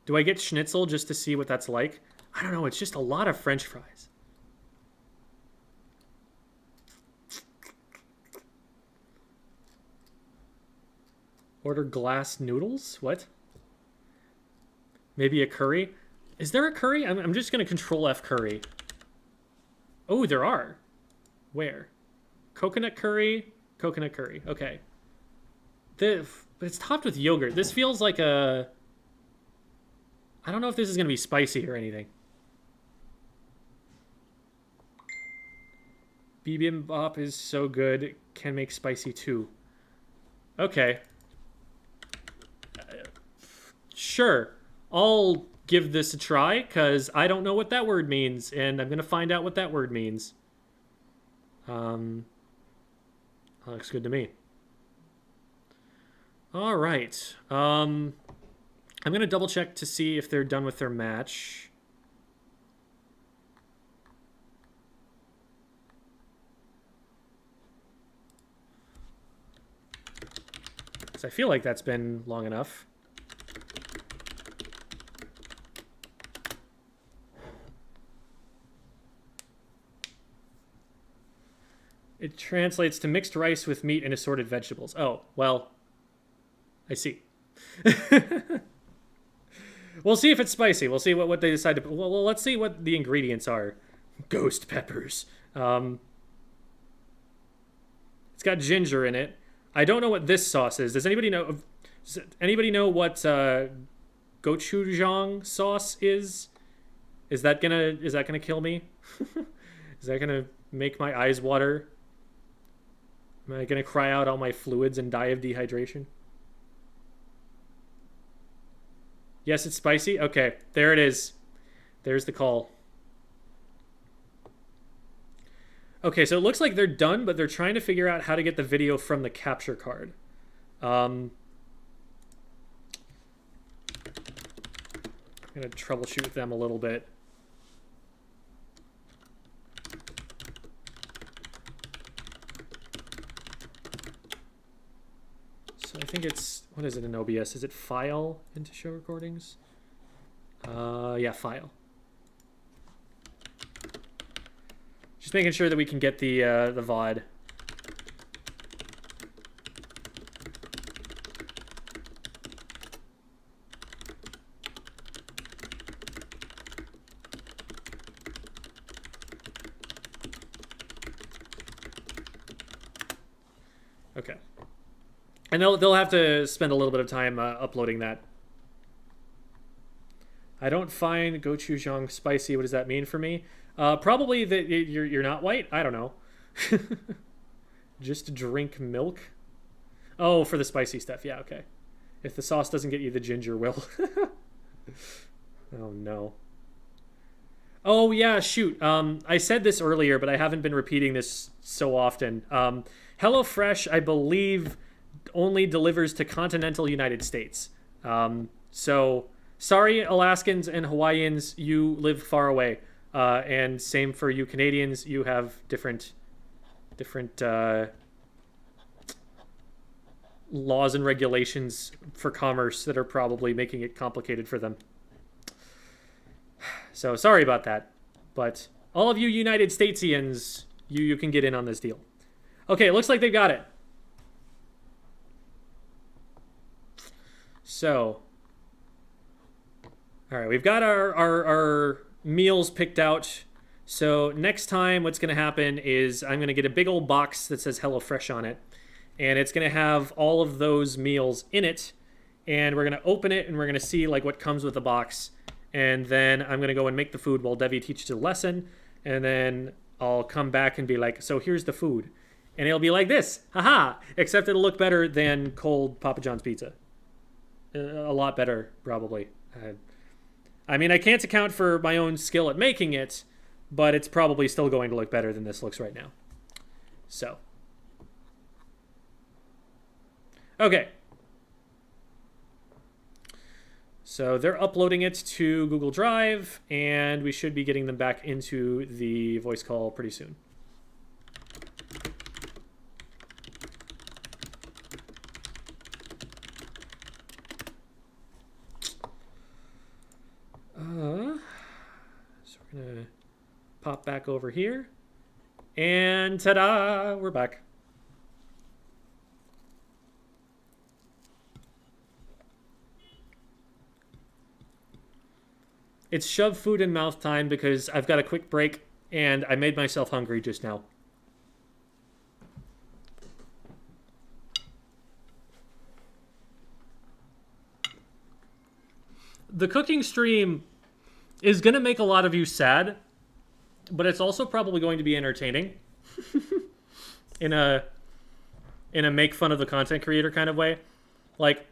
do I get schnitzel just to see what that's like? I don't know. It's just a lot of French fries. Order glass noodles? What? Maybe a curry? Is there a curry? I'm just going to control F curry. Oh, there are. Where? Coconut curry, Coconut curry. Okay. But it's topped with yogurt. This feels like a... I don't know if this is going to be spicy or anything. Bibimbap is so good. Can make spicy too. Okay. Sure. I'll give this a try, because I don't know what that word means, and I'm going to find out what that word means. Looks good to me. All right. I'm going to double check to see if they're done with their match. Because I feel like that's been long enough. It translates to mixed rice with meat and assorted vegetables. Oh, well, I see. We'll see if it's spicy. We'll see what they decide to put. Well, let's see what the ingredients are. Ghost peppers. It's got ginger in it. I don't know what this sauce is. Does anybody know what gochujang sauce is? Is that gonna kill me? Is that gonna make my eyes water? Am I gonna cry out all my fluids and die of dehydration? Yes, it's spicy? Okay, there it is. There's the call. Okay, so it looks like they're done, but they're trying to figure out how to get the video from the capture card. I'm gonna troubleshoot them a little bit. So I think it's, what is it in OBS? Is it file into show recordings? Yeah, file. Just making sure that we can get the VOD. Okay. And they'll have to spend a little bit of time uploading that. I don't find gochujang spicy. What does that mean for me? Probably that you're not white. I don't know. Just drink milk. Oh, for the spicy stuff. Yeah, okay. If the sauce doesn't get you, the ginger will. Oh no. Oh yeah, shoot. I said this earlier, but I haven't been repeating this so often. HelloFresh, I believe, only delivers to continental United States. So sorry, Alaskans and Hawaiians, you live far away. And same for you Canadians, you have different laws and regulations for commerce that are probably making it complicated for them. So sorry about that. But all of you United Statesians, you can get in on this deal. Okay, it looks like they've got it. So, all right, we've got our meals picked out. So next time what's going to happen is I'm going to get a big old box that says HelloFresh on it. And it's going to have all of those meals in it. And we're going to open it and we're going to see like what comes with the box. And then I'm going to go and make the food while Devi teaches a lesson. And then I'll come back and be like, so here's the food. And it'll be like this. Haha. Except it'll look better than cold Papa John's pizza. A lot better, probably. I mean, I can't account for my own skill at making it, but it's probably still going to look better than this looks right now. So. Okay. So they're uploading it to Google Drive, and we should be getting them back into the voice call pretty soon. So we're gonna pop back over here, and ta-da, we're back. It's shove food in mouth time because I've got a quick break and I made myself hungry just now. the cooking stream is going to make a lot of you sad, but it's also probably going to be entertaining in a make fun of the content creator kind of way. Like,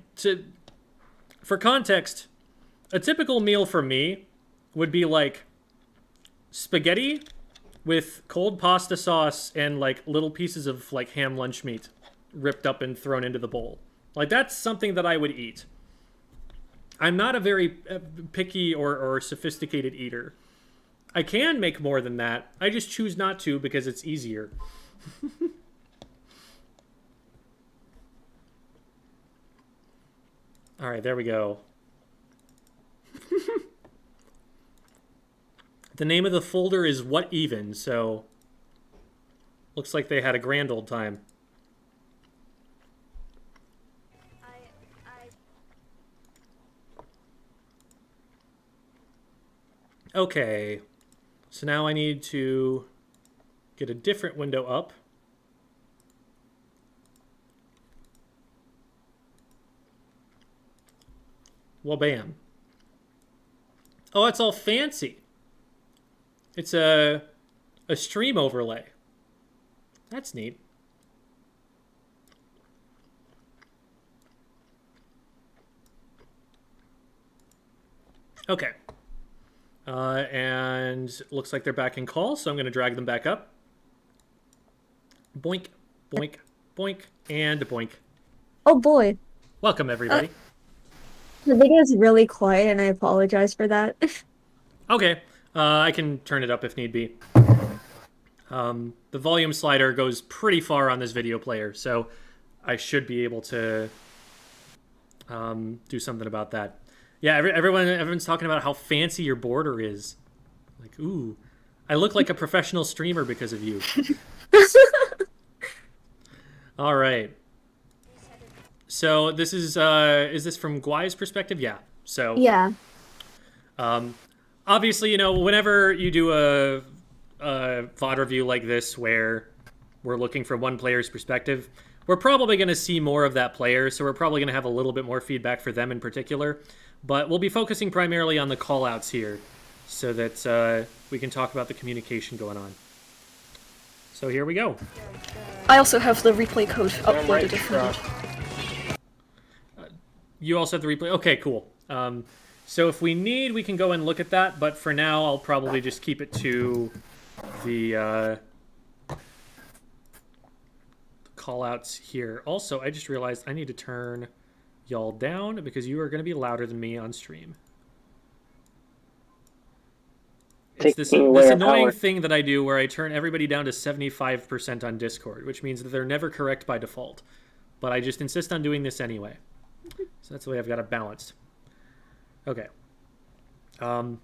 for context, a typical meal for me would be like spaghetti with cold pasta sauce and like little pieces of like ham lunch meat ripped up and thrown into the bowl. Like, that's something that I would eat. I'm not a very picky or sophisticated eater. I can make more than that. I just choose not to because it's easier. All right, there we go. The name of the folder is What Even, so looks like they had a grand old time. Okay, so now I need to get a different window up. Well, bam. Oh, it's all fancy. It's a stream overlay. That's neat. Okay. And looks like they're back in call, so I'm going to drag them back up. Boink, boink, boink, and boink. Oh boy. Welcome, everybody. The video is really quiet, and I apologize for that. Okay, I can turn it up if need be. The volume slider goes pretty far on this video player, so I should be able to do something about that. Yeah, everyone's talking about how fancy your border is. Like, ooh, I look like a professional streamer because of you. All right. So this is this from Gwai's perspective? Yeah. So Yeah. Obviously, you know, whenever you do a VOD review like this where we're looking for one player's perspective, we're probably going to see more of that player, so we're probably going to have a little bit more feedback for them in particular. But we'll be focusing primarily on the call-outs here so that we can talk about the communication going on. So here we go. I also have the replay code uploaded if needed. You also have the replay? Okay, cool. So if we need, we can go and look at that, but for now, I'll probably just keep it to the call-outs here. Also, I just realized I need to turn y'all down because you are going to be louder than me on stream. It's this annoying thing that I do where I turn everybody down to 75% on Discord, which means that they're never correct by default. But I just insist on doing this anyway. So that's the way I've got it balanced. Okay. But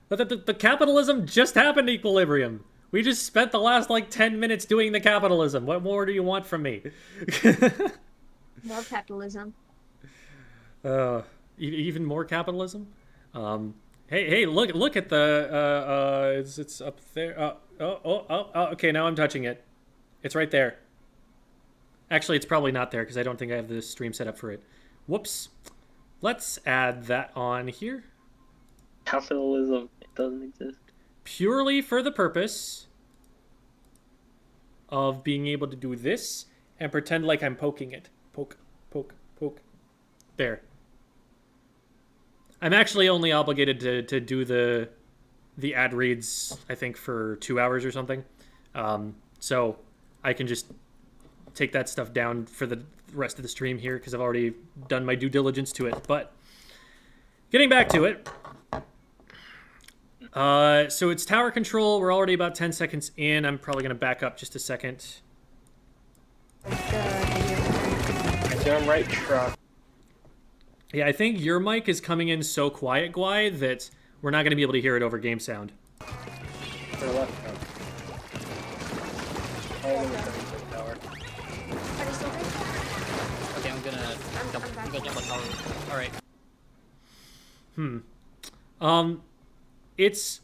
the capitalism just happened, Equilibrium. We just spent the last, like, 10 minutes doing the capitalism. What more do you want from me? More capitalism. Even more capitalism? Hey, look at the, it's up there. Okay, now I'm touching it. It's right there. Actually, it's probably not there because I don't think I have the stream set up for it. Whoops. Let's add that on here. Capitalism, it doesn't exist. Purely for the purpose of being able to do this and pretend like I'm poking it. Poke, poke, poke. There. I'm actually only obligated to do the ad reads, I think, for 2 hours or something. So I can just take that stuff down for the rest of the stream here because I've already done my due diligence to it. But getting back to it. So it's tower control. We're already about 10 seconds in. I'm probably going to back up just a second. Turn right truck. Yeah, I think your mic is coming in so quiet, Gwai, that we're not going to be able to hear it over game sound. For left truck. Okay, I'm gonna jump on tower. Alright. It's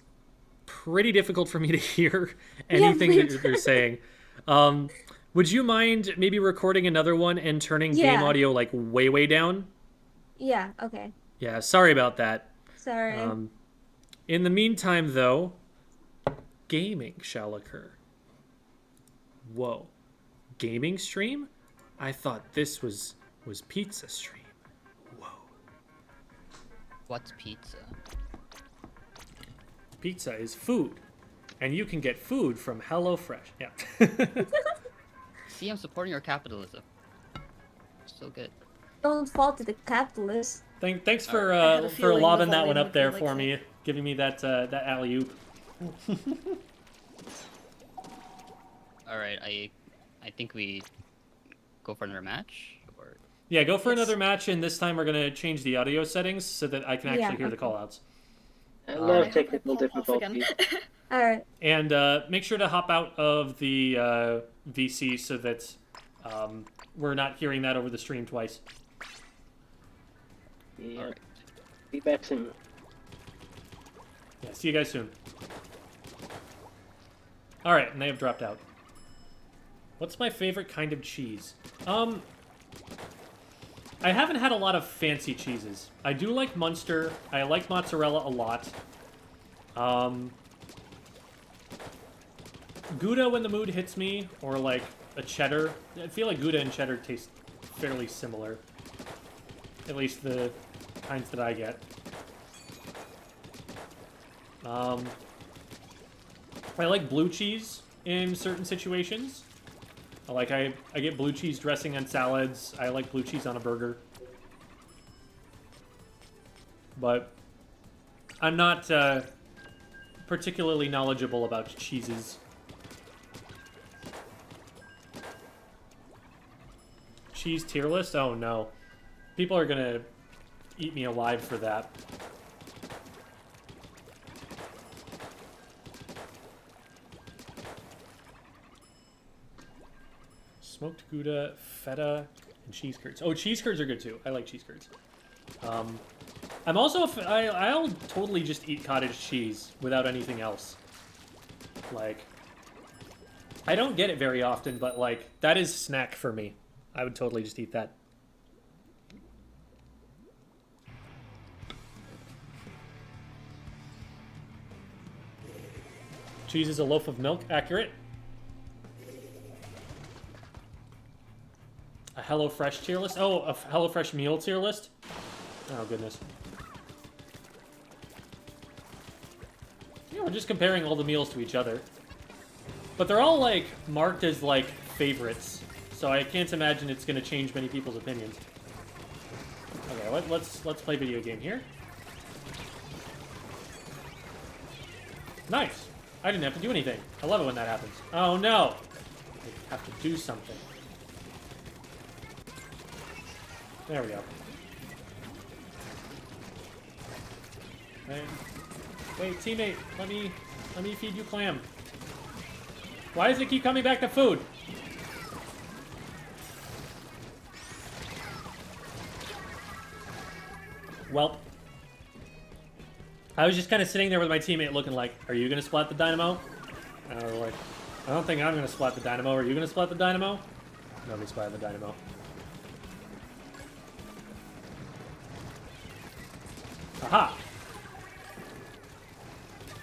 pretty difficult for me to hear anything that you're saying. Would you mind maybe recording another one and turning game audio like way down? Yeah, okay. Yeah, sorry about that. Sorry. In the meantime, though, gaming shall occur. Whoa. Gaming stream? I thought this was pizza stream. Whoa. What's pizza? Pizza is food. And you can get food from HelloFresh. Yeah. See, I'm supporting your capitalism. So good. Don't fall to the capitalists. Thanks for had a feeling lobbing the that one volume up would be there like for that. me, giving me that alley-oop. Alright, I think we go for another match? Or... Yeah, go for Yes. another match, and this time we're going to change the audio settings so that I can actually Yeah, hear the okay. callouts. I I love hope technical I pop off again. difficulties. Alright. And make sure to hop out of the VC so that we're not hearing that over the stream twice. Yeah. Alright. Be back soon. Yeah, see you guys soon. Alright, and they have dropped out. What's my favorite kind of cheese? I haven't had a lot of fancy cheeses. I do like Munster. I like mozzarella a lot. Gouda when the mood hits me, or like a cheddar. I feel like Gouda and cheddar taste fairly similar. At least the kinds that I get. I like blue cheese in certain situations. I get blue cheese dressing on salads. I like blue cheese on a burger. But I'm not particularly knowledgeable about cheeses. Cheese tier list? Oh no. People are gonna eat me alive for that. Smoked Gouda, feta, and cheese curds. Oh, cheese curds are good too. I like cheese curds. I'm also I'll totally just eat cottage cheese without anything else. Like, I don't get it very often, but like that is snack for me. I would totally just eat that. Cheese is a loaf of milk. Accurate. A HelloFresh tier list? Oh, a HelloFresh meal tier list? Oh, goodness. Yeah, we're just comparing all the meals to each other. But they're all, like, marked as, like, favorites. So I can't imagine it's going to change many people's opinions. Okay, let's play video game here. Nice. I didn't have to do anything. I love it when that happens. Oh, no. I have to do something. There we go. Wait, teammate, let me feed you clam. Why does it keep coming back to food? Well, I was just kind of sitting there with my teammate looking like, are you going to splat the dynamo? And I was like, I don't think I'm going to splat the dynamo. Are you going to splat the dynamo? Nobody splatted the dynamo. Aha!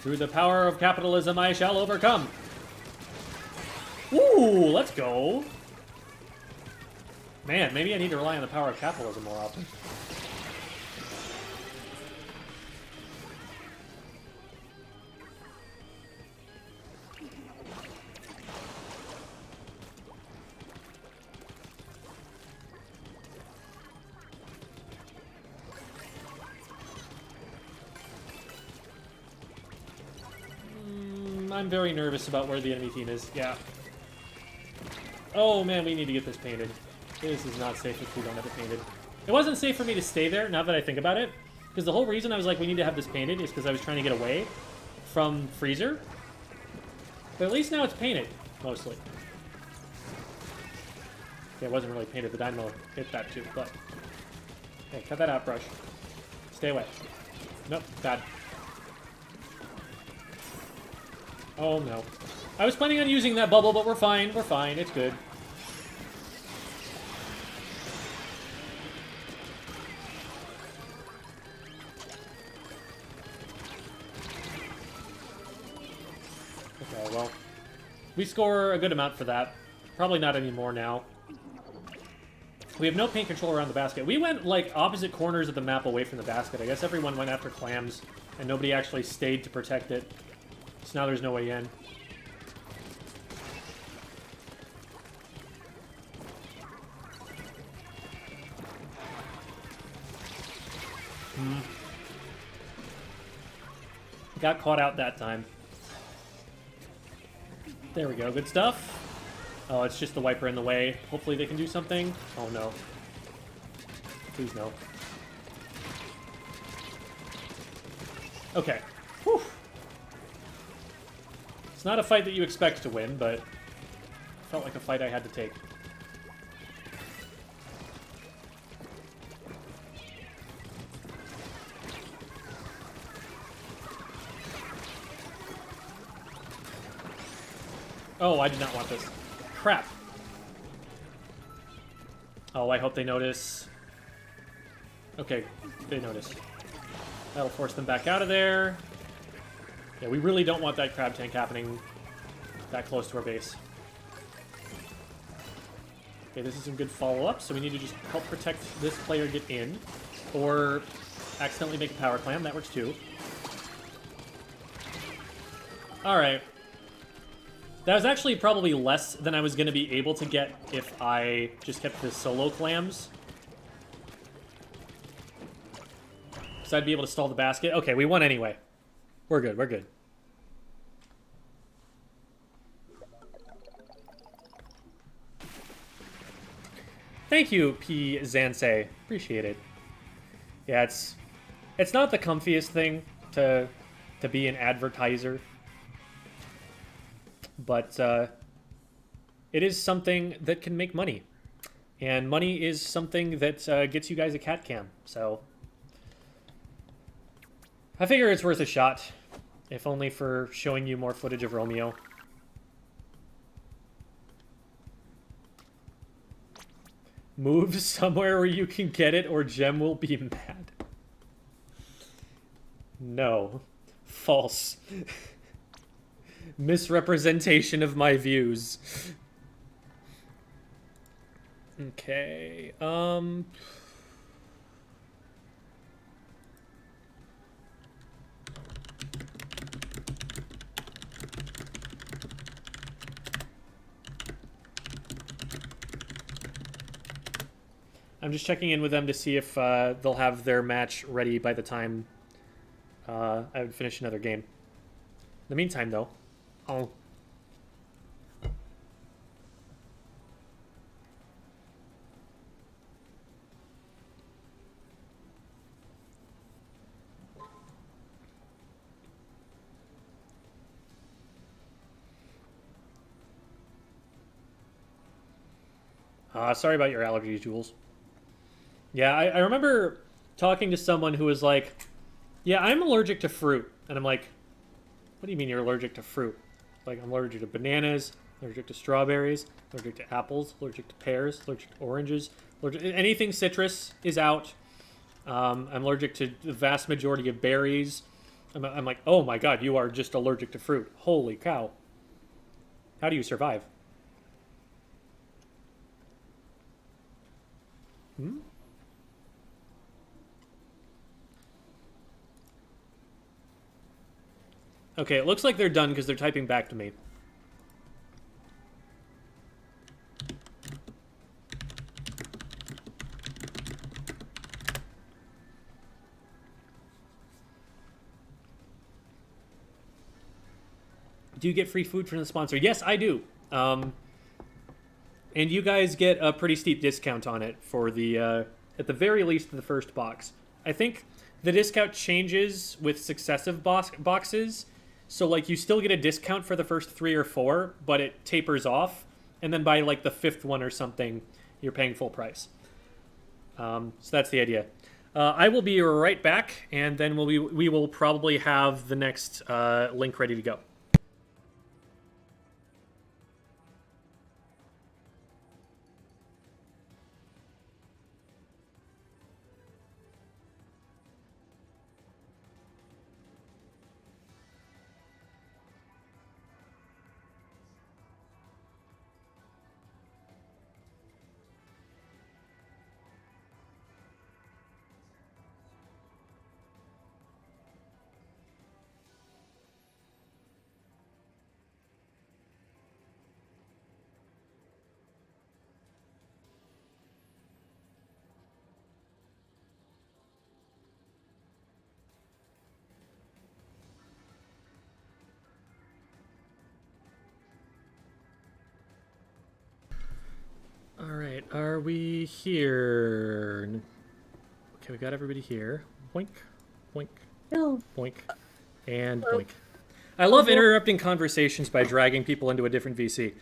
Through the power of capitalism, I shall overcome. Ooh, let's go. Man, maybe I need to rely on the power of capitalism more often. I'm very nervous about where the enemy team is. Yeah. Oh man, we need to get this painted. This is not safe if we don't have it painted. It wasn't safe for me to stay there, now that I think about it. Because the whole reason I was like, we need to have this painted is because I was trying to get away from Freezer. But at least now it's painted, mostly. Okay, it wasn't really painted. The dynamo hit that too, but... Hey, cut that out, brush. Stay away. Nope, bad. Oh no. I was planning on using that bubble, but we're fine. We're fine. It's good. well. We score a good amount for that. Probably not anymore now. We have no paint control around the basket. We went, like, opposite corners of the map away from the basket. I guess everyone went after clams, and nobody actually stayed to protect it. So now there's no way in. Got caught out that time. There we go. Good stuff. Oh, it's just the wiper in the way. Hopefully they can do something. Oh, no. Please, no. Okay. Whew. It's not a fight that you expect to win, but it felt like a fight I had to take. Oh, I did not want this. Crap. Oh, I hope they notice. Okay, they notice. That'll force them back out of there. Yeah, we really don't want that crab tank happening that close to our base. Okay, this is some good follow-up, so we need to just help protect this player get in. Or accidentally make a power clam, that works too. Alright. That was actually probably less than I was going to be able to get if I just kept the solo clams. So I'd be able to stall the basket. Okay, we won anyway. We're good, we're good. Thank you, P. Zansei. Appreciate it. Yeah, it's not the comfiest thing to be an advertiser. But it is something that can make money. And money is something that gets you guys a cat cam. So I figure it's worth a shot, if only for showing you more footage of Romeo. Move somewhere where you can get it or Gem will be mad. No. False. Misrepresentation of my views. Okay, I'm just checking in with them to see if they'll have their match ready by the time I would finish another game. In the meantime, though, oh. Sorry about your allergies, Jules. Yeah, I remember talking to someone who was like, yeah, I'm allergic to fruit. And I'm like, what do you mean you're allergic to fruit? Like, I'm allergic to bananas, allergic to strawberries, allergic to apples, allergic to pears, allergic to oranges, anything citrus is out. I'm allergic to the vast majority of berries. I'm like, oh my god, you are just allergic to fruit. Holy cow. How do you survive? Hmm? Okay, it looks like they're done because they're typing back to me. Do you get free food from the sponsor? Yes, I do. And you guys get a pretty steep discount on it for the, at the very least, the first box. I think the discount changes with successive boxes. So, like, you still get a discount for the first 3 or 4, but it tapers off. And then by, like, the 5th one or something, you're paying full price. So that's the idea. I will be right back, and then we will probably have the next link ready to go. Are we here? Okay, we got everybody here. Boink, boink, No. boink, and boink. I love interrupting conversations by dragging people into a different VC.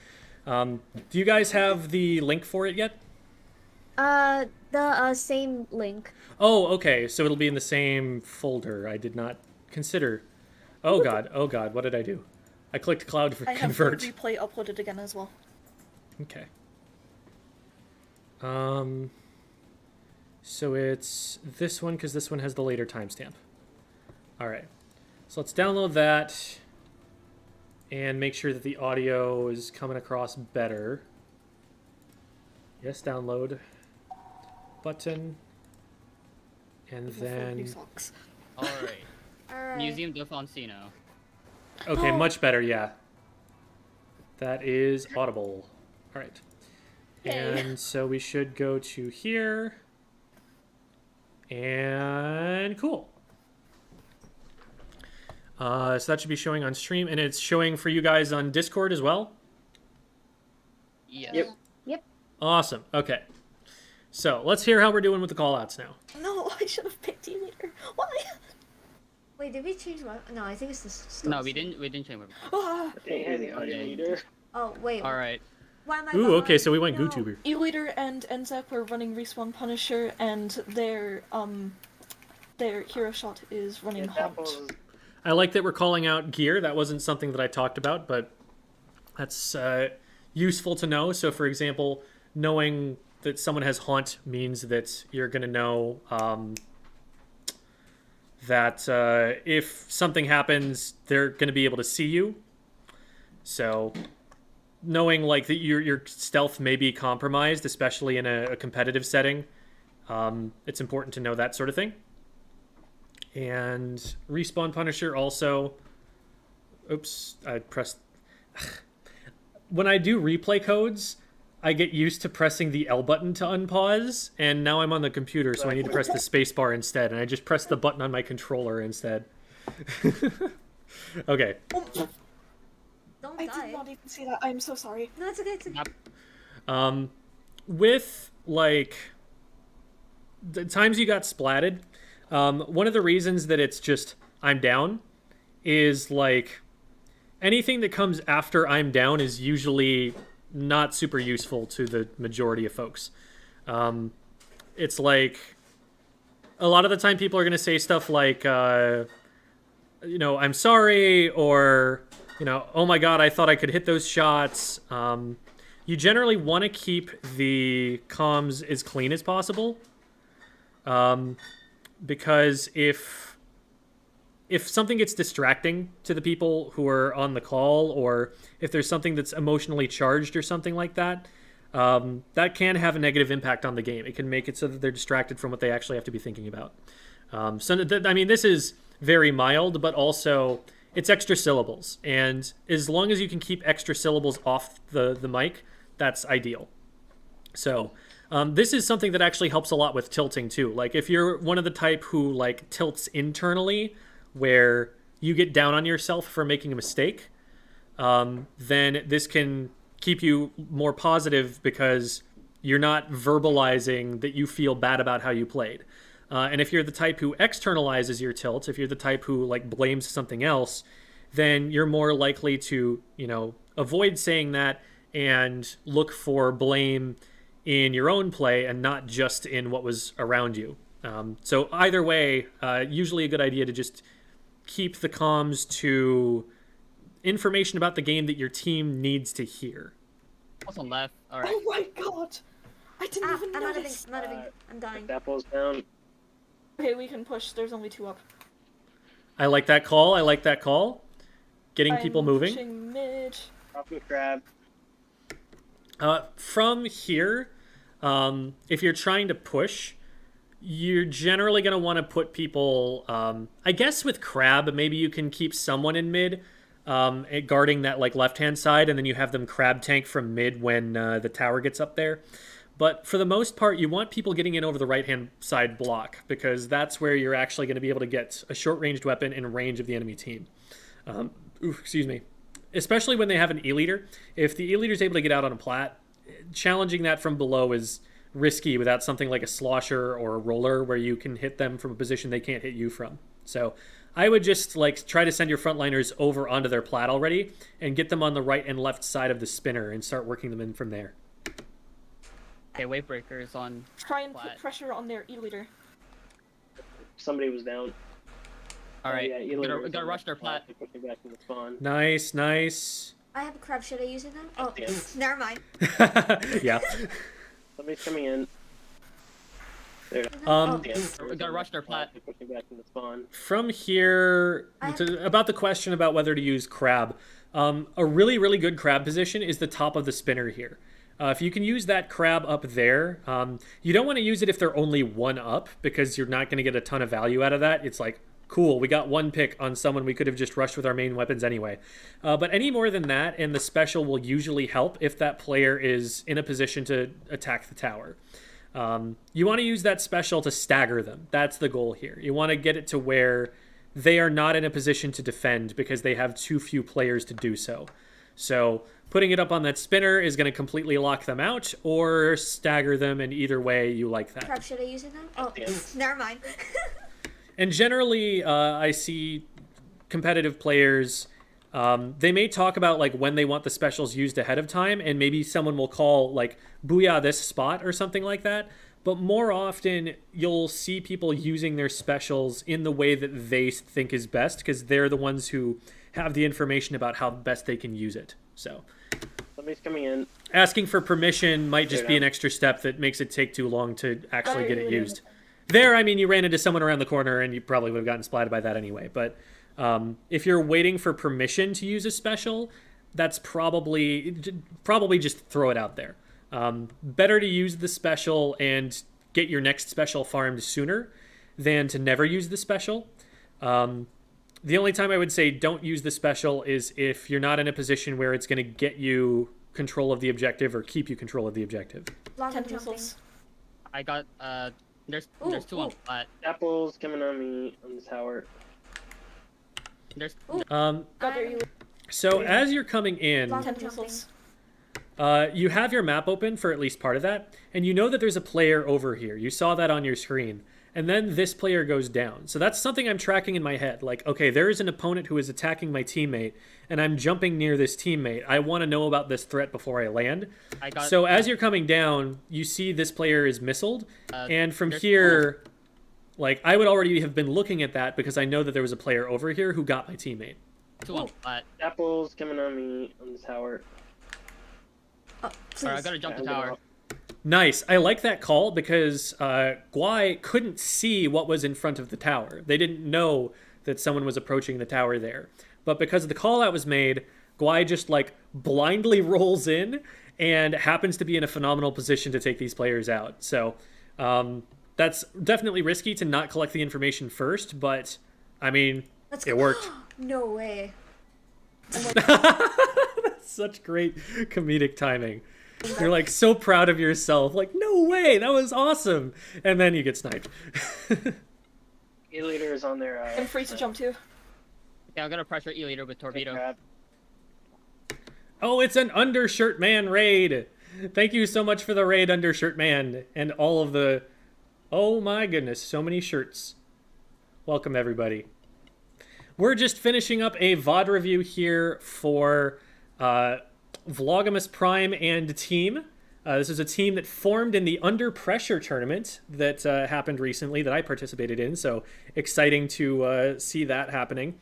Do you guys have the link for it yet? The same link. Oh, okay. So it'll be in the same folder. I did not consider. Oh god. Oh god. What did I do? I clicked cloud for I have the convert. replay uploaded again as well. Okay. So it's this one because this one has the later timestamp. All right. So let's download that and make sure that the audio is coming across better. Yes, download button. And then Sucks. All right. Alright. Museum de Foncino. okay, much better, yeah. That is audible. All right. And so we should go to here. And cool. So that should be showing on stream, and it's showing for you guys on Discord as well. Yes. Yep. Awesome. Okay. So let's hear how we're doing with the callouts now. No, I should have picked you later. Why? Wait, did we change one? No, I think it's the No, we didn't change. Ah, Hey, the audio leader. Oh, wait. All right. Why am I Ooh, behind? okay, so we went No. GooTuber. E-Leader and Enzak were running Respawn Punisher, and their hero shot is running Haunt. I like that we're calling out gear. That wasn't something that I talked about, but that's useful to know. So, for example, knowing that someone has Haunt means that you're going to know that if something happens, they're going to be able to see you. So, knowing like that your stealth may be compromised, especially in a competitive setting, it's important to know that sort of thing. And Respawn Punisher also. Oops, I pressed. When I do replay codes, I get used to pressing the L button to unpause, and now I'm on the computer, so I need to press the space bar instead, and I just press the button on my controller instead. Okay. Don't I die. did not even see that. I'm so sorry. No, it's okay. It's okay. With like the times you got splatted, one of the reasons that it's just I'm down is like anything that comes after I'm down is usually not super useful to the majority of folks. It's like a lot of the time people are going to say stuff like, I'm sorry, or, oh my God, I thought I could hit those shots. You generally want to keep the comms as clean as possible. Because if something gets distracting to the people who are on the call, or if there's something that's emotionally charged or something like that, that can have a negative impact on the game. It can make it so that they're distracted from what they actually have to be thinking about. This is very mild, but also it's extra syllables. And as long as you can keep extra syllables off the mic, that's ideal. So this is something that actually helps a lot with tilting too. Like if you're one of the type who like tilts internally, where you get down on yourself for making a mistake, then this can keep you more positive because you're not verbalizing that you feel bad about how you played. And if you're the type who externalizes your tilt, if you're the type who like blames something else, then you're more likely to, avoid saying that and look for blame in your own play and not just in what was around you. So either way, usually a good idea to just keep the comms to information about the game that your team needs to hear. Also left. All right. Oh my god! I didn't even I'm not a notice. I'm dying. Apple's down. Okay, we can push. There's only 2 up. I like that call. Getting people moving. Pushing mid. Drop the crab. From here, if you're trying to push, you're generally going to want to put people, I guess with crab, maybe you can keep someone in mid, guarding that like left-hand side, and then you have them crab tank from mid when the tower gets up there. But for the most part, you want people getting in over the right-hand side block, because that's where you're actually going to be able to get a short-ranged weapon in range of the enemy team. Excuse me. Especially when they have an E-leader. If the E-leader is able to get out on a plat, challenging that from below is risky without something like a slosher or a roller where you can hit them from a position they can't hit you from. So I would just like try to send your frontliners over onto their plat already and get them on the right and left side of the spinner and start working them in from there. Okay, wave breakers on. Try and Flat. put pressure on their E-leader. Somebody was down. All right, Yeah, Eli was gotta on rush their plat. They're pushing back from the spawn. Nice, nice. I have a crab. Should I use it now? Oh, Yeah. never mind. Yeah. Somebody's coming in. There. Um, Gotta rush their plat. They're pushing back from the spawn. From here, about the question about whether to use crab, a really, really good crab position is the top of the spinner here. If you can use that crab up there, you don't want to use it if they're only one up because you're not going to get a ton of value out of that. It's like, cool, we got one pick on someone we could have just rushed with our main weapons anyway. But any more than that, and the special will usually help if that player is in a position to attack the tower. You want to use that special to stagger them. That's the goal here. You want to get it to where they are not in a position to defend because they have too few players to do so. So putting it up on that spinner is going to completely lock them out or stagger them, and either way you like that. Crab. Should I use it now? Oh, never mind. And generally, I see competitive players, they may talk about like when they want the specials used ahead of time, and maybe someone will call like booyah this spot or something like that. But more often, you'll see people using their specials in the way that they think is best because they're the ones who have the information about how best they can use it. So Somebody's coming in. asking for permission might just be an extra step that makes it take too long to actually get it used. There, I mean, you ran into someone around the corner and you probably would have gotten splatted by that anyway. But if you're waiting for permission to use a special, that's probably just throw it out there. Better to use the special and get your next special farmed sooner than to never use the special. The only time I would say don't use the special is if you're not in a position where it's going to get you control of the objective or keep you control of the objective. 10 missiles. I got there's two on flat. Apple's coming on me on the tower. There's Got their E-leader. So as you're coming in, 10 missiles. you have your map open for at least part of that, and you know that there's a player over here. You saw that on your screen. And then this player goes down. So that's something I'm tracking in my head. Like, okay, there is an opponent who is attacking my teammate, and I'm jumping near this teammate. I want to know about this threat before I land. So as you're coming down, you see this player is missiled. And from here, like, I would already have been looking at that because I know that there was a player over here who got my teammate. two on flat. Apple's coming on me on the tower. Sorry, I gotta jump the tower. Nice. I like that call because Guai couldn't see what was in front of the tower. They didn't know that someone was approaching the tower there. But because the call out was made, Guai just like blindly rolls in and happens to be in a phenomenal position to take these players out. So that's definitely risky to not collect the information first, but I mean, it worked. No way. That's such great comedic timing. You're like so proud of yourself, like, no way, that was awesome. And then you get sniped. E-leader is on their. I'm free to jump too. Yeah, I'm gonna pressure E-leader with torpedo. Crab. Oh, it's an Undershirt Man raid. Thank you so much for the raid, Undershirt Man, and all of the... Oh my goodness, so many shirts. Welcome, everybody. We're just finishing up a VOD review here for Vlogmas Prime and team. This is a team that formed in the Under Pressure tournament that happened recently that I participated in, so exciting to see that happening.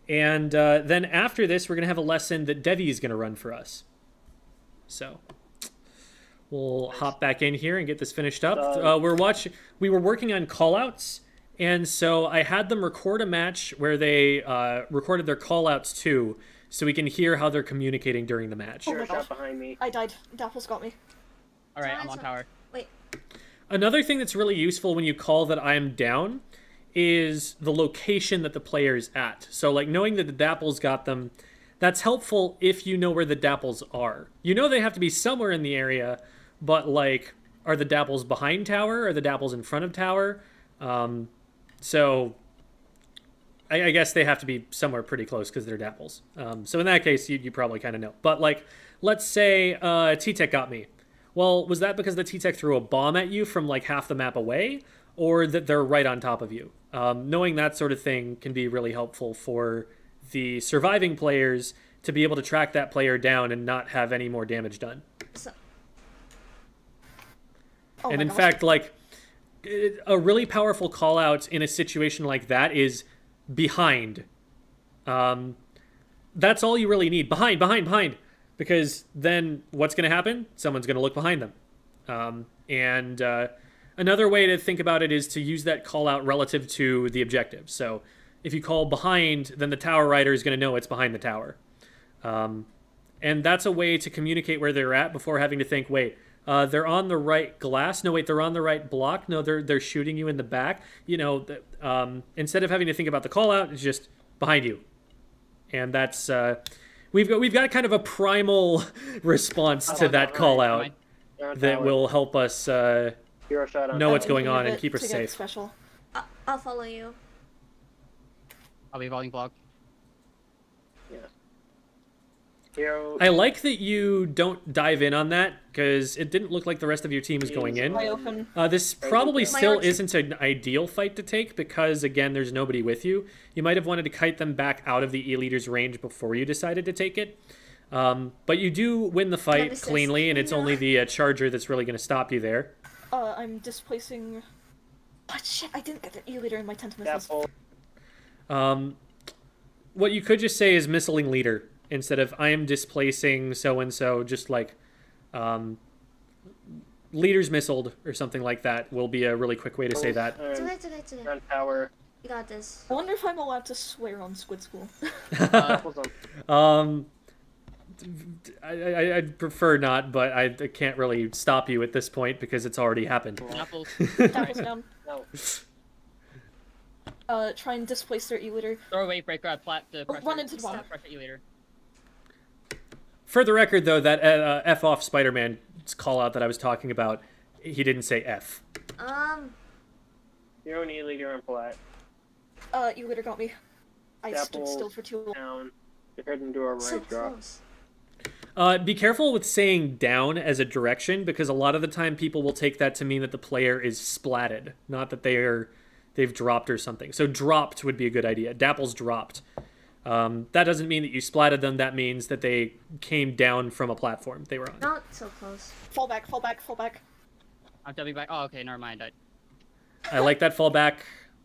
And then after this, we're going to have a lesson that Devi is going to run for us. So we'll hop back in here and get this finished up. We were working on callouts, and so I had them record a match where they recorded their callouts too, so we can hear how they're communicating during the match. Oh my Shot god. behind me. I died. Dapple's got me. Alright, I'm on tower. Wait. Another thing that's really useful when you call that I'm down is the location that the player's at. So like knowing that the Dapples got them, that's helpful if you know where the Dapples are. You know they have to be somewhere in the area, but like, are the Dapples behind tower? Are the Dapples in front of tower? So I guess they have to be somewhere pretty close because they're Dapples. So in that case, you probably kind of know. But like, let's say T-Tech got me. Well, was that because the T-Tech threw a bomb at you from like half the map away, or that they're right on top of you? Knowing that sort of thing can be really helpful for the surviving players to be able to track that player down and not have any more damage done. So, Oh And my in gosh. fact, like, a really powerful call out in a situation like that is behind. That's all you really need. Behind. Because then what's going to happen? Someone's going to look behind them. Another way to think about it is to use that call out relative to the objective. So if you call behind, then the tower rider is going to know it's behind the tower. And that's a way to communicate where they're at before having to think, wait, they're on the right glass. No, wait, they're on the right block. No, they're shooting you in the back. You know, instead of having to think about the call out, it's just behind you. And that's we've got kind of a primal response to that call out They're on that tower. will help us Hero shot on know tower. what's going on and Pivot keep us to get safe. Special. I'll follow you. I'll be volleying block. Hero. I like that you don't dive in on that because it didn't look like the rest of your team is going in. I open. This probably My still archer- isn't an ideal fight to take because, again, there's nobody with you. You might have wanted to kite them back out of the E-leader's range before you decided to take it. But you do win the fight Nemesis. cleanly, and it's only the charger that's really going to stop you there. I'm displacing. What shit? I didn't get the E-leader in my tent missiles. Dapple. What you could just say is missiling leader instead of I am displacing so-and-so, just like leaders missiled or something like that will be a really quick way to say that. It's okay, it's okay, it's okay. On tower. You got this. I wonder if I'm allowed to swear on Squid School. Dapple's on. I'd prefer not, but I can't really stop you at this point because it's already happened. Apples. Tackles down. No. Try and displace their E-leader. Throw away breaker at plat to Oh, pressure. run into the bottom. Pressure E later. For the record, though, that F off Spider-Man's call out that I was talking about, he didn't say F. Hero and E-leader on flat. E-leader got me. I stood Dapple still for too long. down. They heard them do a right So drop. close. Be careful with saying down as a direction because a lot of the time people will take that to mean that the player is splatted, not that they've dropped or something. So dropped would be a good idea. Dapple's dropped. That doesn't mean that you splatted them. That means that they came down from a platform they were on. Not so close. Fall back, fall back, fall back. I'm jumping back. Oh, okay, never mind. I like that fallback.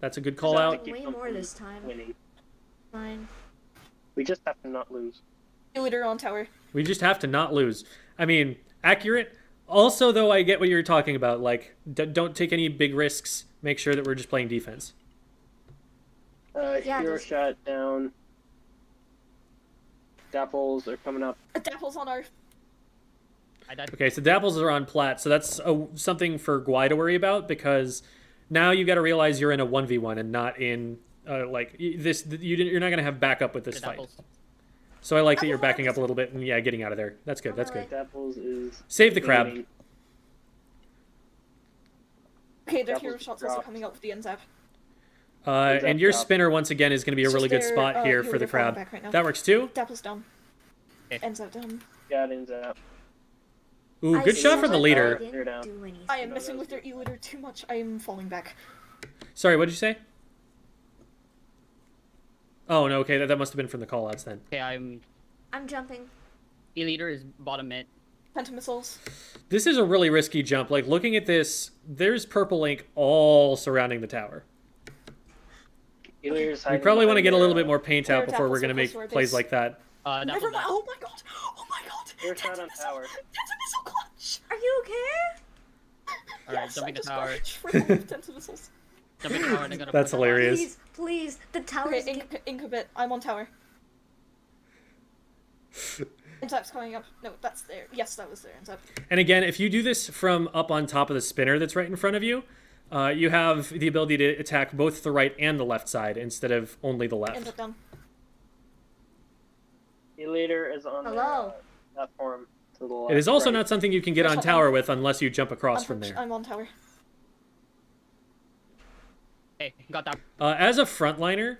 That's a good call out. Keep Way them more from this time. Winning. Fine. We just have to not lose. E-leader on tower. We just have to not lose. I mean, accurate. Also, though, I get what you're talking about. Like, don't take any big risks. Make sure that we're just playing defense. Yeah, Hero just- shot down. Dapples are coming up. Dapples on our. I died. Okay, so Dapples are on plat, so that's something for Guy to worry about because now you got to realize you're in a 1v1 and not in this. You're not going to have backup with this The fight. apples. So I like that you're backing up a little bit and yeah, getting out of there. That's good. That's good. Dapples is. Save the crab. waiting. Okay, their Dapples hero shots also dropped. coming out with the NZAP. And your spinner once again is going to be a It's really good just spot their, here you for the would fall crab. back right now. That works too. Dapples down. Okay. NZAP down. Got ins out. Ooh, good shot from the leader. They're down. Do anything. I am messing with their E-leader too much. I am falling back. Sorry, what did you say? Oh no, okay, that must have been from the callouts then. Okay, I'm. I'm jumping. E leader is bottom mid. Phantom missiles. This is a really risky jump. Like looking at this, there's purple ink all surrounding the tower. E-leader's We hiding probably want to behind get a little the- bit more paint Their out before we're Dapples going to are make close to our plays base. like that. Dapples Never mind. down. Oh my god. Oh my god. Hero shot on tower. That's a missile clutch. Are you okay? Alright, Yes, I jumping the just tower. got for the phantom missiles. Jumping the tower and I'm gonna. That's push. hilarious. Please, please. The tower Okay, is. incubit. I'm on tower. NZAP's coming up. No, that's there. Yes, that was there. NZAP. And again, if you do this from up on top of the spinner that's right in front of you, you have the ability to attack both the right and the left side instead of only the left. NZAP down. E-leader is on Hello. the platform to the left. It is also right. not something you can get on tower with unless you jump across from there. I'm on tower. Hey, got that. As a frontliner,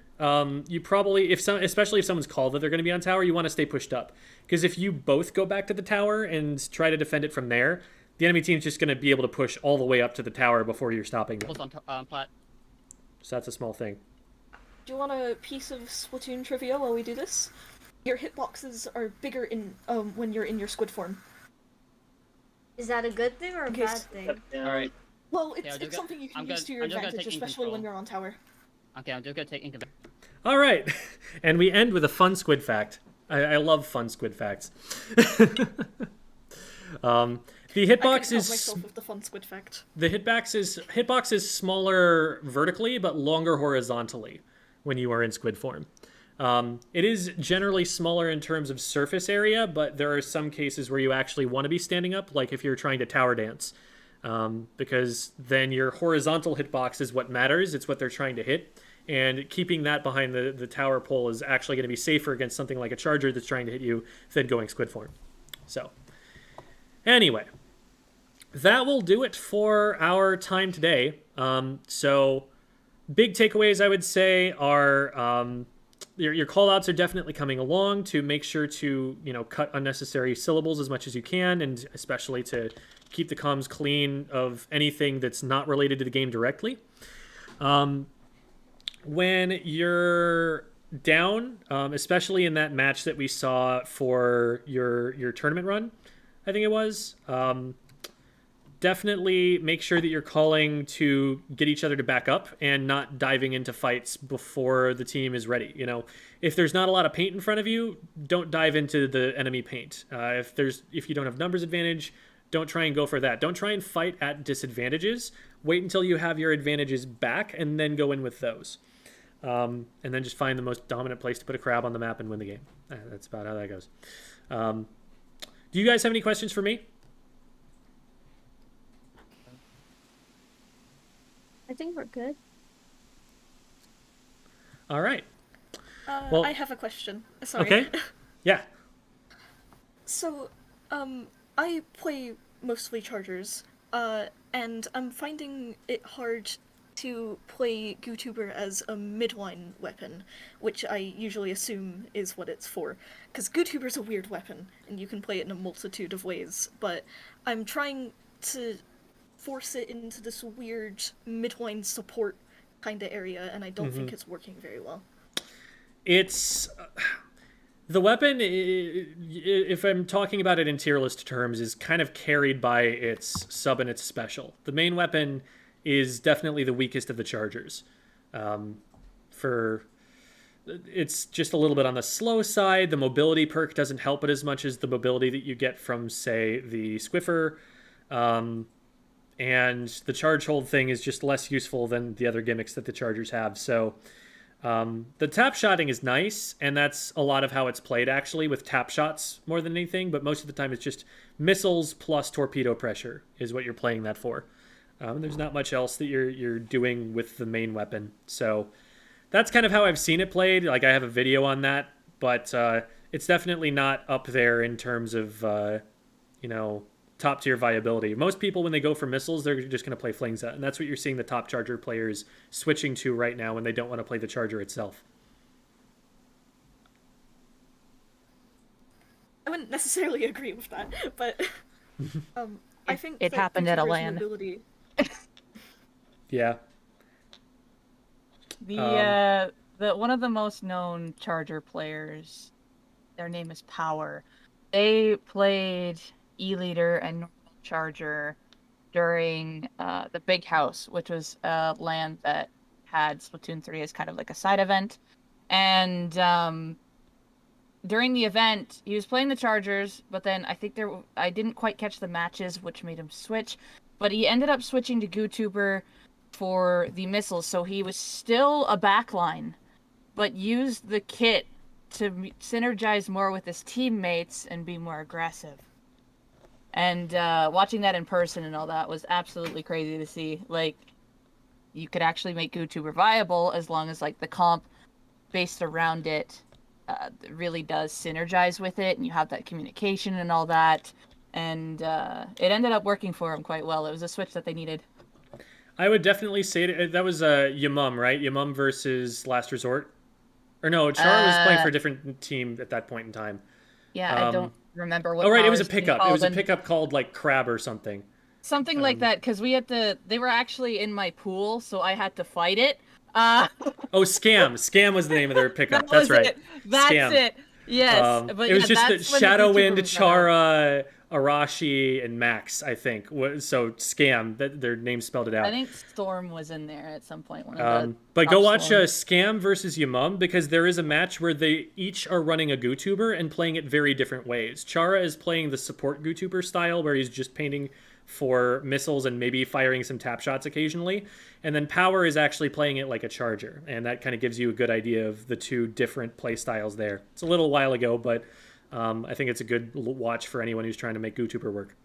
you probably, especially if someone's called that they're going to be on tower, you want to stay pushed up. Because if you both go back to the tower and try to defend it from there, the enemy team's just going to be able to push all the way up to the tower before you're stopping them. Hold on, Plat. So that's a small thing. Do you want a piece of Splatoon trivia while we do this? Your hitboxes are bigger in when you're in your squid form. Is that a good thing or a Okay, bad so- thing? Alright. Well, Yeah, it's something you can I'm use gonna- to your I'm just gonna advantage, take especially when control. you're on tower. Okay, I'm just gonna take income. All right. And we end with a fun squid fact. I love fun squid facts. The I couldn't hitbox help is myself with the fun squid fact. the hitbox is smaller vertically but longer horizontally when you are in squid form. It is generally smaller in terms of surface area, but there are some cases where you actually want to be standing up, like if you're trying to tower dance, because then your horizontal hitbox is what matters. It's what they're trying to hit, and keeping that behind the tower pole is actually going to be safer against something like a charger that's trying to hit you than going squid form. So, anyway, that will do it for our time today. So, big takeaways I would say are your callouts are definitely coming along to make sure to cut unnecessary syllables as much as you can, and especially to keep the comms clean of anything that's not related to the game directly. When you're down, especially in that match that we saw for your tournament run, I think it was. Definitely make sure that you're calling to get each other to back up and not diving into fights before the team is ready. If there's not a lot of paint in front of you, don't dive into the enemy paint. If you don't have numbers advantage, don't try and go for that. Don't try and fight at disadvantages. Wait until you have your advantages back and then go in with those. And then just find the most dominant place to put a crab on the map and win the game. That's about how that goes. Do you guys have any questions for me? I think we're good. All right. Well- I have a question. Sorry. Okay. Yeah. So, I play mostly chargers, and I'm finding it hard to play GooTuber as a midline weapon, which I usually assume is what it's for. Because GooTuber's a weird weapon, and you can play it in a multitude of ways, but I'm trying to force it into this weird midline support kind of area, and I don't think it's working very well. It's the weapon, if I'm talking about it in tier list terms, is kind of carried by its sub and its special. The main weapon is definitely the weakest of the chargers. It's just a little bit on the slow side. The mobility perk doesn't help it as much as the mobility that you get from, say, the Squiffer. And the charge hold thing is just less useful than the other gimmicks that the chargers have. So the tap shotting is nice, and that's a lot of how it's played, actually, with tap shots more than anything. But most of the time it's just missiles plus torpedo pressure is what you're playing that for. There's not much else that you're doing with the main weapon. So that's kind of how I've seen it played. Like, I have a video on that, but it's definitely not up there in terms of, top tier viability. Most people, when they go for missiles, they're just going to play Flingza, and that's what you're seeing the top charger players switching to right now when they don't want to play the charger itself. I wouldn't necessarily agree with that, but I think it that happened at a GooTuber's LAN. mobility- Yeah. The one of the most known charger players, their name is Power. They played E-Leader and normal charger during the Big House, which was a LAN that had Splatoon 3 as kind of like a side event. And during the event, he was playing the chargers, but then I didn't quite catch the matches, which made him switch. But he ended up switching to GooTuber for the missiles, so he was still a backline, but used the kit to synergize more with his teammates and be more aggressive. And watching that in person and all that was absolutely crazy to see. Like, you could actually make GooTuber viable as long as, like, the comp based around it really does synergize with it, and you have that communication and all that. And it ended up working for him quite well. It was a switch that they needed. I would definitely say that was Yamum, right? Yamum versus Last Resort. Or no, Char was playing for a different team at that point in time. Yeah, remember what. Oh right, it was a powers can pickup. It call was a them. pickup called like Crab or something. Something like that, because we had to. They were actually in my pool, so I had to fight it. Oh, Scam. Scam was the name of their pickup. That That's was right. it. That's Scam. it. Yes, but It was yeah, just that that's when the Shadow VTuber Wind, was around. Chara, Arashi, and Max, I think. So Scam, that their names spelled it out. I think Storm was in there at some point. One of the But go top watch Storms. Scam versus Yamum, because there is a match where they each are running a GooTuber and playing it very different ways. Chara is playing the support GooTuber style, where he's just painting for missiles and maybe firing some tap shots occasionally. And then Power is actually playing it like a charger, and that kind of gives you a good idea of the two different play styles there. It's a little while ago, but I think it's a good watch for anyone who's trying to make GooTuber work.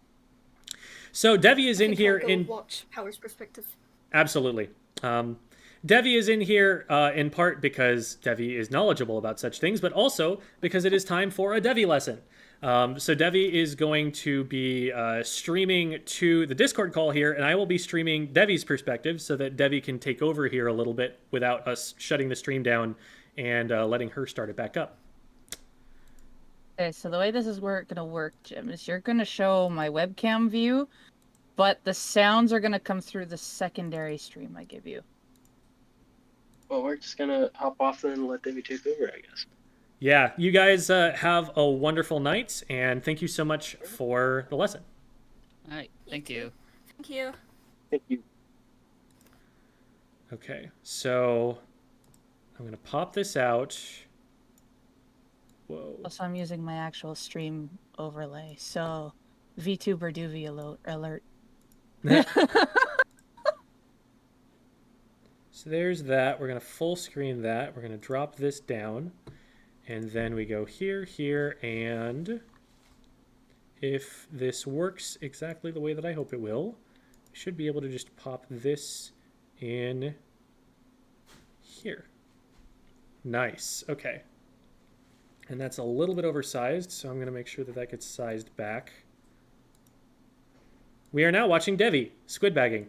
So Devi is in here in watch Power's perspective. Absolutely. Devi is in here in part because Devi is knowledgeable about such things, but also because it is time for a Devi lesson. So Devi is going to be streaming to the Discord call here, and I will be streaming Devi's perspective so that Devi can take over here a little bit without us shutting the stream down and letting her start it back up. Okay, so the way this is gonna work, Jim, is you're gonna show my webcam view, but the sounds are gonna come through the secondary stream I give you. Well, we're just gonna hop off then and let Debbie take over, I guess. Yeah, you guys have a wonderful night, and thank you so much for the lesson. All right, thank you. Thank you. Thank you. Okay, so I'm going to pop this out. Whoa. Also, I'm using my actual stream overlay, so VTuber Doovie alert. So there's that. We're going to full screen that. We're going to drop this down. And then we go here, here, and if this works exactly the way that I hope it will, we should be able to just pop this in here. Nice. Okay. And that's a little bit oversized, so I'm going to make sure that that gets sized back. We are now watching Devi, squid bagging.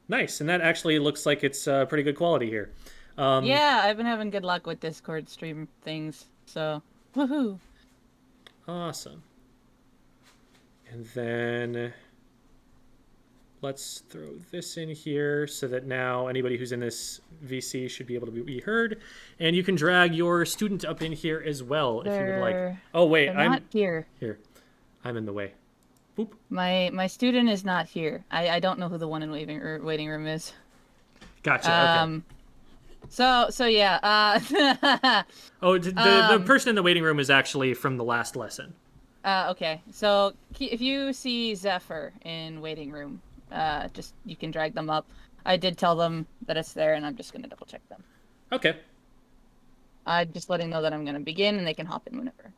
Nice, and that actually looks like it's pretty good quality here. Yeah, I've been having good luck with Discord stream things, so woohoo! Awesome. And then let's throw this in here so that now anybody who's in this VC should be able to be heard. And you can drag your student up in here as well if you would like. Oh wait, They're I'm not here. here. I'm in the way. Boop. My student is not here. I don't know who the one in waiting room is. Gotcha. Okay. So yeah. Oh, the person in the waiting room is actually from the last lesson. Okay. So if you see Zephyr in waiting room, just you can drag them up. I did tell them that it's there, and I'm just gonna double check them. Okay. I just letting know that I'm gonna begin, and they can hop in whenever.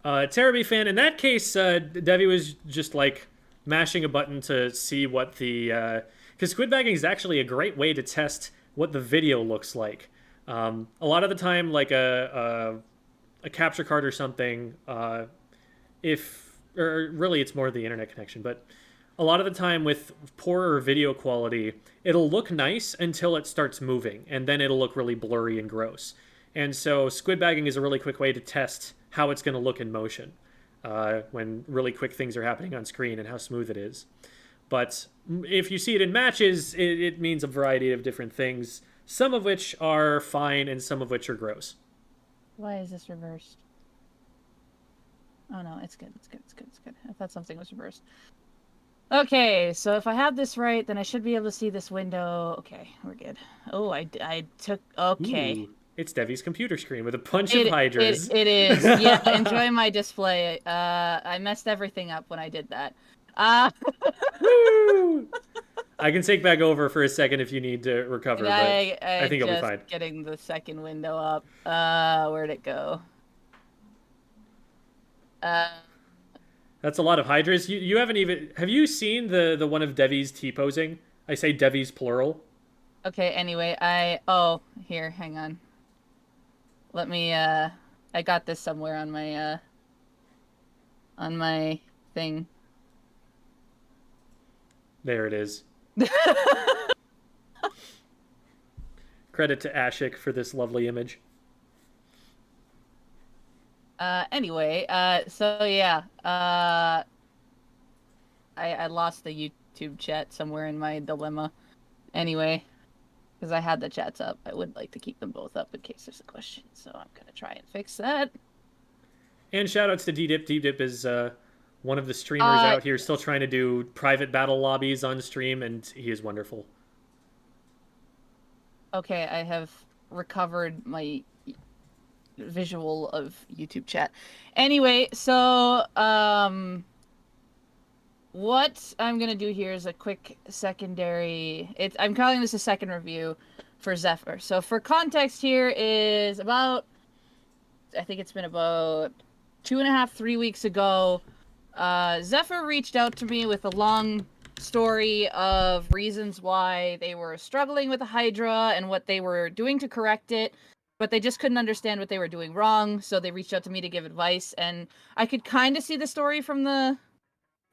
Teraby fan, in that case, Devi was just like mashing a button to see what the because squid bagging is actually a great way to test what the video looks like. A lot of the time, like a capture card or something, or really it's more the internet connection, but a lot of the time with poorer video quality, it'll look nice until it starts moving, and then it'll look really blurry and gross. And so squid bagging is a really quick way to test how it's going to look in motion when really quick things are happening on screen and how smooth it is. But if you see it in matches, it means a variety of different things, some of which are fine and some of which are gross. Why is this reversed? Oh no, it's good. It's good. It's good. It's good. I thought something was reversed. Okay, so if I have this right, then I should be able to see this window. Okay, we're good. Oh, I took. Okay. Ooh, it's Devi's computer screen with a bunch of hydras. It is. Yeah, enjoy my display. I messed everything up when I did that. Woo! I can take back over for a second if you need to recover, but I think it'll be fine. Getting the second window up. Where'd it go? That's a lot of hydras. You haven't even... Have you seen the one of Devi's T-posing? I say Devi's plural. Okay, anyway, Oh, here, hang on. Let me, I got this somewhere on my thing. There it is. Credit to Ashik for this lovely image. Anyway, so yeah, I lost the YouTube chat somewhere in my dilemma. Anyway, because I had the chats up, I would like to keep them both up in case there's a question. So I'm gonna try and fix that. And shoutouts to D-Dip. D-Dip is one of the streamers out here still trying to do private battle lobbies on stream, and he is wonderful. Okay, I have recovered my visual of YouTube chat. Anyway, so what I'm gonna do here is a quick secondary. I'm calling this a second review for Zephyr. So for context, here is I think it's been about 2.5, 3 weeks ago. Zephyr reached out to me with a long story of reasons why they were struggling with the Hydra and what they were doing to correct it, but they just couldn't understand what they were doing wrong, so they reached out to me to give advice, and I could kind of see the story from the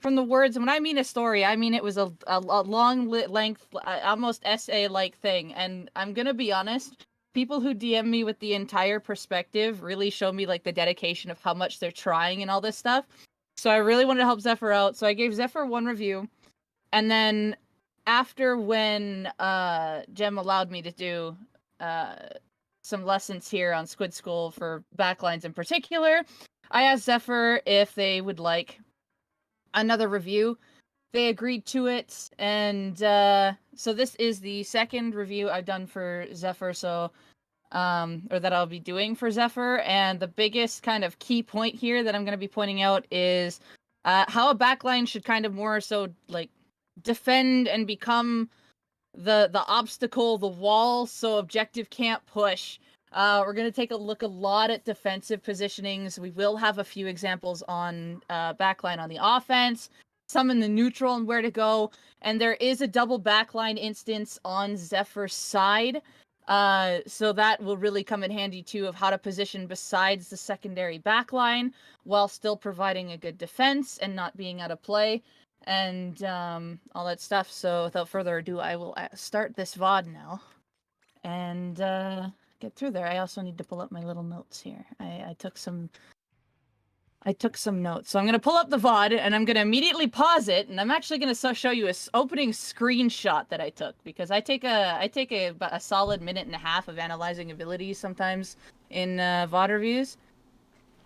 words. And when I mean a story, I mean it was a long length, almost essay-like thing, and I'm gonna be honest, people who DM me with the entire perspective really show me like the dedication of how much they're trying and all this stuff. So I really wanted to help Zephyr out, so I gave Zephyr 1 review. And then after when Jem allowed me to do some lessons here on Squid School for backlines in particular, I asked Zephyr if they would like another review. They agreed to it, and so this is the second review I've done for Zephyr, or that I'll be doing for Zephyr, and the biggest kind of key point here that I'm going to be pointing out is how a backline should kind of more so like defend and become the obstacle, the wall, so objective can't push. We're going to take a look a lot at defensive positionings. We will have a few examples on backline on the offense, some in the neutral and where to go, and there is a double backline instance on Zephyr's side. So that will really come in handy too of how to position besides the secondary backline while still providing a good defense and not being out of play and all that stuff. So without further ado, I will start this VOD now and get through there. I also need to pull up my little notes here. I took some notes. So I'm going to pull up the VOD and I'm going to immediately pause it. And I'm actually going to show you a opening screenshot that I took because I take a solid 1.5 minutes of analyzing abilities sometimes in VOD reviews.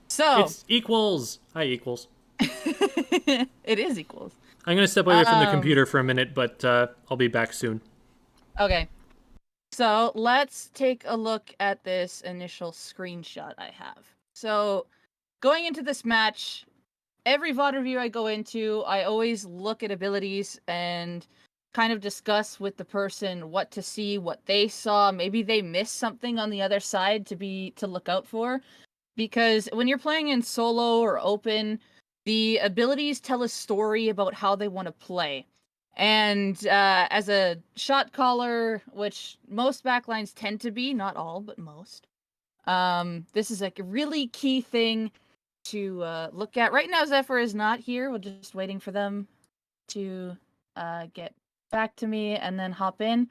So it's equals. Hi, equals. It is equals. I'm going to step away from the computer for a minute, but I'll be back soon. Okay. So let's take a look at this initial screenshot I have. So going into this match, every VOD review I go into, I always look at abilities and kind of discuss with the person what to see, what they saw. Maybe they missed something on the other side to look out for. Because when you're playing in solo or open, the abilities tell a story about how they want to play. And as a shot caller, which most backlines tend to be, not all, but most, this is like a really key thing to look at. Right now, Zephyr is not here. We're just waiting for them to get back to me and then hop in.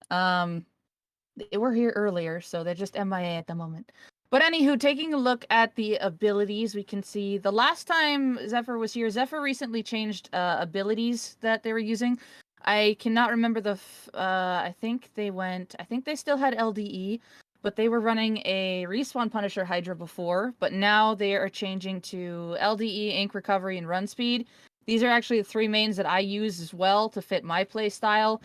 They were here earlier, so they're just MIA at the moment. But anywho, taking a look at the abilities, we can see the last time Zephyr was here, Zephyr recently changed abilities that they were using. I cannot remember I think they still had LDE, but they were running a Respawn Punisher Hydra before, but now they are changing to LDE, Ink Recovery, and Run Speed. These are actually the 3 mains that I use as well to fit my play style.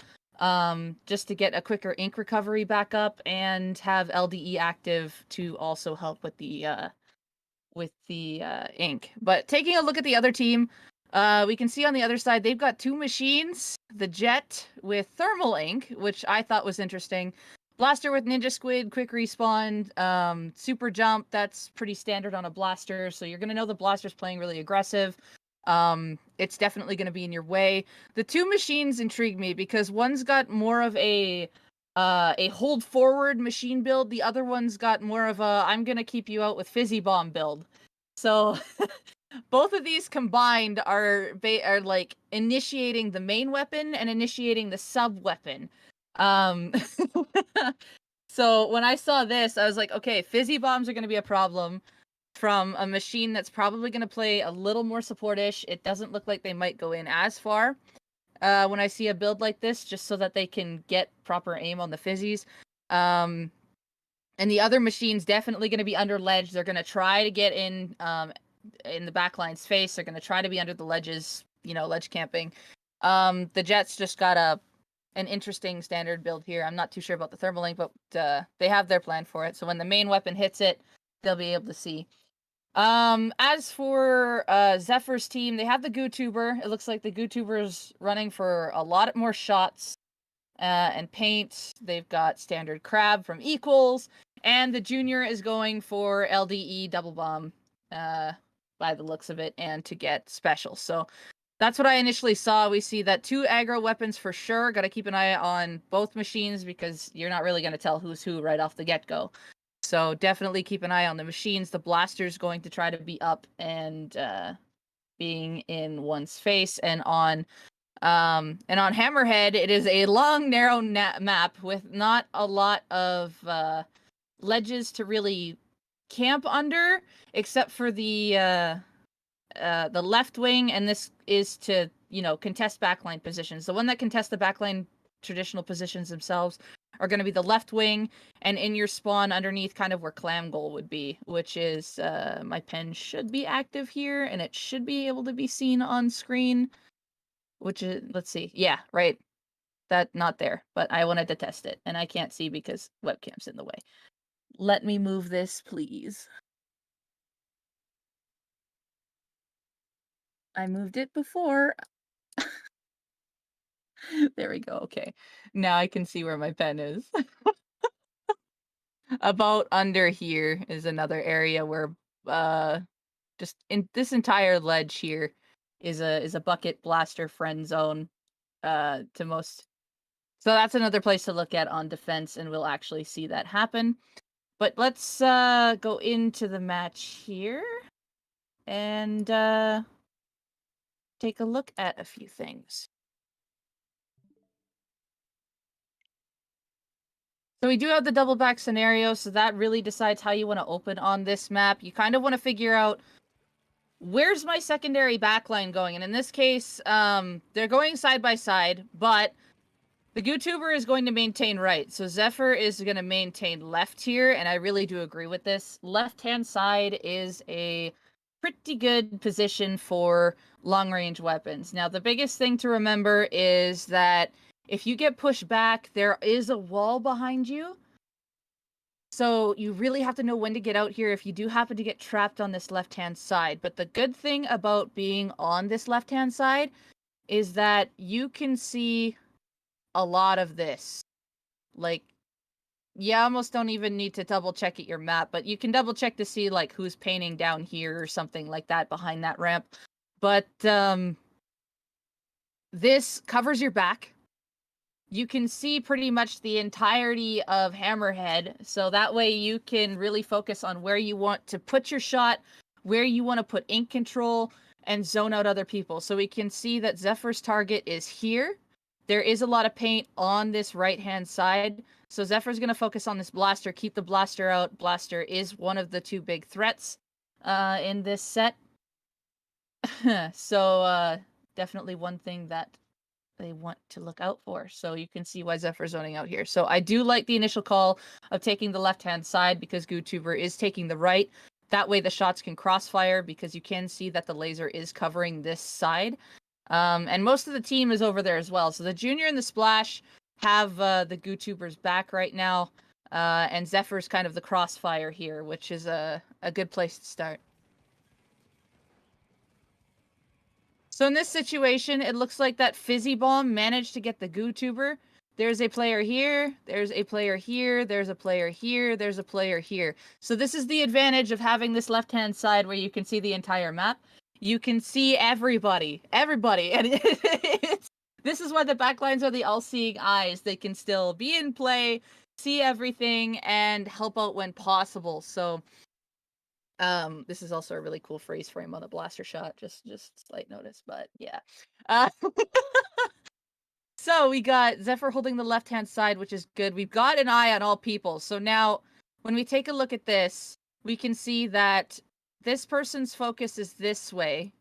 Just to get a quicker ink recovery back up and have LDE active to also help with the ink. But taking a look at the other team, we can see on the other side they've got 2 machines, the Jet with thermal ink, which I thought was interesting. Blaster with Ninja Squid, quick respawn, super jump, that's pretty standard on a blaster, so you're gonna know the blaster's playing really aggressive. It's definitely going to be in your way. The 2 machines intrigue me because one's got more of a hold forward machine build. The other one's got more of a I'm going to keep you out with fizzy bomb build. So both of these combined are like initiating the main weapon and initiating the sub weapon. So when I saw this, I was like, okay, fizzy bombs are going to be a problem from a machine that's probably going to play a little more support-ish. It doesn't look like they might go in as far when I see a build like this, just so that they can get proper aim on the fizzies. And the other machine's definitely going to be under ledge. They're going to try to get in the backline's face. They're going to try to be under the ledges, ledge camping. The Jets just got an interesting standard build here. I'm not too sure about the thermal link, but they have their plan for it. So when the main weapon hits it, they'll be able to see. As for Zephyr's team, they have the GooTuber. It looks like the GooTuber's running for a lot more shots and paint. They've got standard crab from equals, and the junior is going for LDE double bomb by the looks of it, and to get special. So that's what I initially saw. We see that 2 aggro weapons for sure. Got to keep an eye on both machines because you're not really going to tell who's who right off the get-go. So definitely keep an eye on the machines. The blaster's going to try to be up and being in one's face. And on Hammerhead, it is a long, narrow map with not a lot of ledges to really camp under, except for the left wing, and this is to contest backline positions. The one that contests the backline traditional positions themselves are going to be the left wing, and in your spawn underneath kind of where clam goal would be, which is my pen should be active here, and it should be able to be seen on screen, which is, let's see, yeah, right, that not there, but I wanted to test it, and I can't see because webcam's in the way. Let me move this, please. I moved it before. There we go. Okay. Now I can see where my pen is. About under here is another area where just in this entire ledge here is a bucket blaster friend zone to most. So that's another place to look at on defense, and we'll actually see that happen. But let's go into the match here and take a look at a few things. So we do have the double back scenario, so that really decides how you want to open on this map. You kind of want to figure out, where's my secondary backline going? And in this case, they're going side by side, but the GooTuber is going to maintain right. So Zephyr is going to maintain left here, and I really do agree with this. Left-hand side is a pretty good position for long-range weapons. Now, the biggest thing to remember is that if you get pushed back, there is a wall behind you. So you really have to know when to get out here if you do happen to get trapped on this left-hand side. But the good thing about being on this left-hand side is that you can see a lot of this. Like, you almost don't even need to double check at your map, but you can double check to see like who's painting down here or something like that behind that ramp. But this covers your back. You can see pretty much the entirety of Hammerhead, so that way you can really focus on where you want to put your shot, where you want to put ink control, and zone out other people. So we can see that Zephyr's target is here. There is a lot of paint on this right-hand side, so Zephyr's going to focus on this blaster, keep the blaster out. Blaster is one of the 2 big threats in this set. So definitely one thing that they want to look out for. So you can see why Zephyr's zoning out here. So I do like the initial call of taking the left-hand side because GooTuber is taking the right. That way the shots can crossfire because you can see that the laser is covering this side. And most of the team is over there as well. So the Junior and the Splash have the GooTuber's back right now. And Zephyr's kind of the crossfire here, which is a good place to start. So in this situation, it looks like that Fizzy Bomb managed to get the GooTuber. There's a player here, there's a player here, there's a player here, there's a player here. So this is the advantage of having this left-hand side where you can see the entire map. You can see everybody. And this is why the backlines are the all-seeing eyes. They can still be in play, see everything, and help out when possible. So this is also a really cool freeze frame on the blaster shot. Just slight notice, but yeah. So So we got Zephyr holding the left-hand side, which is good. We've got an eye on all people. So now, when we take a look at this, we can see that this person's focus is this way.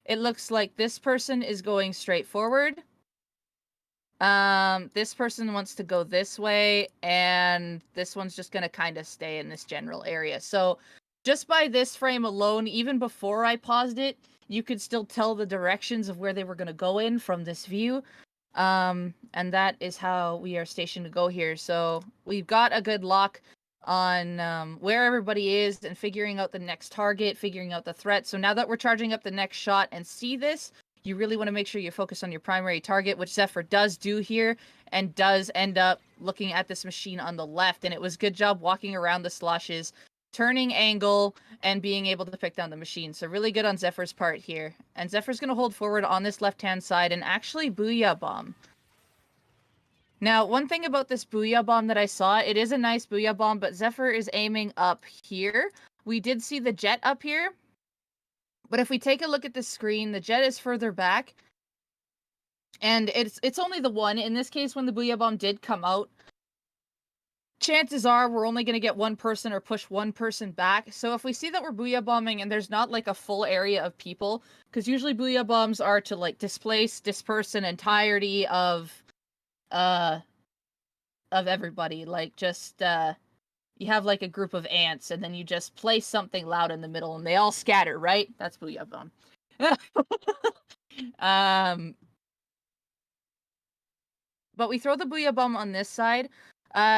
It looks like this person is going straight forward. This person wants to go this way, and this one's just going to kind of stay in this general area. So just by this frame alone, even before I paused it, you could still tell the directions of where they were going to go in from this view. And that is how we are stationed to go here. So we've got a good lock on where everybody is and figuring out the next target, figuring out the threat. So now that we're charging up the next shot and see this, you really want to make sure you focus on your primary target, which Zephyr does do here and does end up looking at this machine on the left. And it was good job walking around the sloshes, turning angle, and being able to pick down the machine. So really good on Zephyr's part here. And Zephyr's going to hold forward on this left-hand side and actually Booyah Bomb. Now, one thing about this Booyah Bomb that I saw, it is a nice Booyah Bomb, but Zephyr is aiming up here. We did see the jet up here. But if we take a look at the screen, the jet is further back. And it's only the one. In this case, when the Booyah Bomb did come out, chances are we're only going to get one person or push one person back. So if we see that we're Booyah Bombing and there's not like a full area of people, because usually Booyah Bombs are to like disperse an entirety of everybody. Like just, you have like a group of ants and then you just place something loud in the middle and they all scatter, right? That's Booyah Bomb. But we throw the Booyah Bomb on this side.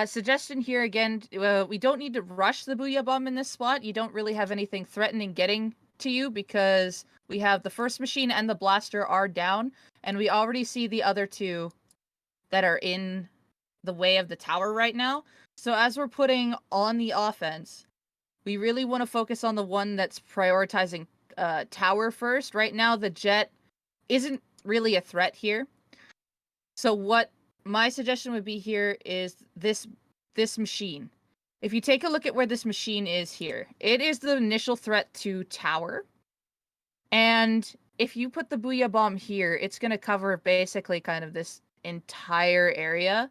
Suggestion here again, we don't need to rush the Booyah Bomb in this spot. You don't really have anything threatening getting to you because we have the first machine and the blaster are down, and we already see the other two that are in the way of the tower right now. So as we're putting on the offense, we really want to focus on the one that's prioritizing tower first. Right now, the jet isn't really a threat here. So what my suggestion would be here is this machine. If you take a look at where this machine is here, it is the initial threat to tower. And if you put the Booyah Bomb here, it's going to cover basically kind of this entire area.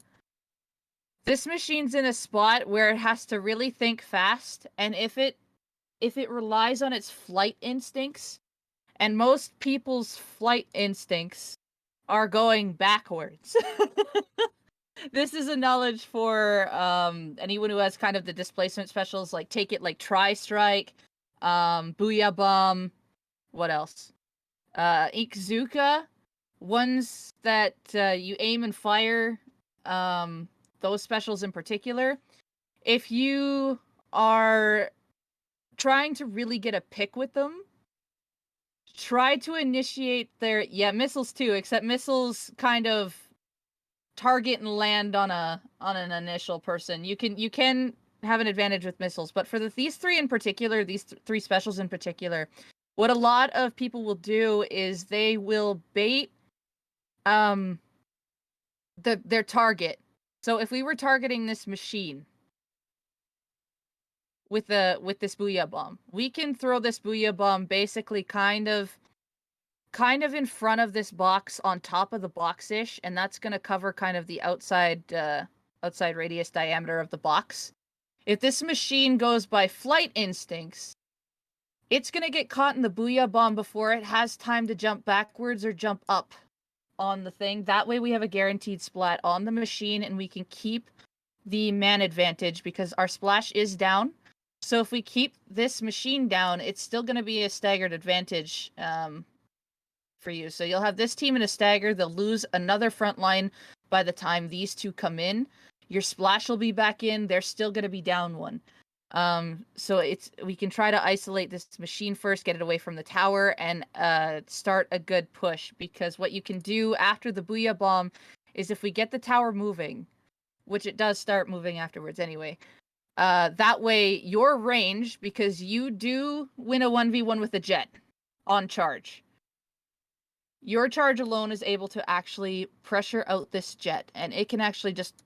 This machine's in a spot where it has to really think fast, and if it relies on its flight instincts, and most people's flight instincts are going backwards. This is a knowledge for anyone who has kind of the displacement specials, like take it like Tri-Strike, Booyah Bomb, what else? Inkzuka, ones that you aim and fire, those specials in particular. If you are trying to really get a pick with them, try to initiate their missiles too, except missiles kind of target and land on an initial person. You can have an advantage with missiles, but for these three in particular, these three specials in particular, what a lot of people will do is they will bait their target. So if we were targeting this machine with this Booyah Bomb, we can throw this Booyah Bomb basically kind of in front of this box, on top of the box-ish, and that's going to cover kind of the outside radius diameter of the box. If this machine goes by flight instincts, it's going to get caught in the Booyah Bomb before it has time to jump backwards or jump up on the thing. That way we have a guaranteed splat on the machine, and we can keep the man advantage because our splash is down. So if we keep this machine down, it's still going to be a staggered advantage for you. So you'll have this team in a stagger. They'll lose another front line by the time these two come in. Your splash will be back in. They're still going to be down one. So we can try to isolate this machine first, get it away from the tower, and start a good push. Because what you can do after the Booyah Bomb is if we get the tower moving, which it does start moving afterwards anyway, that way your range, because you do win a 1v1 with a jet on charge, your charge alone is able to actually pressure out this jet, and it can actually just,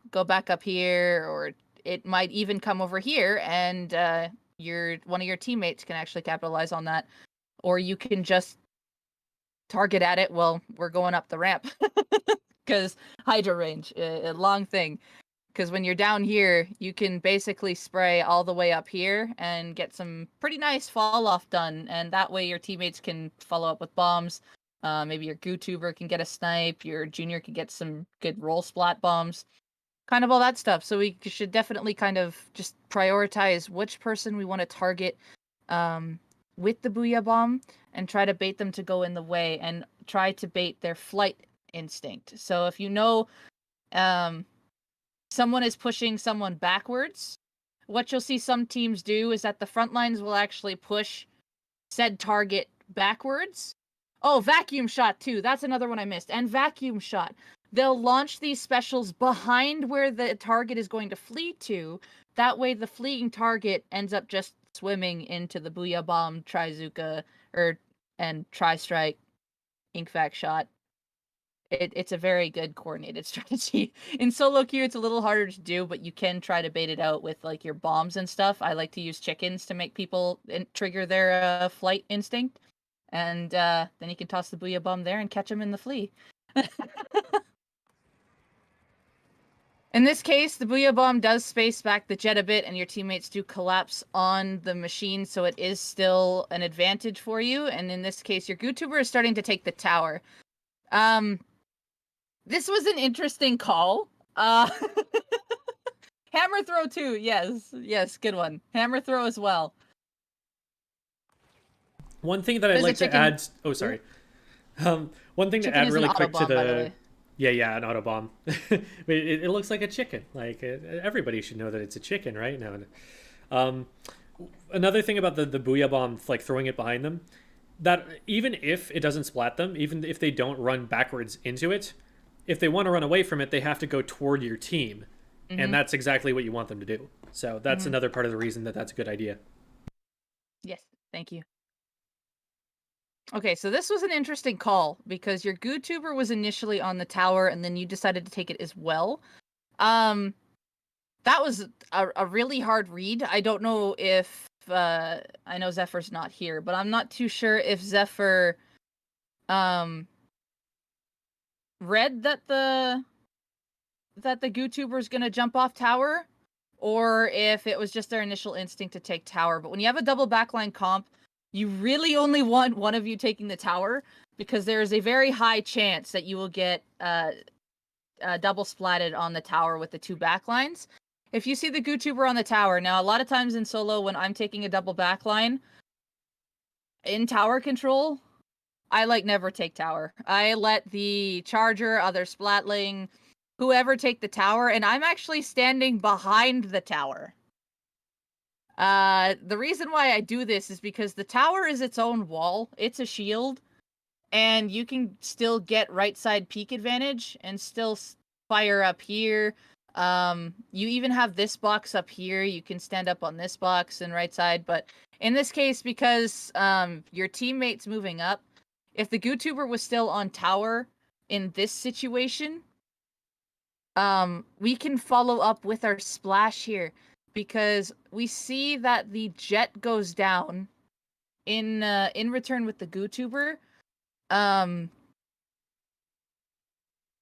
go back up here, or it might even come over here, and one of your teammates can actually capitalize on that, or you can just target at it while we're going up the ramp. because Hydro range, a long thing. Because when you're down here, you can basically spray all the way up here and get some pretty nice fall off done, and that way your teammates can follow up with bombs. Maybe your GooTuber can get a snipe, your junior can get some good roll splat bombs, kind of all that stuff. So we should definitely kind of just prioritize which person we want to target with the Booyah Bomb and try to bait them to go in the way and try to bait their flight instinct. So if you know someone is pushing someone backwards, what you'll see some teams do is that the front lines will actually push said target backwards. Oh, vacuum shot too. That's another one I missed. And vacuum shot. They'll launch these specials behind where the target is going to flee to. That way the fleeing target ends up just swimming into the Booyah Bomb, Trizuka, and Tri-Strike, Inkvac shot. It's a very good coordinated strategy. In solo queue, it's a little harder to do, but you can try to bait it out with like your bombs and stuff. I like to use chickens to make people trigger their flight instinct, and then you can toss the Booyah Bomb there and catch them in the flee. In this case, the Booyah Bomb does space back the jet a bit, and your teammates do collapse on the machine, so it is still an advantage for you. And in this case, your GooTuber is starting to take the tower. This was an interesting call. Hammer throw too. Yes, good one. Hammer throw as well. One thing that I'd There's a like to chicken- add. Oh, sorry. One thing to Chicken add is really an quick to Autobomb, by the the. way. Yeah, an Autobomb. It looks like a chicken. Like everybody should know that it's a chicken, right? No. Another thing about the Booyah Bomb, like throwing it behind them, that even if it doesn't splat them, even if they don't run backwards into it, if they want to run away from it, they have to go toward your team, and that's exactly what you want them to do. So that's another part of the reason that that's a good idea. Yes, thank you. Okay, so this was an interesting call because your GooTuber was initially on the tower and then you decided to take it as well. That was a really hard read. I don't know if I know Zephyr's not here, but I'm not too sure if Zephyr read that the GooTuber is gonna jump off tower, or if it was just their initial instinct to take tower. But when you have a double backline comp, you really only want one of you taking the tower because there is a very high chance that you will get double splatted on the tower with the two backlines. If you see the GooTuber on the tower, now a lot of times in solo when I'm taking a double backline in tower control, I like never take tower. I let the charger, other splatling, whoever take the tower, and I'm actually standing behind the tower. The reason why I do this is because the tower is its own wall. It's a shield, and you can still get right side peek advantage and still fire up here. You even have this box up here. You can stand up on this box and right side, but in this case, because your teammate's moving up, if the GooTuber was still on tower in this situation, we can follow up with our splash here because we see that the jet goes down in return with the GooTuber.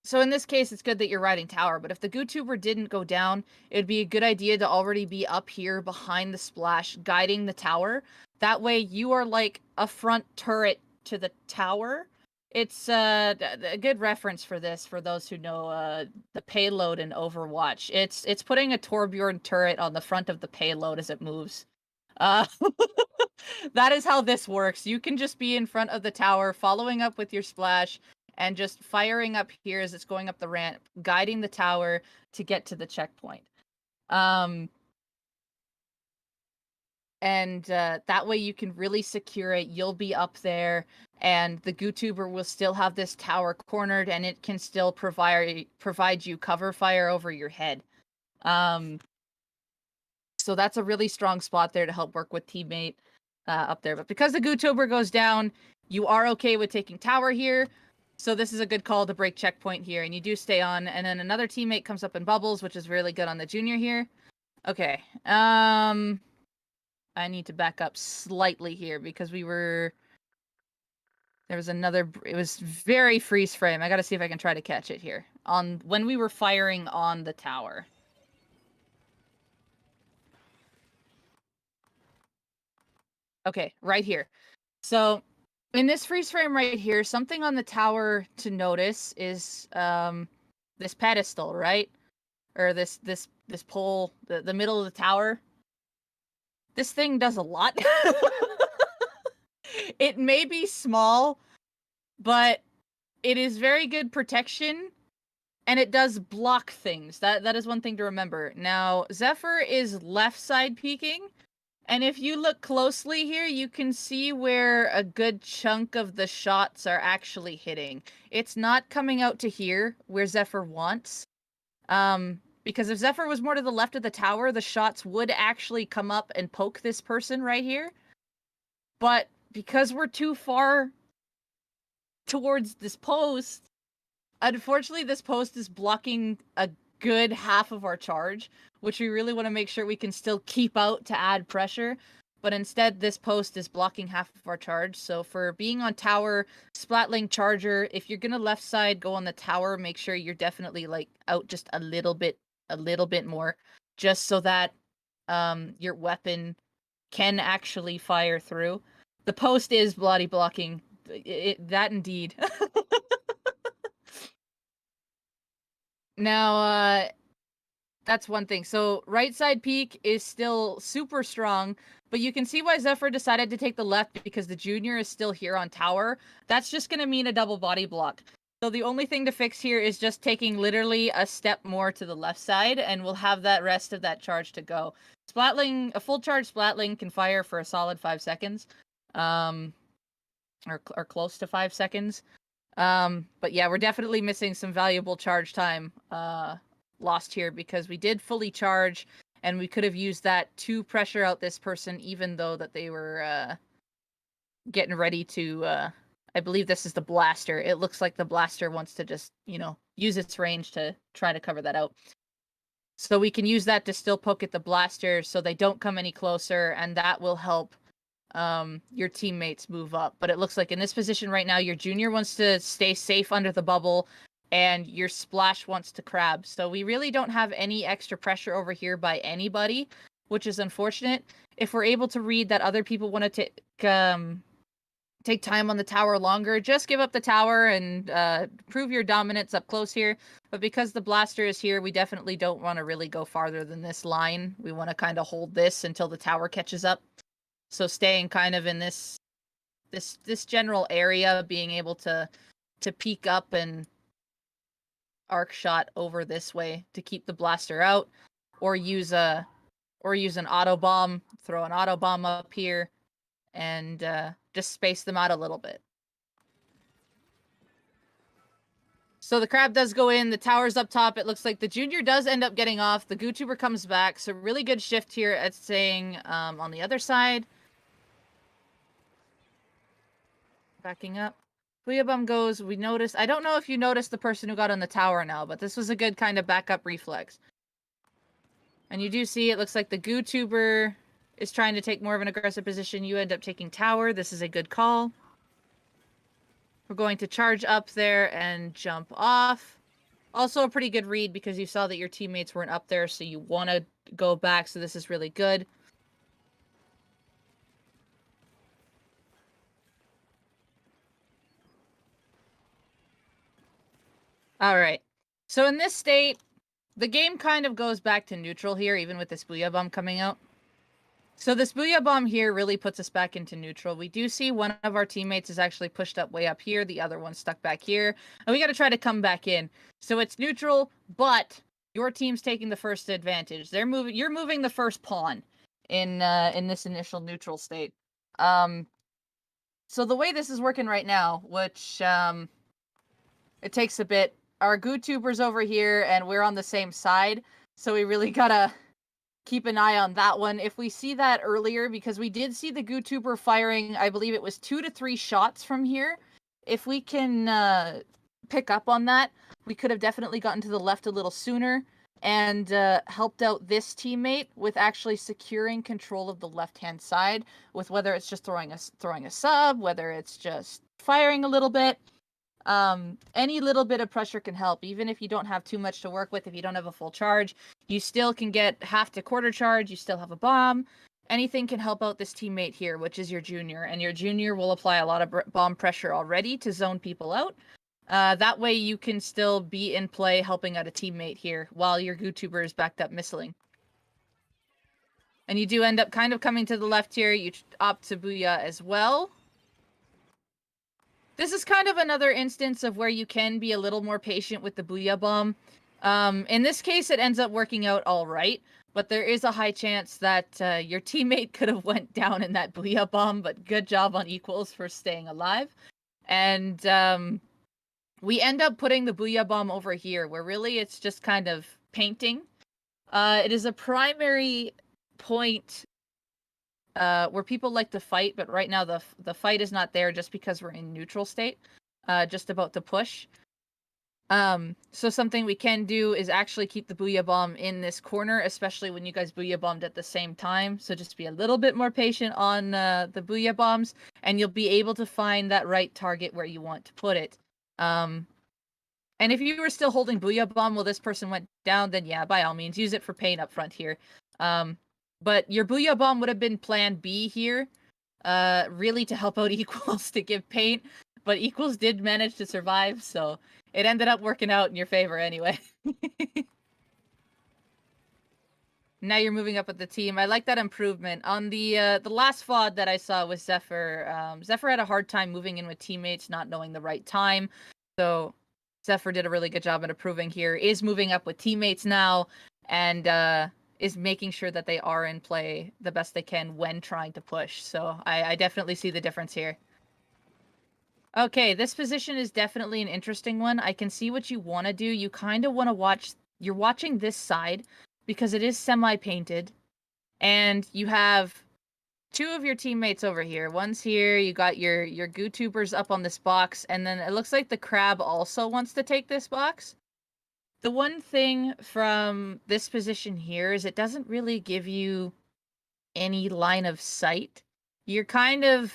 So in this case, it's good that you're riding tower, but if the GooTuber didn't go down, it would be a good idea to already be up here behind the splash, guiding the tower. That way you are like a front turret to the tower. It's a good reference for this, for those who know the payload in Overwatch. It's putting a Torbjorn turret on the front of the payload as it moves. That is how this works. You can just be in front of the tower, following up with your splash, and just firing up here as it's going up the ramp, guiding the tower to get to the checkpoint. And that way you can really secure it. You'll be up there, and the GooTuber will still have this tower cornered, and it can still provide you cover fire over your head. So that's a really strong spot there to help work with teammate up there. But because the GooTuber goes down, you are okay with taking tower here. So this is a good call to break checkpoint here, and you do stay on. And then another teammate comes up in bubbles, which is really good on the junior here. Okay. I need to back up slightly here because we were There was another. It was very freeze frame. I got to see if I can try to catch it here on when we were firing on the tower. Okay, right here. So in this freeze frame right here, something on the tower to notice is this pedestal, right? Or this pole, the middle of the tower. This thing does a lot. It may be small, but it is very good protection, and it does block things. That is one thing to remember. Now, Zephyr is left side peeking, and if you look closely here, you can see where a good chunk of the shots are actually hitting. It's not coming out to here, where Zephyr wants. Because if Zephyr was more to the left of the tower, the shots would actually come up and poke this person right here. But because we're too far towards this post, unfortunately this post is blocking a good half of our charge, which we really want to make sure we can still keep out to add pressure. But instead, this post is blocking half of our charge. So for being on tower, Splatling Charger, if you're gonna left side go on the tower, make sure you're definitely like out just a little bit more, just so that your weapon can actually fire through. The post is bloody blocking. That indeed. Now, that's one thing. So right side peak is still super strong, but you can see why Zephyr decided to take the left, because the junior is still here on tower. That's just going to mean a double body block. So the only thing to fix here is just taking literally a step more to the left side, and we'll have that rest of that charge to go. Splatling, a full charge Splatling can fire for a solid 5 seconds. Or close to 5 seconds. But yeah, we're definitely missing some valuable charge time lost here, because we did fully charge, and we could have used that to pressure out this person, even though that they were getting ready to I believe this is the blaster. It looks like the blaster wants to just, use its range to try to cover that out. So we can use that to still poke at the blaster so they don't come any closer, and that will help your teammates move up. But it looks like in this position right now, your junior wants to stay safe under the bubble, and your splash wants to crab. So we really don't have any extra pressure over here by anybody, which is unfortunate. If we're able to read that other people want to take time on the tower longer, just give up the tower and prove your dominance up close here. But because the blaster is here, we definitely don't want to really go farther than this line. We want to kind of hold this until the tower catches up. So staying kind of in this general area, being able to peek up and arc shot over this way to keep the blaster out, or use an auto bomb, throw an auto bomb up here, and just space them out a little bit. So the crab does go in, the tower's up top. It looks like the junior does end up getting off. The GooTuber comes back, so really good shift here at staying on the other side. Backing up. Booyah goes, we noticed. I don't know if you noticed the person who got on the tower now, but this was a good kind of backup reflex. And you do see it looks like the GooTuber is trying to take more of an aggressive position. You end up taking tower. This is a good call. We're going to charge up there and jump off. Also a pretty good read, because you saw that your teammates weren't up there, so you want to go back, so this is really good. Alright, so in this state, the game kind of goes back to neutral here, even with this Booyah Bomb coming out. So this Booyah Bomb here really puts us back into neutral. We do see one of our teammates is actually pushed up way up here, the other one's stuck back here, and we got to try to come back in. So it's neutral, but your team's taking the first advantage. You're moving the first pawn in this initial neutral state. So the way this is working right now, which it takes a bit. Our GooTuber's over here, and we're on the same side, so we really gotta keep an eye on that one. If we see that earlier, because we did see the GooTuber firing, I believe it was 2 to 3 shots from here. If we can pick up on that, we could have definitely gotten to the left a little sooner and helped out this teammate with actually securing control of the left-hand side, with whether it's just throwing a sub, whether it's just firing a little bit. Any little bit of pressure can help, even if you don't have too much to work with. If you don't have a full charge, you still can get half to quarter charge. You still have a bomb. Anything can help out this teammate here, which is your junior, and your junior will apply a lot of bomb pressure already to zone people out. That way you can still be in play helping out a teammate here while your GooTuber is backed up missiling. And you do end up kind of coming to the left here. You opt to Booyah as well. This is kind of another instance of where you can be a little more patient with the Booyah bomb. In this case, it ends up working out all right, but there is a high chance that your teammate could have went down in that Booyah bomb, but good job on Equals for staying alive. And we end up putting the Booyah bomb over here, where really it's just kind of painting. It is a primary point where people like to fight, but right now the fight is not there just because we're in neutral state, just about to push. So something we can do is actually keep the Booyah bomb in this corner, especially when you guys Booyah bombed at the same time. So just be a little bit more patient on the Booyah bombs, and you'll be able to find that right target where you want to put it. And if you were still holding Booyah bomb while this person went down, then yeah, by all means, use it for pain up front here. But your Booyah bomb would have been plan B here, really to help out Equals to give paint, but Equals did manage to survive, so it ended up working out in your favor anyway. Now you're moving up with the team. I like that improvement. On the last VOD that I saw with Zephyr, Zephyr had a hard time moving in with teammates, not knowing the right time, so Zephyr did a really good job at improving here, is moving up with teammates now, and is making sure that they are in play the best they can when trying to push. So I definitely see the difference here. Okay, this position is definitely an interesting one. I can see what you want to do. You kind of want to watch... You're watching this side because it is semi-painted. And you have two of your teammates over here. One's here. You got your GooTubers up on this box. And then it looks like the crab also wants to take this box. The one thing from this position here is it doesn't really give you any line of sight. You're kind of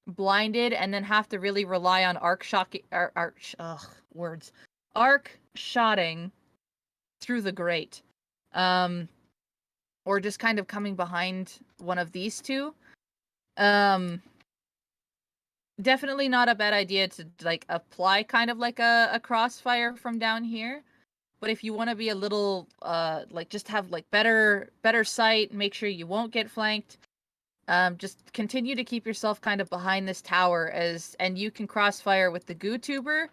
blinded and then have to really rely on arc shotting through the grate. Or just kind of coming behind one of these two. Definitely not a bad idea to like apply kind of like a crossfire from down here. But if you want to be a little, like, just have, like, better sight, make sure you won't get flanked, just continue to keep yourself kind of behind this tower, and you can crossfire with the GooTuber,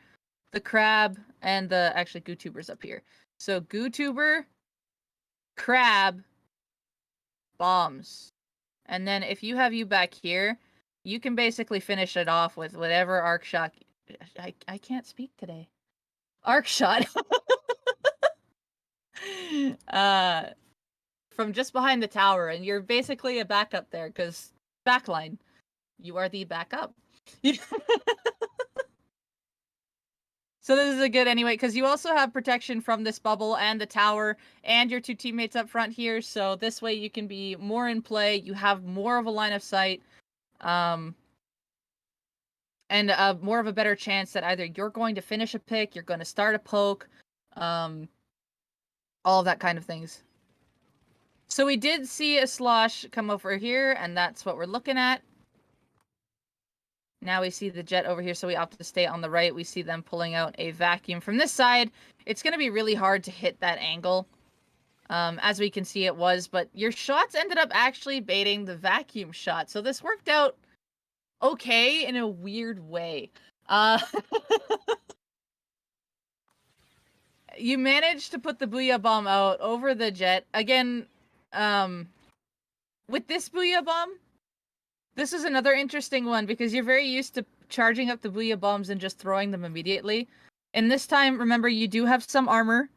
the crab, and the, actually, GooTuber's up here. So, GooTuber, crab, bombs. And then if you have you back here, you can basically finish it off with whatever arc shot... I can't speak today. Arc shot. From just behind the tower, and you're basically a backup there, because backline, you are the backup. So this is a good anyway, because you also have protection from this bubble and the tower, and your two teammates up front here, so this way you can be more in play, you have more of a line of sight, and more of a better chance that either you're going to finish a pick, you're going to start a poke, all of that kind of things. So we did see a slosh come over here, and that's what we're looking at. Now we see the jet over here, so we opt to stay on the right. We see them pulling out a vacuum. From this side, it's going to be really hard to hit that angle. As we can see, it was, but your shots ended up actually baiting the vacuum shot. So this worked out okay in a weird way. You managed to put the Booyah bomb out over the jet. Again, with this Booyah bomb, this is another interesting one because you're very used to charging up the Booyah bombs and just throwing them immediately. And this time, remember, you do have some armor.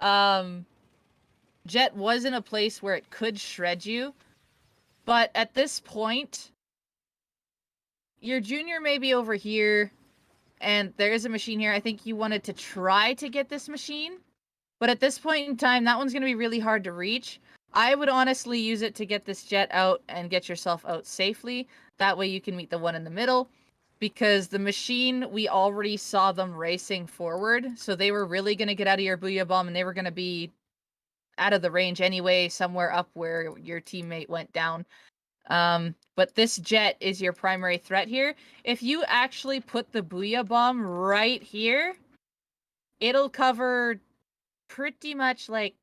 Jet was in a place where it could shred you. But at this point, your junior may be over here. And there is a machine here. I think you wanted to try to get this machine. But at this point in time, that one's going to be really hard to reach. I would honestly use it to get this jet out and get yourself out safely. That way you can meet the one in the middle. because the machine, we already saw them racing forward, so they were really going to get out of your Booyah Bomb, and they were going to be out of the range anyway, somewhere up where your teammate went down. But this jet is your primary threat here. If you actually put the Booyah Bomb right here, it'll cover pretty much like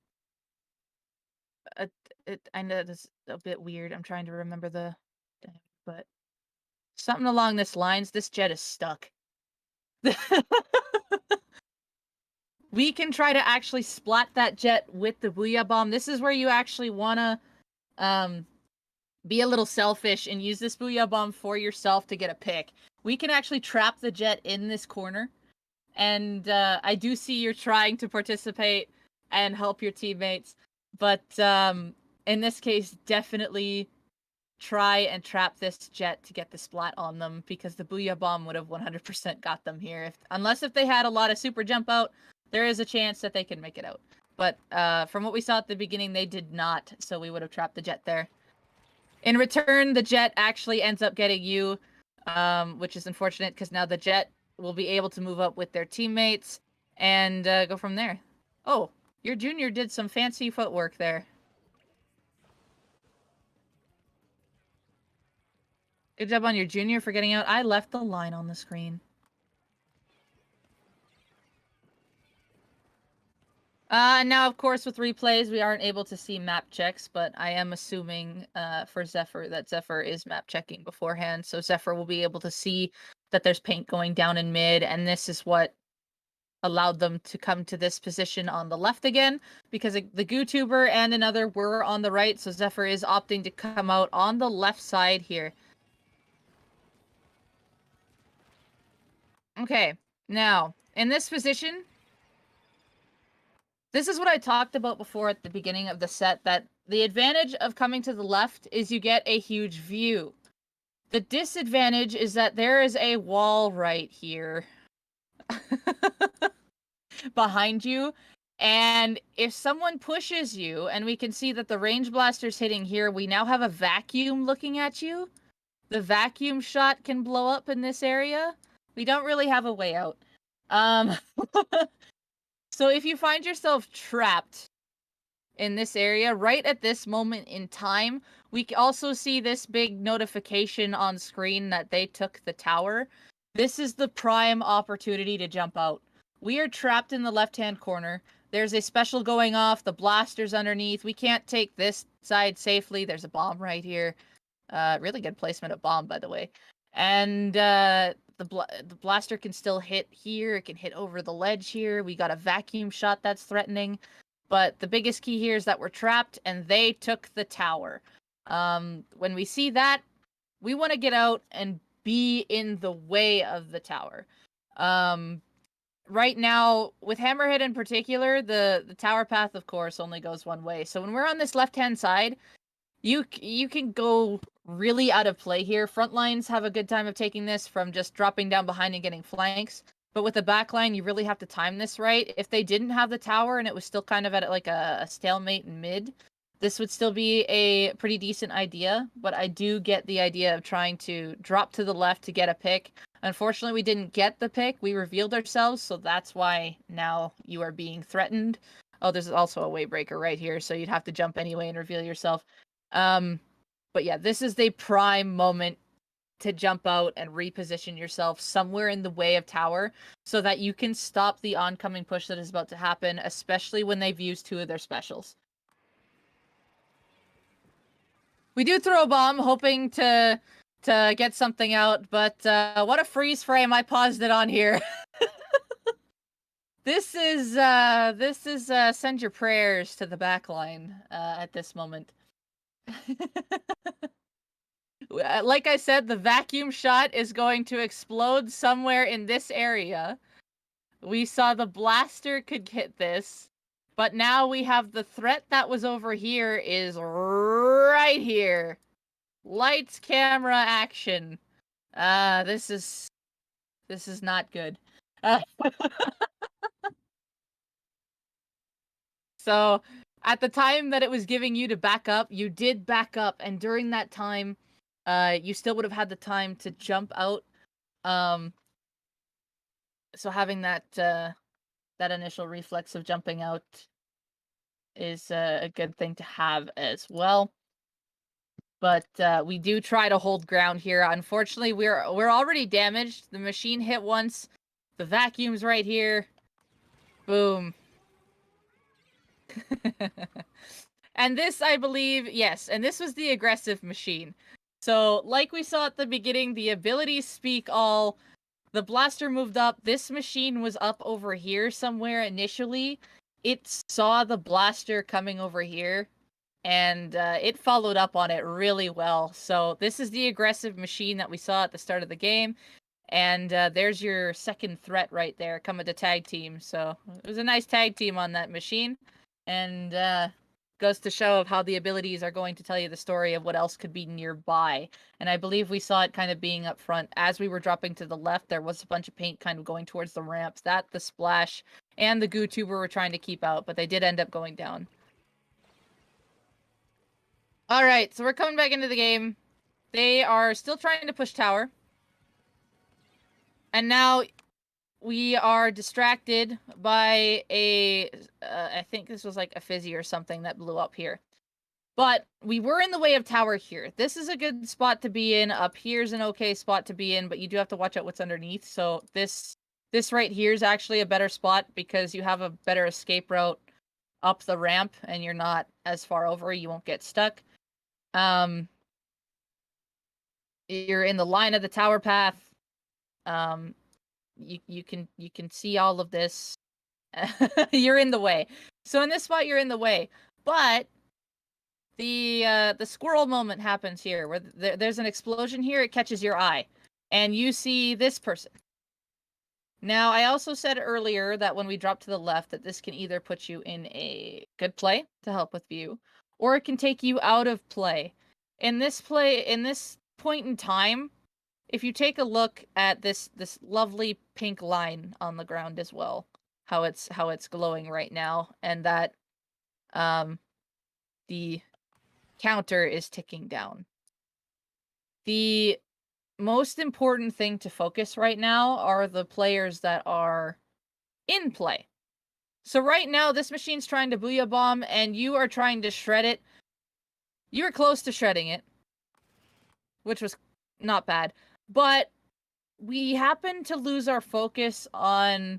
I know this a bit weird. I'm trying to remember but something along this lines. This jet is stuck. We can try to actually splat that jet with the Booyah Bomb. This is where you actually wanna be a little selfish and use this Booyah Bomb for yourself to get a pick. We can actually trap the jet in this corner. And I do see you're trying to participate and help your teammates. But in this case, definitely try and trap this jet to get the splat on them, because the Booyah Bomb would have 100% got them here. Unless if they had a lot of super jump out, there is a chance that they can make it out. But from what we saw at the beginning, they did not, so we would have trapped the jet there. In return, the jet actually ends up getting you, which is unfortunate, because now the jet will be able to move up with their teammates and go from there. Oh, your junior did some fancy footwork there. Good job on your junior for getting out. I left the line on the screen. Now, of course, with replays, we aren't able to see map checks, but I am assuming for Zephyr that Zephyr is map checking beforehand, so Zephyr will be able to see that there's paint going down in mid, and this is what allowed them to come to this position on the left again, because the GooTuber and another were on the right, so Zephyr is opting to come out on the left side here. Okay, now, in this position, this is what I talked about before at the beginning of the set, that the advantage of coming to the left is you get a huge view. The disadvantage is that there is a wall right here behind you, and if someone pushes you, and we can see that the range blaster's hitting here, we now have a vacuum looking at you. The vacuum shot can blow up in this area. We don't really have a way out. So if you find yourself trapped in this area, right at this moment in time, we also see this big notification on screen that they took the tower. This is the prime opportunity to jump out. We are trapped in the left-hand corner. There's a special going off. The blaster's underneath. We can't take this side safely. There's a bomb right here. Really good placement of bomb, by the way. And the blaster can still hit here. It can hit over the ledge here. We got a vacuum shot that's threatening. But the biggest key here is that we're trapped, and they took the tower. When we see that, we want to get out and be in the way of the tower. Right now, with Hammerhead in particular, the tower path, of course, only goes one way. So when we're on this left-hand side, you can go really out of play here. Front lines have a good time of taking this from just dropping down behind and getting flanks. But with the back line, you really have to time this right. If they didn't have the tower and it was still kind of at like a stalemate in mid, this would still be a pretty decent idea. But I do get the idea of trying to drop to the left to get a pick. Unfortunately, we didn't get the pick. We revealed ourselves, so that's why now you are being threatened. Oh, there's also a waybreaker right here, so you'd have to jump anyway and reveal yourself. But yeah, this is the prime moment to jump out and reposition yourself somewhere in the way of tower so that you can stop the oncoming push that is about to happen, especially when they've used 2 of their specials. We do throw a bomb, hoping to get something out, but what a freeze frame I paused it on here. This is send your prayers to the back line at this moment. Like I said, the vacuum shot is going to explode somewhere in this area. We saw the blaster could hit this, but now we have the threat that was over here is right here. Lights, camera, action. This is not good. So, at the time that it was giving you to back up, you did back up, and during that time, you still would have had the time to jump out So having that that initial reflex of jumping out is a good thing to have as well. But we do try to hold ground here. Unfortunately, we're already damaged. The machine hit once. The vacuum's right here. Boom. And this, I believe, yes, and this was the aggressive machine. So, like we saw at the beginning, the abilities speak all. The blaster moved up. This machine was up over here somewhere initially. It saw the blaster coming over here, and it followed up on it really well. So this is the aggressive machine that we saw at the start of the game. And there's your second threat right there, coming to tag team. So it was a nice tag team on that machine. And goes to show of how the abilities are going to tell you the story of what else could be nearby. And I believe we saw it kind of being up front. As we were dropping to the left, there was a bunch of paint kind of going towards the ramps. That, the splash, and the goo tuber were trying to keep out, but they did end up going down. Alright, so we're coming back into the game. They are still trying to push tower. And now we are distracted by a, I think this was like a fizzy or something that blew up here. But we were in the way of tower here. This is a good spot to be in. Up here's an okay spot to be in, but you do have to watch out what's underneath. So this right here is actually a better spot because you have a better escape route up the ramp and you're not as far over. You won't get stuck. You're in the line of the tower path. You can see all of this. You're in the way. So in this spot, you're in the way. But the squirrel moment happens here, where there's an explosion here. It catches your eye, and you see this person. Now, I also said earlier that when we drop to the left, that this can either put you in a good play to help with view, or it can take you out of play. In this point in time, if you take a look at this lovely pink line on the ground as well, how it's glowing right now, and that the counter is ticking down. The most important thing to focus right now are the players that are in play. So right now, this machine's trying to booyah bomb, and you are trying to shred it. You were close to shredding it, which was not bad. But we happen to lose our focus on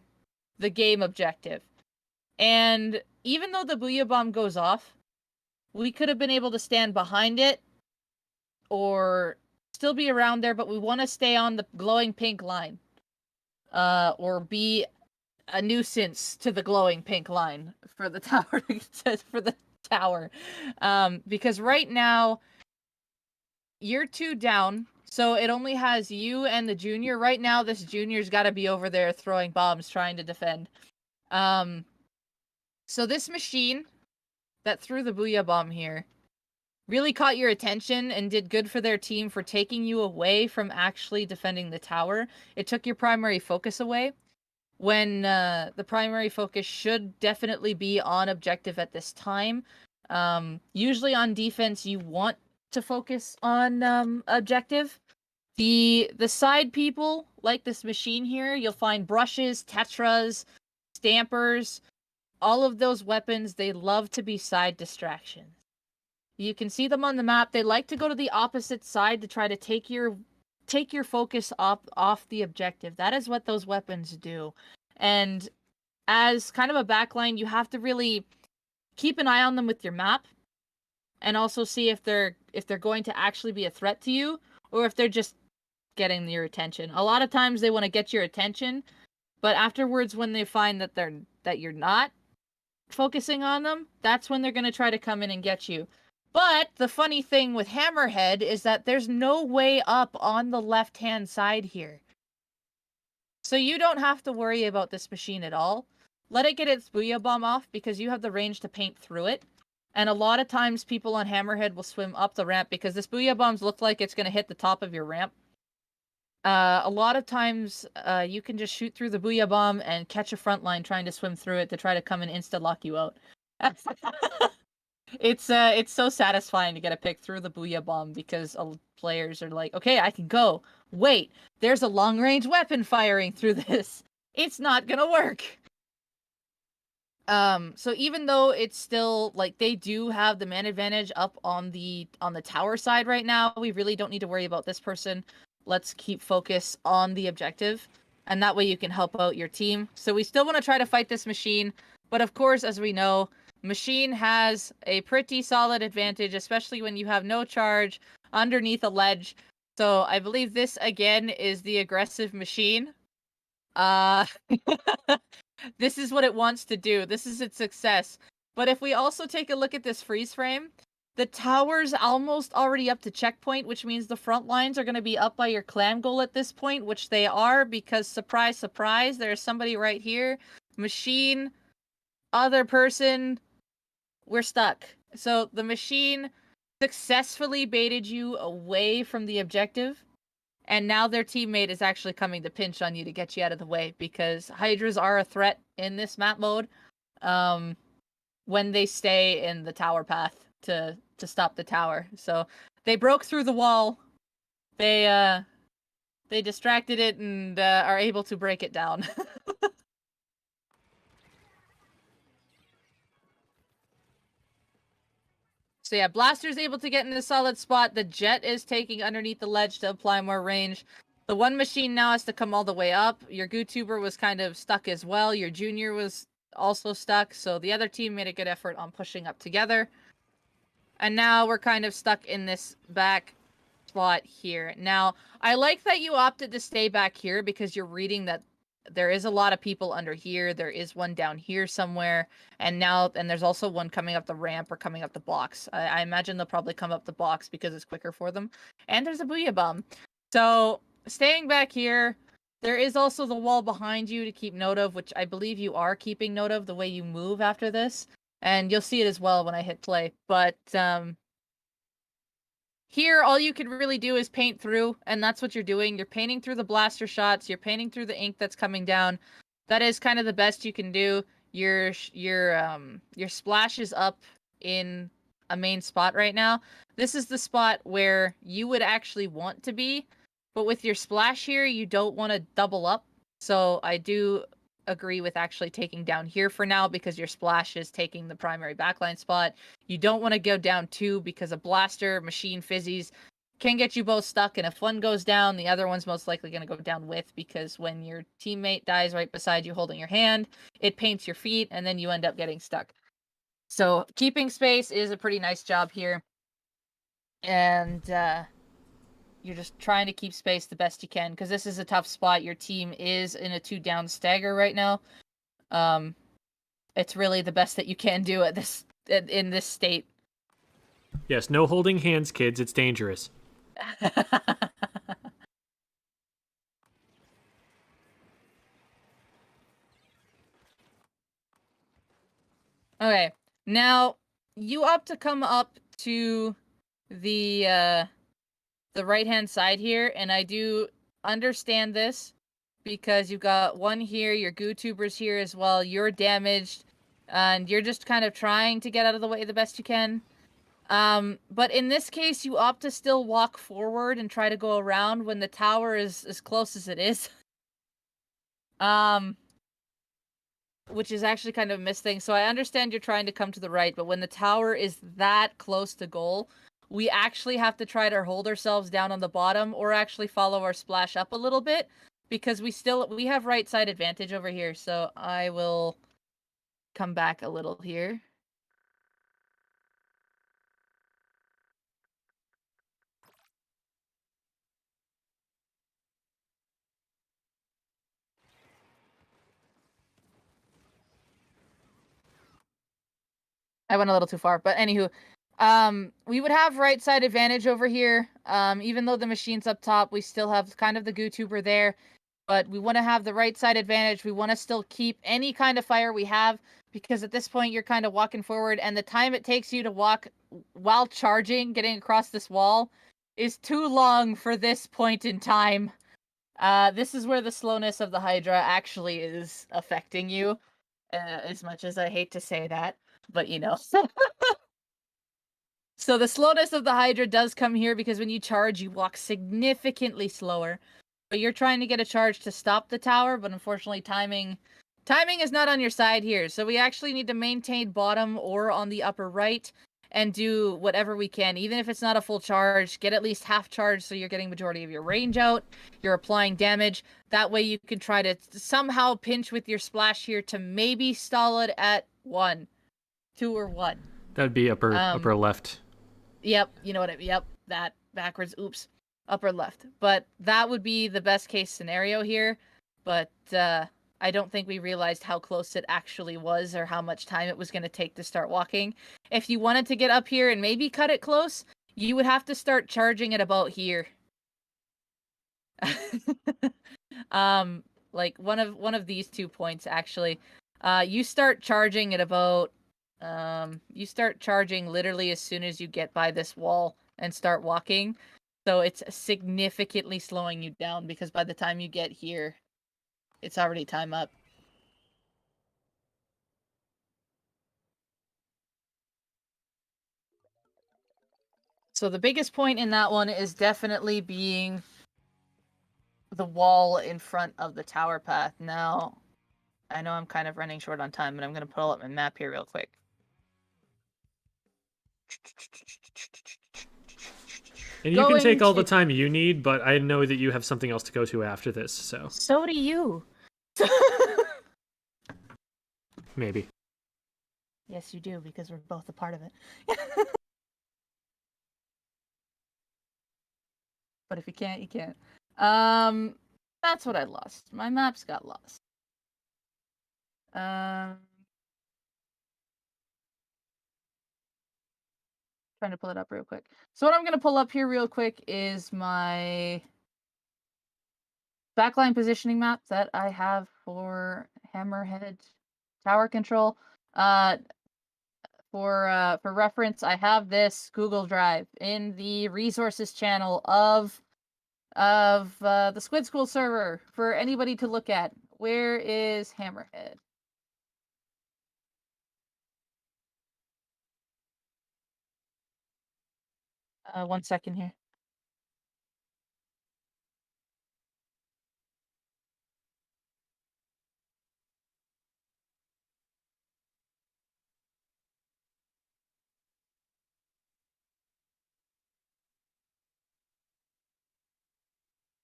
the game objective. And even though the booyah bomb goes off, we could have been able to stand behind it or still be around there, but we want to stay on the glowing pink line. Or be a nuisance to the glowing pink line for the tower. For the tower. Because right now, you're 2 down. So it only has you and the junior. Right now, this junior's got to be over there throwing bombs, trying to defend. So this machine that threw the booyah bomb here really caught your attention and did good for their team for taking you away from actually defending the tower. It took your primary focus away, when the primary focus should definitely be on objective at this time. Usually on defense, you want to focus on objective. The side people, like this machine here, you'll find brushes, tetras, stampers, all of those weapons, they love to be side distractions. You can see them on the map. They like to go to the opposite side to try to take your focus off the objective. That is what those weapons do. And as kind of a backline, you have to really keep an eye on them with your map, and also see if they're going to actually be a threat to you, or if they're just getting your attention. A lot of times they want to get your attention, but afterwards, when they find that you're not focusing on them, that's when they're going to try to come in and get you. But the funny thing with Hammerhead is that there's no way up on the left-hand side here. So you don't have to worry about this machine at all. Let it get its booyah bomb off, because you have the range to paint through it. And a lot of times people on Hammerhead will swim up the ramp, because this booyah bombs look like it's going to hit the top of your ramp. A lot of times you can just shoot through the booyah bomb and catch a front line trying to swim through it to try to come and insta-lock you out. It's so satisfying to get a pick through the booyah bomb, because players are like, okay, I can go. wait, there's a long-range weapon firing through this. It's not gonna work. So even though it's still, like, they do have the man advantage up on the tower side right now, we really don't need to worry about this person. Let's keep focus on the objective, and that way you can help out your team. So we still want to try to fight this machine, but of course, as we know, machine has a pretty solid advantage, especially when you have no charge underneath a ledge. So I believe this, again, is the aggressive machine. This is what it wants to do. This is its success. But if we also take a look at this freeze frame, the tower's almost already up to checkpoint, which means the front lines are going to be up by your clan goal at this point, which they are, because surprise, surprise, there's somebody right here. Machine, other person, we're stuck. So the machine successfully baited you away from the objective. And now their teammate is actually coming to pinch on you to get you out of the way, because Hydras are a threat in this map mode when they stay in the tower path to stop the tower. So they broke through the wall. They distracted it and are able to break it down. So yeah, Blaster's able to get in a solid spot. The Jet is taking underneath the ledge to apply more range. The one machine now has to come all the way up. Your Gootuber was kind of stuck as well. Your Junior was also stuck. So the other team made a good effort on pushing up together. And now we're kind of stuck in this back spot here. Now, I like that you opted to stay back here because you're reading that there is a lot of people under here. There is one down here somewhere. And there's also one coming up the ramp or coming up the box. I imagine they'll probably come up the box because it's quicker for them. And there's a booyah bomb. So, staying back here, there is also the wall behind you to keep note of, which I believe you are keeping note of the way you move after this. And you'll see it as well when I hit play. But, here, all you can really do is paint through, and that's what you're doing. You're painting through the blaster shots. You're painting through the ink that's coming down. That is kind of the best you can do. Your splash is up in a main spot right now. This is the spot where you would actually want to be, but with your splash here, you don't want to double up. So I do agree with actually taking down here for now because your splash is taking the primary backline spot. You don't want to go down two because a blaster, machine, fizzies can get you both stuck, and if one goes down, the other one's most likely going to go down with, because when your teammate dies right beside you holding your hand, it paints your feet and then you end up getting stuck. So keeping space is a pretty nice job here, and you're just trying to keep space the best you can, because this is a tough spot. Your team is in a 2-down stagger right now. It's really the best that you can do in this state. Yes, no holding hands, kids. It's dangerous. Okay, now you opt to come up to the right-hand side here, and I do understand this because you've got one here, your Gootuber's here as well, you're damaged, and you're just kind of trying to get out of the way the best you can. But in this case, you opt to still walk forward and try to go around when the tower is as close as it is. Which is actually kind of a missed thing. So I understand you're trying to come to the right, but when the tower is that close to goal, we actually have to try to hold ourselves down on the bottom or actually follow our splash up a little bit, because we have right side advantage over here. So I will come back a little here. I went a little too far, but anywho, we would have right side advantage over here. Even though the machine's up top, we still have kind of the Gootuber there, but we want to have the right side advantage. We want to still keep any kind of fire we have, because at this point you're kind of walking forward, and the time it takes you to walk while charging, getting across this wall, is too long for this point in time. This is where the slowness of the Hydra actually is affecting you, as much as I hate to say that. But, you know. So the slowness of the Hydra does come here because when you charge, you walk significantly slower. But you're trying to get a charge to stop the tower, but unfortunately timing is not on your side here. So we actually need to maintain bottom or on the upper right and do whatever we can. Even if it's not a full charge, get at least half charge so you're getting majority of your range out. You're applying damage. That way you can try to somehow pinch with your splash here to maybe stall it at 1, 2, or 1. That would be upper left. Yep, you know what I mean. Yep, that backwards. Oops, upper left. But that would be the best case scenario here. But I don't think we realized how close it actually was or how much time it was going to take to start walking. If you wanted to get up here and maybe cut it close, you would have to start charging at about here. Like one of these 2 points actually. You start charging at about you start charging literally as soon as you get by this wall and start walking. So it's significantly slowing you down because by the time you get here, it's already time up. So the biggest point in that one is definitely being the wall in front of the tower path. Now, I know I'm kind of running short on time, but I'm going to pull up my map here real quick. And you can take all the time you need, but I know that you have something else to go to after this, so. So do you. Maybe. Yes, you do, because we're both a part of it. But if you can't, you can't. That's what I lost. My maps got lost. Trying to pull it up real quick. So what I'm going to pull up here real quick is my backline positioning map that I have for Hammerhead tower control. For reference, I have this Google Drive in the resources channel of the Squid School server for anybody to look at. Where is Hammerhead? 1 second here.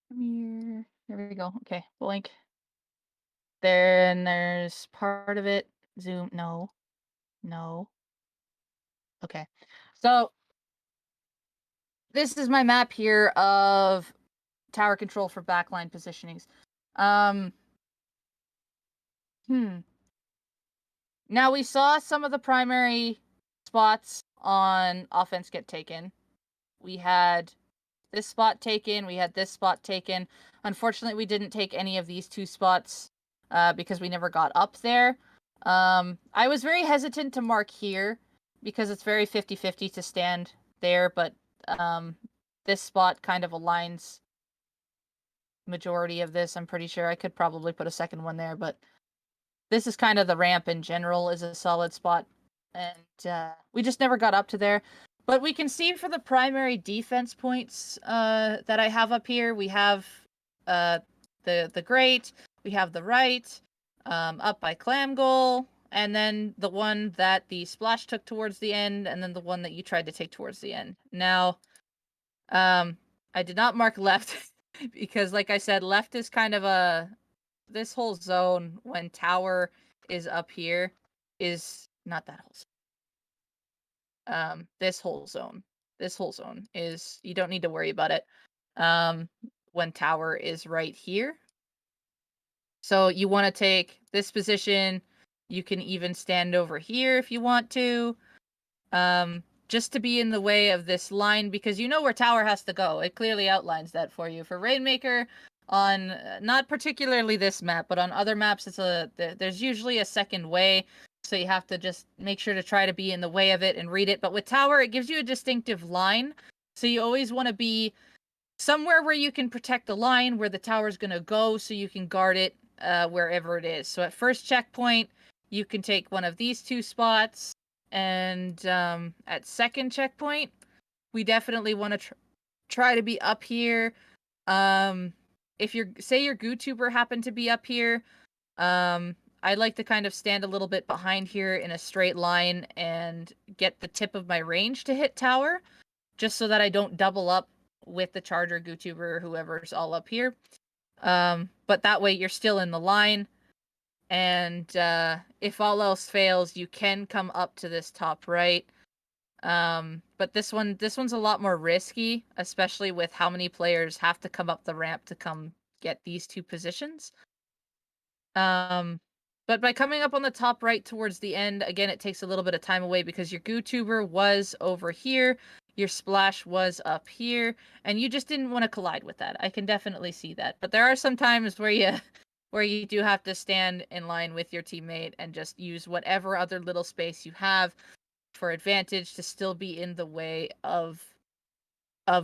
Come here. There we go. Okay, blank. Then there's part of it. Zoom. No. No. Okay. So this is my map here of tower control for backline positionings. Now we saw some of the primary spots on offense get taken. We had this spot taken. We had this spot taken. Unfortunately, we didn't take any of these 2 spots because we never got up there. I was very hesitant to mark here because it's very 50-50 to stand there, but this spot kind of aligns majority of this. I'm pretty sure I could probably put a second one there, but this is kind of the ramp in general is a solid spot, and we just never got up to there. But we can see for the primary defense points that I have up here, we have the grate, we have the right, up by Clam Goal, and then the one that the splash took towards the end, and then the one that you tried to take towards the end. Now, I did not mark left because, like I said, left is kind of this whole zone when tower is up here is not that whole zone. This whole zone is, you don't need to worry about it when tower is right here. So you want to take this position. You can even stand over here if you want to, just to be in the way of this line, because you know where tower has to go. It clearly outlines that for you. For Rainmaker, on not particularly this map, but on other maps, there's usually a second way. So you have to just make sure to try to be in the way of it and read it. But with tower, it gives you a distinctive line. So you always want to be somewhere where you can protect the line where the tower is going to go, so you can guard it wherever it is. So at first checkpoint, you can take one of these 2 spots, and at second checkpoint, we definitely want to try to be up here. If say your GooTuber happened to be up here, I'd like to kind of stand a little bit behind here in a straight line and get the tip of my range to hit tower, just so that I don't double up with the charger GooTuber or whoever's all up here. But that way you're still in the line. And if all else fails, you can come up to this top right. But this one's a lot more risky, especially with how many players have to come up the ramp to come get these two positions. But by coming up on the top right towards the end, again, it takes a little bit of time away because your GooTuber was over here, your splash was up here, and you just didn't want to collide with that. I can definitely see that. But there are some times where you do have to stand in line with your teammate and just use whatever other little space you have for advantage to still be in the way of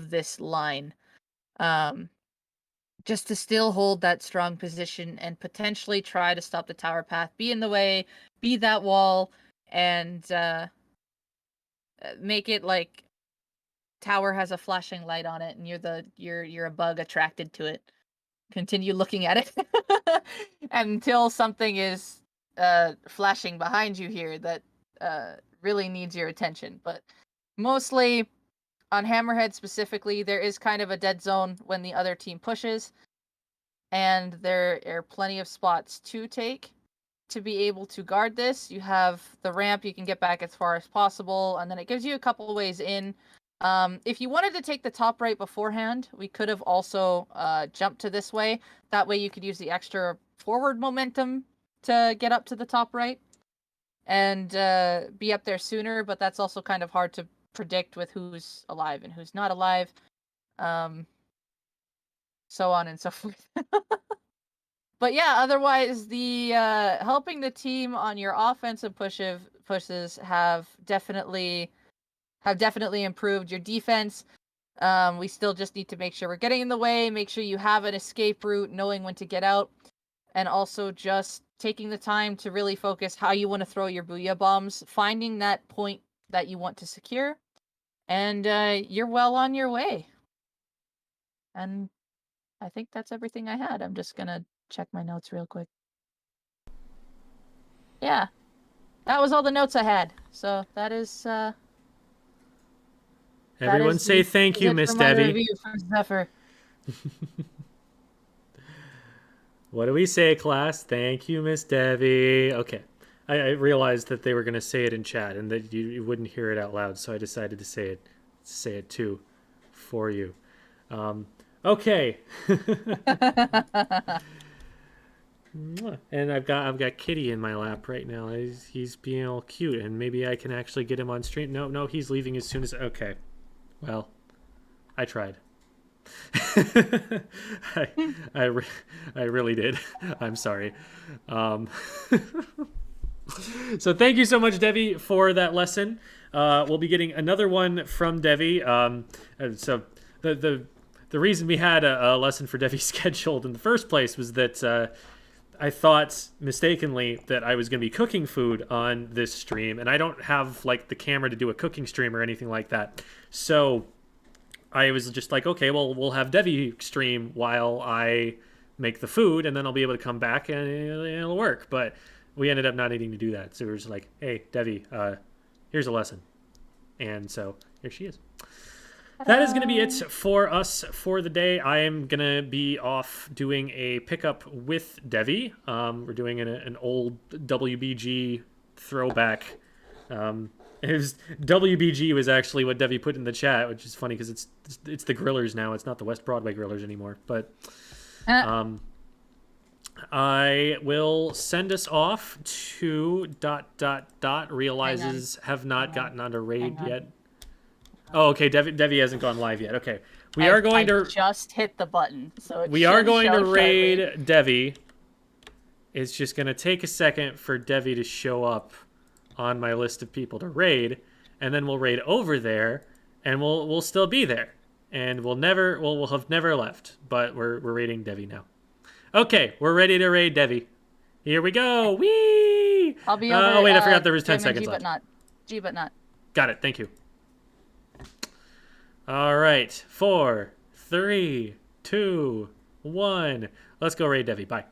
this line. Just to still hold that strong position and potentially try to stop the tower path, be in the way, be that wall, and make it like tower has a flashing light on it and you're a bug attracted to it. Continue looking at it until something is flashing behind you here that really needs your attention. But mostly on Hammerhead specifically, there is kind of a dead zone when the other team pushes, and there are plenty of spots to take to be able to guard this. You have the ramp, you can get back as far as possible, and then it gives you a couple of ways in. If you wanted to take the top right beforehand, we could have also jumped to this way. That way you could use the extra forward momentum to get up to the top right and be up there sooner, but that's also kind of hard to predict with who's alive and who's not alive. So on and so forth. But yeah, otherwise the helping the team on your offensive pushes have definitely improved. Your defense, we still just need to make sure we're getting in the way, make sure you have an escape route, knowing when to get out, and also just taking the time to really focus how you want to throw your booyah bombs, finding that point that you want to secure, and you're well on your way. And I think that's everything I had. I'm just gonna check my notes real quick. Yeah, that was all the notes I had. So that is Everyone say thank you, Miss Debbie. What do we say, class? Thank you, Miss Debbie. Okay. I realized that they were going to say it in chat and that you wouldn't hear it out loud, so I decided to say it too for you. Okay. And I've got Kitty in my lap right now. He's being all cute, and maybe I can actually get him on stream. No, he's leaving as soon as... Okay. Well, I tried. I really did. I'm sorry. So thank you so much, Devi, for that lesson. We'll be getting another one from Devi. So the reason we had a lesson for Devi scheduled in the first place was that I thought mistakenly that I was going to be cooking food on this stream, and I don't have like the camera to do a cooking stream or anything like that. So I was just like, okay, well, we'll have Devi stream while I make the food, and then I'll be able to come back and it'll work. But we ended up not needing to do that. So we were just like, hey, Devi, here's a lesson. And so here she is. That is going to be it for us for the day. I am going to be off doing a pickup with Devi. We're doing an old WBG throwback. It was WBG was actually what Devi put in the chat, which is funny because it's the Grillers now. It's not the West Broadway Grillers anymore. But I will send us off to ... realizes have not gotten onto raid yet. Oh, okay. Devi hasn't gone live yet. Okay, I just hit the button, so we are going to raid Devi. It's just going to take a second for Devi to show up on my list of people to raid, and then we'll raid over there, and we'll still be there, and we'll have never left. But we're raiding Devi now. Okay, we're ready to raid Devi. Here we go. Whee! I'll be over. Oh wait, I forgot there was 10 seconds but left. Not G but not. Got it. Thank you. All right. 4, 3, 2, 1. Let's go raid Devi. Bye.